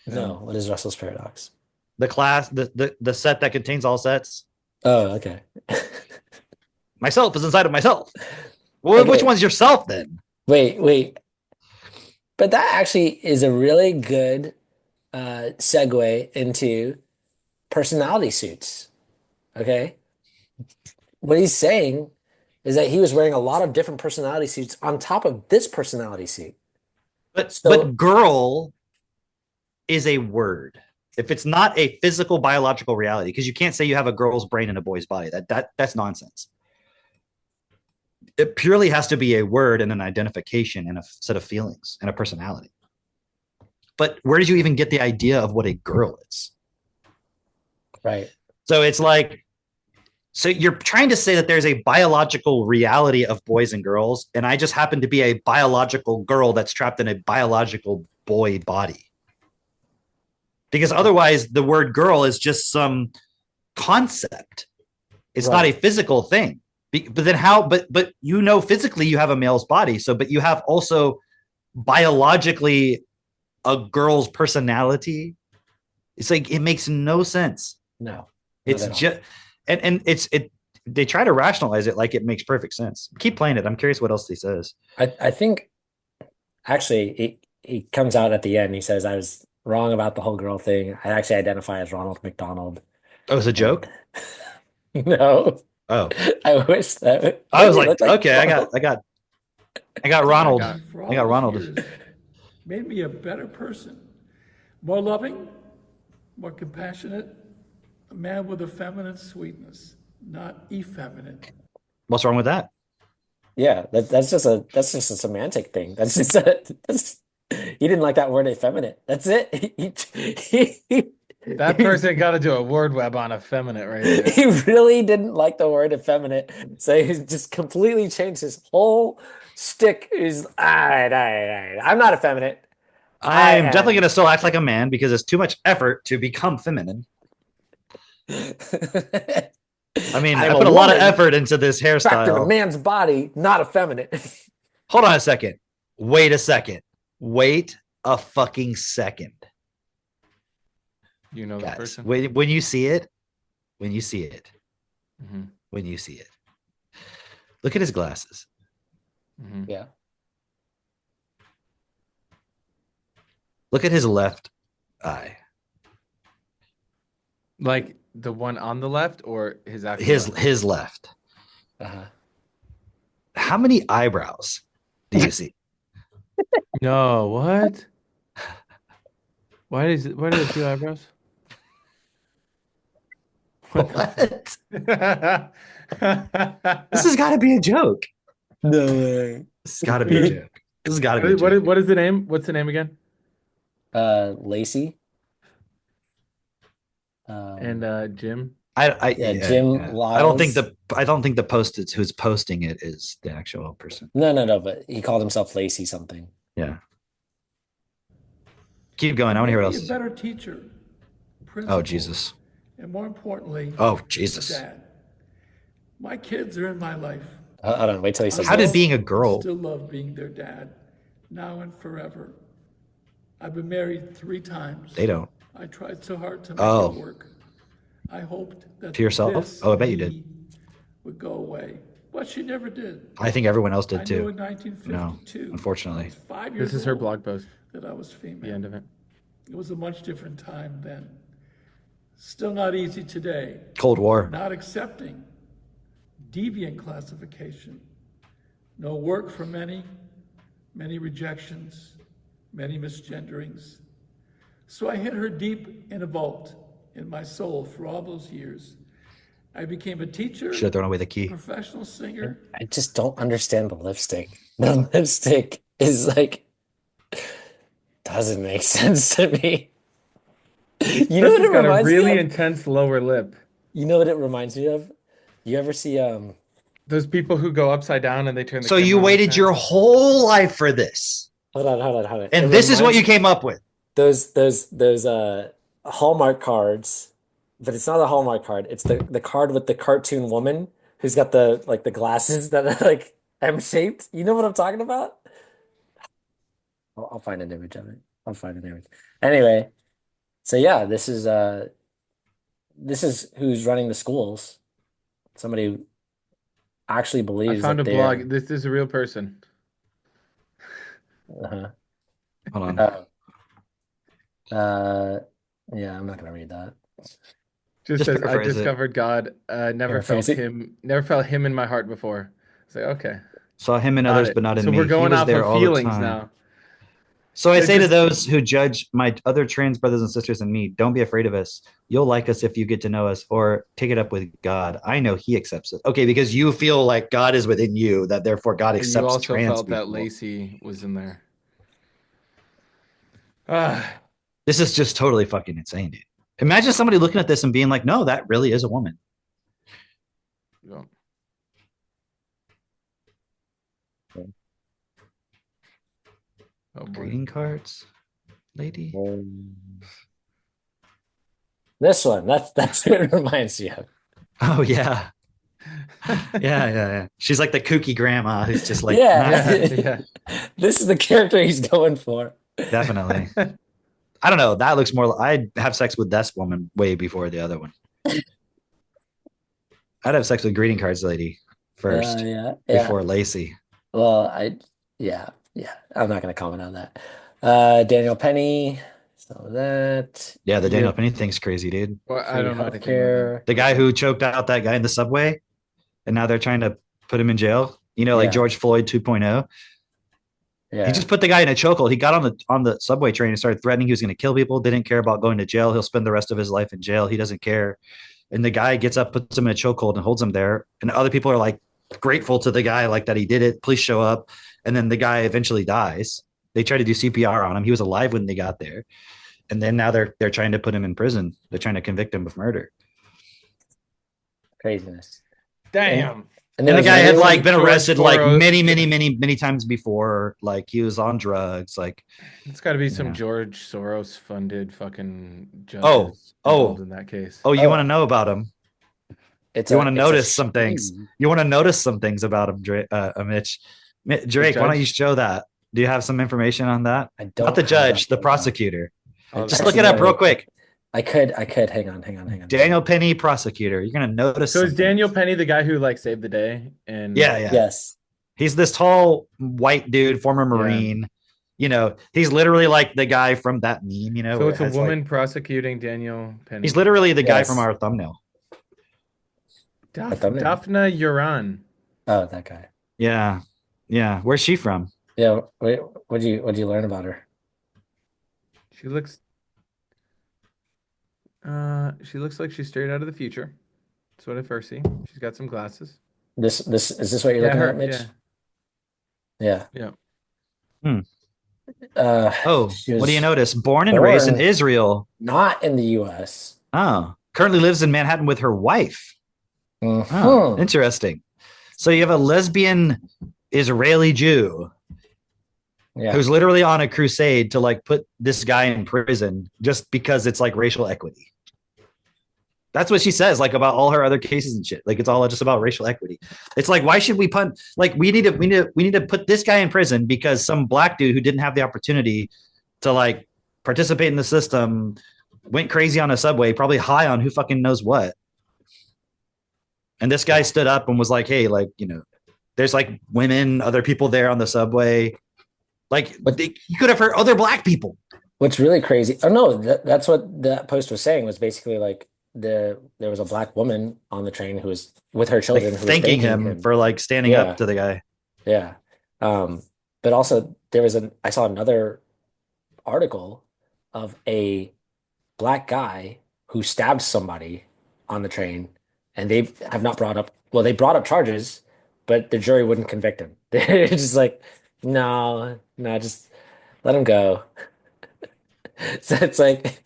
No, what is Russell's paradox? The class, the set that contains all sets. Oh, okay. Myself is inside of myself. Well, Okay. which one's yourself then? Wait. But that actually is a really good segue into personality suits. Okay. What he's saying is that he was wearing a lot of different personality suits on top of this personality suit. But girl is a word. If it's not a physical biological reality, because you can't say you have a girl's brain in a boy's body. That's nonsense. It purely has to be a word and an identification and a set of feelings and a personality. But where did you even get the idea of what a girl is? Right. So it's like, so you're trying to say that there's a biological reality of boys and girls, and I just happen to be a biological girl that's trapped in a biological boy body. Because otherwise, the word girl is just some concept. It's not a physical thing. But then how? But physically you have a male's body. So, but you have also biologically a girl's personality. It's like it makes no sense. No, it's just and they try to rationalize it like it makes perfect sense. Keep playing it. I'm curious what else he says. I think actually he comes out at the end. He says, I was wrong about the whole girl thing. I actually identify as Ronald McDonald. Oh, it's a joke? No. Oh. I wish that I was like, okay, I got Ronald. for I all got these Ronald. years, made me a better person, more loving, more compassionate, a man with a feminine sweetness, not effeminate. What's wrong with that? Yeah, that's just a semantic thing. That's just he didn't like that word effeminate. That's it. That person got to do a word web on effeminate right there. He really didn't like the word effeminate, so he just completely changed his whole stick. He's all right. I'm not effeminate. I'm definitely going to still act like a man because it's too much effort to become feminine. I mean, I put a lot of effort into this Trapped in a hairstyle. man's body, not effeminate. Hold on a second. Wait a second. Wait a fucking second. You know the Guys, person? when you see it, Mhm. when you see it, look at his glasses. Mhm. Yeah. Look at his left eye. Like the one on the left or his actual His left. Uh-huh. How many eyebrows do you see? No, what? Why do they have two eyebrows? What? This has got to be a joke. No way. This has got to be a joke. This has got to be a joke. What is the name? What's the name again? Lacey. And Jim. Jim I don't think the post is who's posting it is the actual person. No, but he called himself Lacey something. Yeah. Keep going. I want to hear what else. Be a better teacher. Principal, Oh Jesus. And more importantly, Oh Jesus. Dad. My kids are in my life. Hold on, wait till he says. How did this. being a girl? I still love being their dad, now and forever. I've been married 3 times. They don't. I tried so hard to make Oh. it work. I hoped that To yourself? this Oh, I bet you did. need would go away, but she never did. I think everyone else did I too. knew in 1952, No, unfortunately. 5 years This is her old, blog post. that I was female. The end of it. It was a much different time then. Still not easy today. Cold War. Not accepting deviant classification. No work for many, many rejections, many misgenderings. So I hid her deep in a vault in my soul for all those years. I became a teacher, Should have thrown away the key. professional singer. I just don't understand the lipstick. The lipstick is like doesn't make sense to me. You know what it got a reminds really me of? intense lower lip. You know what it reminds me of? You ever see Those people who go upside down and they turn the So camera you on waited their your head. whole life for this. hold on. And It this is what you reminds- came up with. those Hallmark cards, but it's not a Hallmark card. It's the card with the cartoon woman who's got the glasses that are like M-shaped. You know what I'm talking about? I'll find an image of it. I'll find an image. Anyway, so yeah, this is who's running the schools. Somebody who actually I believes found a that blog. This is a real person. Uh-huh. Hold on. Yeah, I'm not gonna read that. Just Just says, I paraphrase it. discovered God. Never felt Paraphrase it. him. Never felt him in my heart before. It's like, okay, Saw him and got others, it. but not in So me. we're He going was off there of all the feelings time. now. So I It say to just- those who judge my other trans brothers and sisters and me, don't be afraid of us. You'll like us if you get to know us, or take it up with God. I know He accepts it. Okay, because you feel like God is within you, that therefore God And accepts you also trans felt that people. Lacey was in there. This is just totally fucking insane, dude. Imagine somebody looking at this and being like, "No, that really is a woman." Yeah. Oh, boy. Greeting cards, lady. This one, that's what it reminds me of. Oh yeah. yeah. She's like the kooky grandma who's just like, Yeah. Yeah. This is the character he's going for. definitely. I don't know. That looks more. I'd have sex with this woman way before the other one. I'd have sex with greeting cards lady first Yeah. before Lacey. Well, yeah. I'm not gonna comment on that. Daniel Penny, so that Yeah, the Daniel Penny thing's crazy, dude. Well, I don't know anything about that. healthcare. The guy who choked out that guy in the subway, and now they're trying to put him in jail. You know, like Yeah. George Floyd 2.0. Yeah. He just put the guy in a chokehold. He got on the subway train and started threatening he was going to kill people. Didn't care about going to jail. He'll spend the rest of his life in jail. He doesn't care. And the guy gets up, puts him in a chokehold, and holds him there. And other people are like grateful to the guy, like that he did it. Police show up, and then the guy eventually dies. They try to do CPR on him. He was alive when they got there, and then now they're trying to put him in prison. They're trying to convict him of murder. Craziness. Damn. And the there's guy had another like one- been George arrested like Soros. many times before. Like he was on drugs. Like It's got to be some Yeah. George Soros funded fucking judge Oh, involved in that case. oh, you Oh. want to know about him? It's You a- want to it's a notice some things. shame. You want to notice some things about him, Drake. Mitch. Drake, why don't judge? you show that? Do you have some information on that? I don't Not the have judge, that the right now. prosecutor. Oh, Just that's look it up actually real quick. I could. Hang on. Daniel Penny, prosecutor. You're gonna notice. So is some Daniel things. Penny the guy who like saved the day? And Yeah. Yes. He's this tall white dude, former Marine. You know, he's literally like the guy from that meme. You know, So where it's it a has, like- woman prosecuting Daniel Penny. he's literally the guy Yes. from our thumbnail. thumbnail. Daphna Uran. Oh, that guy. Yeah. Where's she from? Yeah. Wait, what'd you learn about her? She looks like she's straight out of the future. That's what I first see. She's got some glasses. This is this what you're Yeah, looking her. at, Mitch? Yeah. Yeah. Hmm. Oh, What do you notice? Born and raised in Israel. Not in the U.S. Oh, currently lives in Manhattan with her wife. Mm-hmm. Oh, interesting. So you have a lesbian Israeli Jew who's literally on a crusade to like put this guy in prison just because it's like racial equity. That's what she says, like about all her other cases and shit. Like it's all just about racial equity. It's like, why should we punt? Like we need to put this guy in prison because some black dude who didn't have the opportunity to like participate in the system went crazy on a subway, probably high on who fucking knows what. And this guy stood up and was like, hey, like, you know, there's like women, other people there on the subway. Like, you could have hurt other black people. What's really crazy? Oh no, that's what that post was saying. Was basically like there was a black woman on the train who was with her children, Like, who was thanking him for like standing up to the guy. Yeah. But also I saw another article of a black guy who stabbed somebody on the train, and they have not they brought up charges, but the jury wouldn't convict him. They're just like, no, just let him go. So it's like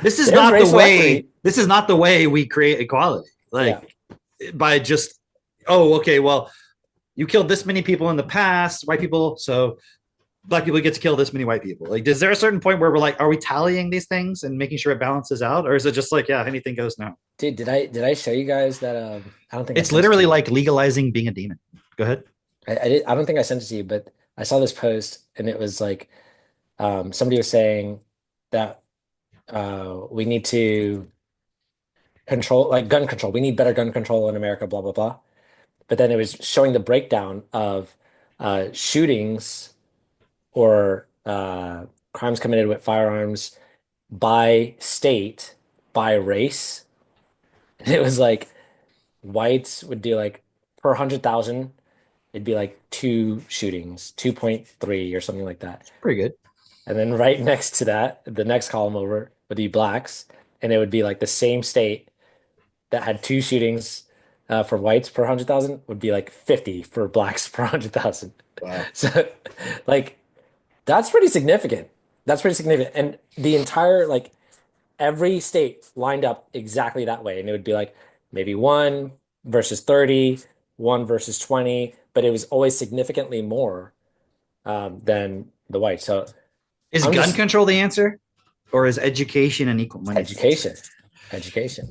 this is not the way. This is not the way we create equality. Like by just, oh, okay, well, you killed this many people in the past, white people, so black people get to kill this many white people. Like, is there a certain point where we're like, are we tallying these things and making sure it balances out, or is it just like, yeah, anything goes now? Dude, did I show you guys that? I don't think it's literally like legalizing being a demon. Go ahead. I don't think I sent it to you, but I saw this post and it was like somebody was saying that we need to control, like gun control. We need better gun control in America, blah, blah, blah. But then it was showing the breakdown of shootings or crimes committed with firearms by state, by race. And it was like whites would do like per 100,000, it'd be like 2 shootings, 2.3 or something like that. Pretty good. And then right next to that, the next column over would be blacks, and it would be like the same state that had 2 shootings for whites per 100,000 would be like 50 for blacks per 100,000. Wow. So like that's pretty significant. That's pretty significant. And the entire like every state lined up exactly that way. And it would be like maybe 1 versus 30, 1 versus 20, but it was always significantly more than the white. So is gun control the answer, or is education an equal money? Education,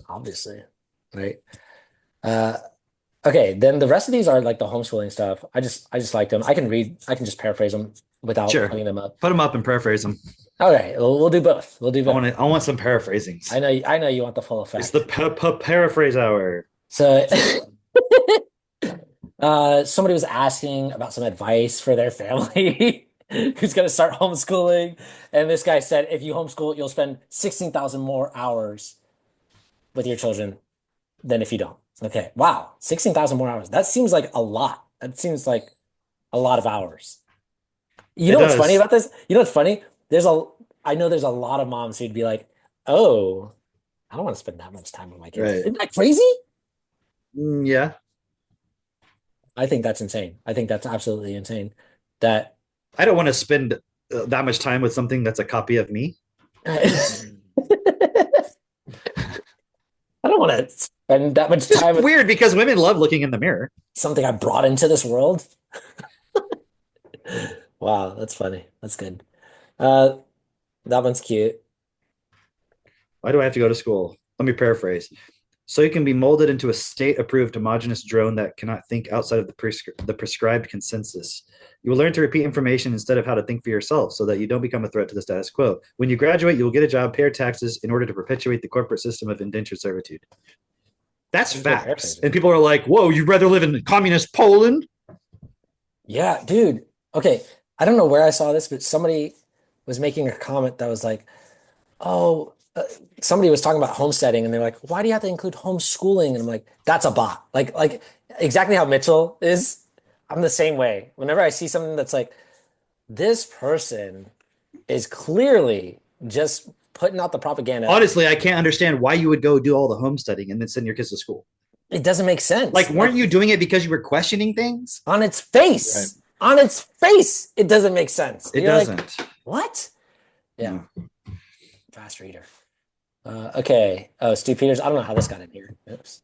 obviously, right? Okay, then the rest of these are like the homeschooling stuff. I just like them. I can just paraphrase them without putting them up. Put them up and paraphrase them. Okay, we'll do both. I want some paraphrasings. I know you want the full effect. It's the paraphrase hour. So somebody was asking about some advice for their family who's going to start homeschooling. And this guy said, if you homeschool, you'll spend 16,000 more hours with your children than if you don't. Okay. Wow. 16,000 more hours. That seems like a lot. That seems like a lot of hours. You know what's funny about this? You know what's funny? I know there's a lot of moms who'd be like, oh, I don't want to spend that much time with my kids. Right. Isn't that crazy? Yeah. I think that's insane. I think that's absolutely insane. That I don't want to spend that much time with something that's a copy of me. I don't want to spend that much time. It's weird because women love looking in the mirror. Something I brought into this world. Wow, that's funny. That's good. That one's cute. Why do I have to go to school? Let me paraphrase. So you can be molded into a state-approved homogeneous drone that cannot think outside of the prescribed consensus. You will learn to repeat information instead of how to think for yourself so that you don't become a threat to the status quo. When you graduate, you will get a job, pay your taxes in order to perpetuate the corporate system of indentured servitude. That's facts. And people are like, whoa, you'd rather live in communist Poland? Yeah, dude. Okay, I don't know where I saw this, but somebody was making a comment that was like, oh, somebody was talking about homesteading, and they're like, why do you have to include homeschooling? And I'm like, that's a bot. Like exactly how Mitchell is. I'm the same way. Whenever I see something that's like, this person is clearly just putting out the propaganda. Honestly, I can't understand why you would go do all the home studying and then send your kids to school. It doesn't make sense. Like, weren't you doing it because you were questioning things? On its face, on its face, it doesn't make sense. It You're like, doesn't. what? Yeah. Fast reader. Okay. Oh, Stu Peters. I don't know how this got in here. Oops.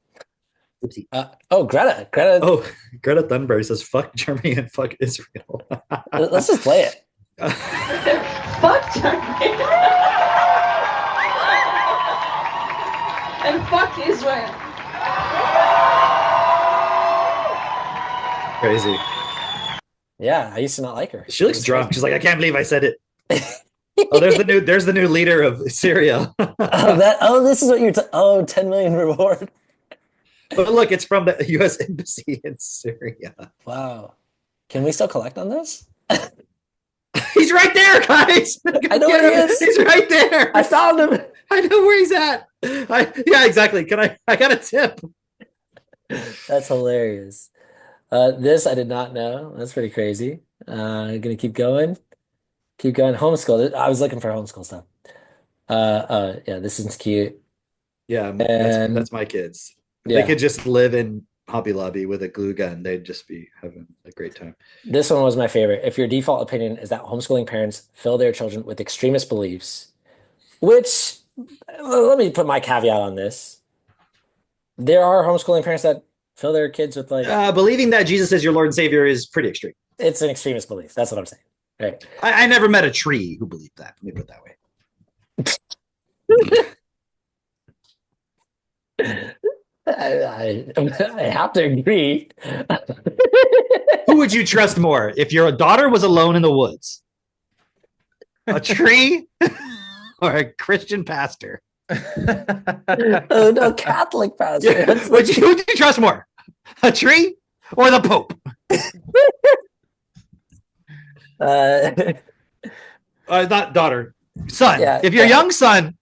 Greta. Oh, Greta Thunberg says, fuck Germany and fuck Israel. Let's just play it. Fuck Turkey. And fuck Israel. Crazy. Yeah, I used to not like her. She looks drunk. She's like, I can't believe I said it. Oh, there's the new leader of Syria. This is what you're 10 million reward. But look, it's from the U.S. Embassy in Syria. Wow. Can we still collect on this? He's right there, guys. I know where he is. He's right there. I found him. I know where he's at. Yeah, exactly. I got a tip. That's hilarious. This I did not know. That's pretty crazy. I'm gonna keep going. Homeschool. I was looking for homeschool stuff. Yeah, this is cute. Yeah, And that's my kids. yeah. They could just live in Hobby Lobby with a glue gun. They'd just be having a great time. This one was my favorite. If your default opinion is that homeschooling parents fill their children with extremist beliefs, which let me put my caveat on this. There are homeschooling parents that fill their kids with believing that Jesus is your Lord and Savior is pretty extreme. It's an extremist belief. That's what I'm saying. Right. I never met a tree who believed that. Let me put it that way. I have to agree. Who would you trust more if your daughter was alone in the woods? A tree or a Christian pastor? Oh, no, Catholic pastor. Yeah. Who would you trust more? A tree or the Pope? Not daughter, son. Yeah, if your yeah. young son.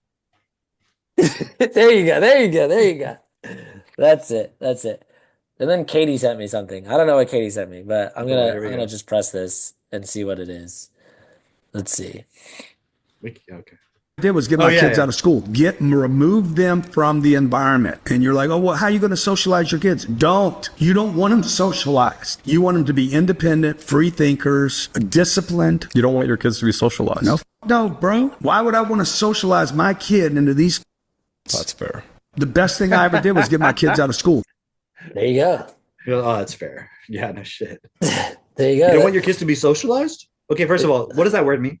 There you go. That's it. And then Katie sent me something. I don't know what Katie sent me, but I'm gonna just press this and see what it is. Let's see. Okay. Did was get my kids out of school, remove them from the environment. And you're like, oh, well, how are you going to socialize your kids? You don't want them socialized. You want them to be independent, free thinkers, disciplined. You don't want your kids to be socialized. No, bro. Why would I want to socialize my kid into these? That's fair. The best thing I ever did was get my kids out of school. There you go. Oh, that's fair. Yeah, no shit. There you go. You don't want your kids to be socialized? Okay, first of all, what does that word mean?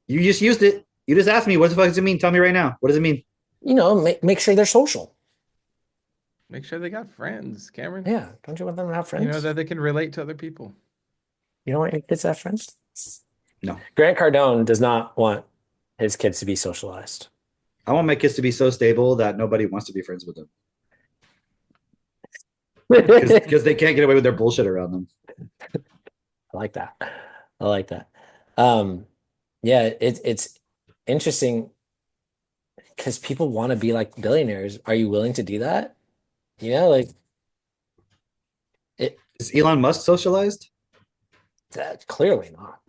You just used it. You just asked me, what the fuck does it mean? Tell me right now. What does it mean? Make sure they're social. Make sure they got friends, Cameron. Yeah. Don't you want them to have friends? You know, that they can relate to other people. You don't want your kids to have friends? No. Grant Cardone does not want his kids to be socialized. I want my kids to be so stable that nobody wants to be friends with them. Because they can't get away with their bullshit around them. I like that. Yeah, it's interesting because people want to be like billionaires. Are you willing to do that? Is Elon Musk socialized? Clearly not.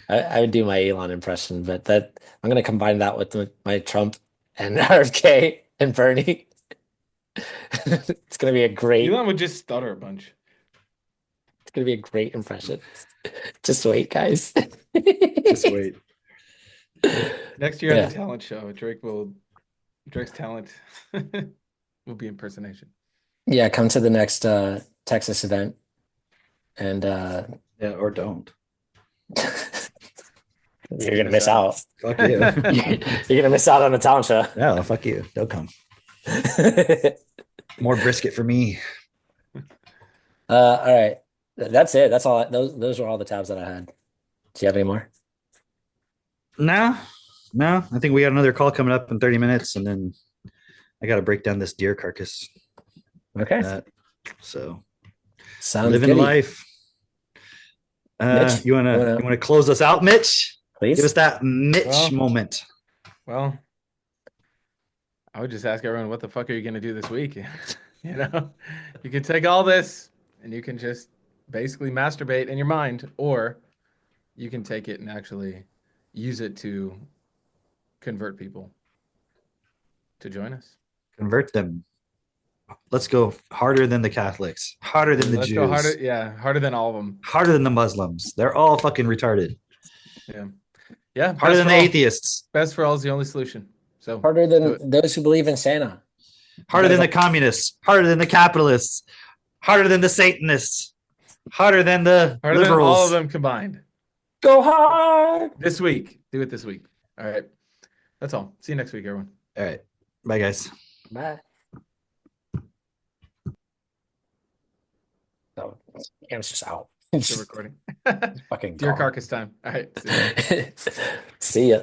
I would do my Elon impression, but I'm going to combine that with my Trump and RFK and Bernie. It's going to be a great. Elon would just stutter a bunch. It's going to be a great impression. Just wait, guys. Just wait. Next year at the talent show, Drake's talent will be impersonation. Yeah, come to the next Texas event. And or don't. You're going to miss out. Fuck you. You're going to miss out on the talent show. No, fuck you. Don't come. More brisket for me. All right. That's it. That's all. Those were all the tabs that I had. Do you have any more? No. I think we got another call coming up in 30 minutes, and then I got to break down this deer carcass. Okay. So, sounds living goody. life. You wanna close us out, Mitch? Please give us that Mitch moment. Well, I would just ask everyone, what the fuck are you gonna do this week? You can take all this and you can just basically masturbate in your mind, or you can take it and actually use it to convert people to join us. Convert them. Let's go harder than the Catholics, harder than the Let's Jews, go harder. Yeah, harder than all of them. harder than the Muslims. They're all fucking retarded. Yeah, yeah. Harder best than for the all. atheists. Best for all is the only solution. So Harder do than it. those who believe in Santa. Harder than the communists. Harder than the capitalists. Harder than the Satanists. Harder than the Harder than liberals. all of them combined. Go hard. This week. Do it this week. All right. That's all. See you next week, everyone. All right. Bye, guys. Bye. So, camera's just out. Still recording. Fucking Dear gone. carcass time. All right. See ya. See ya.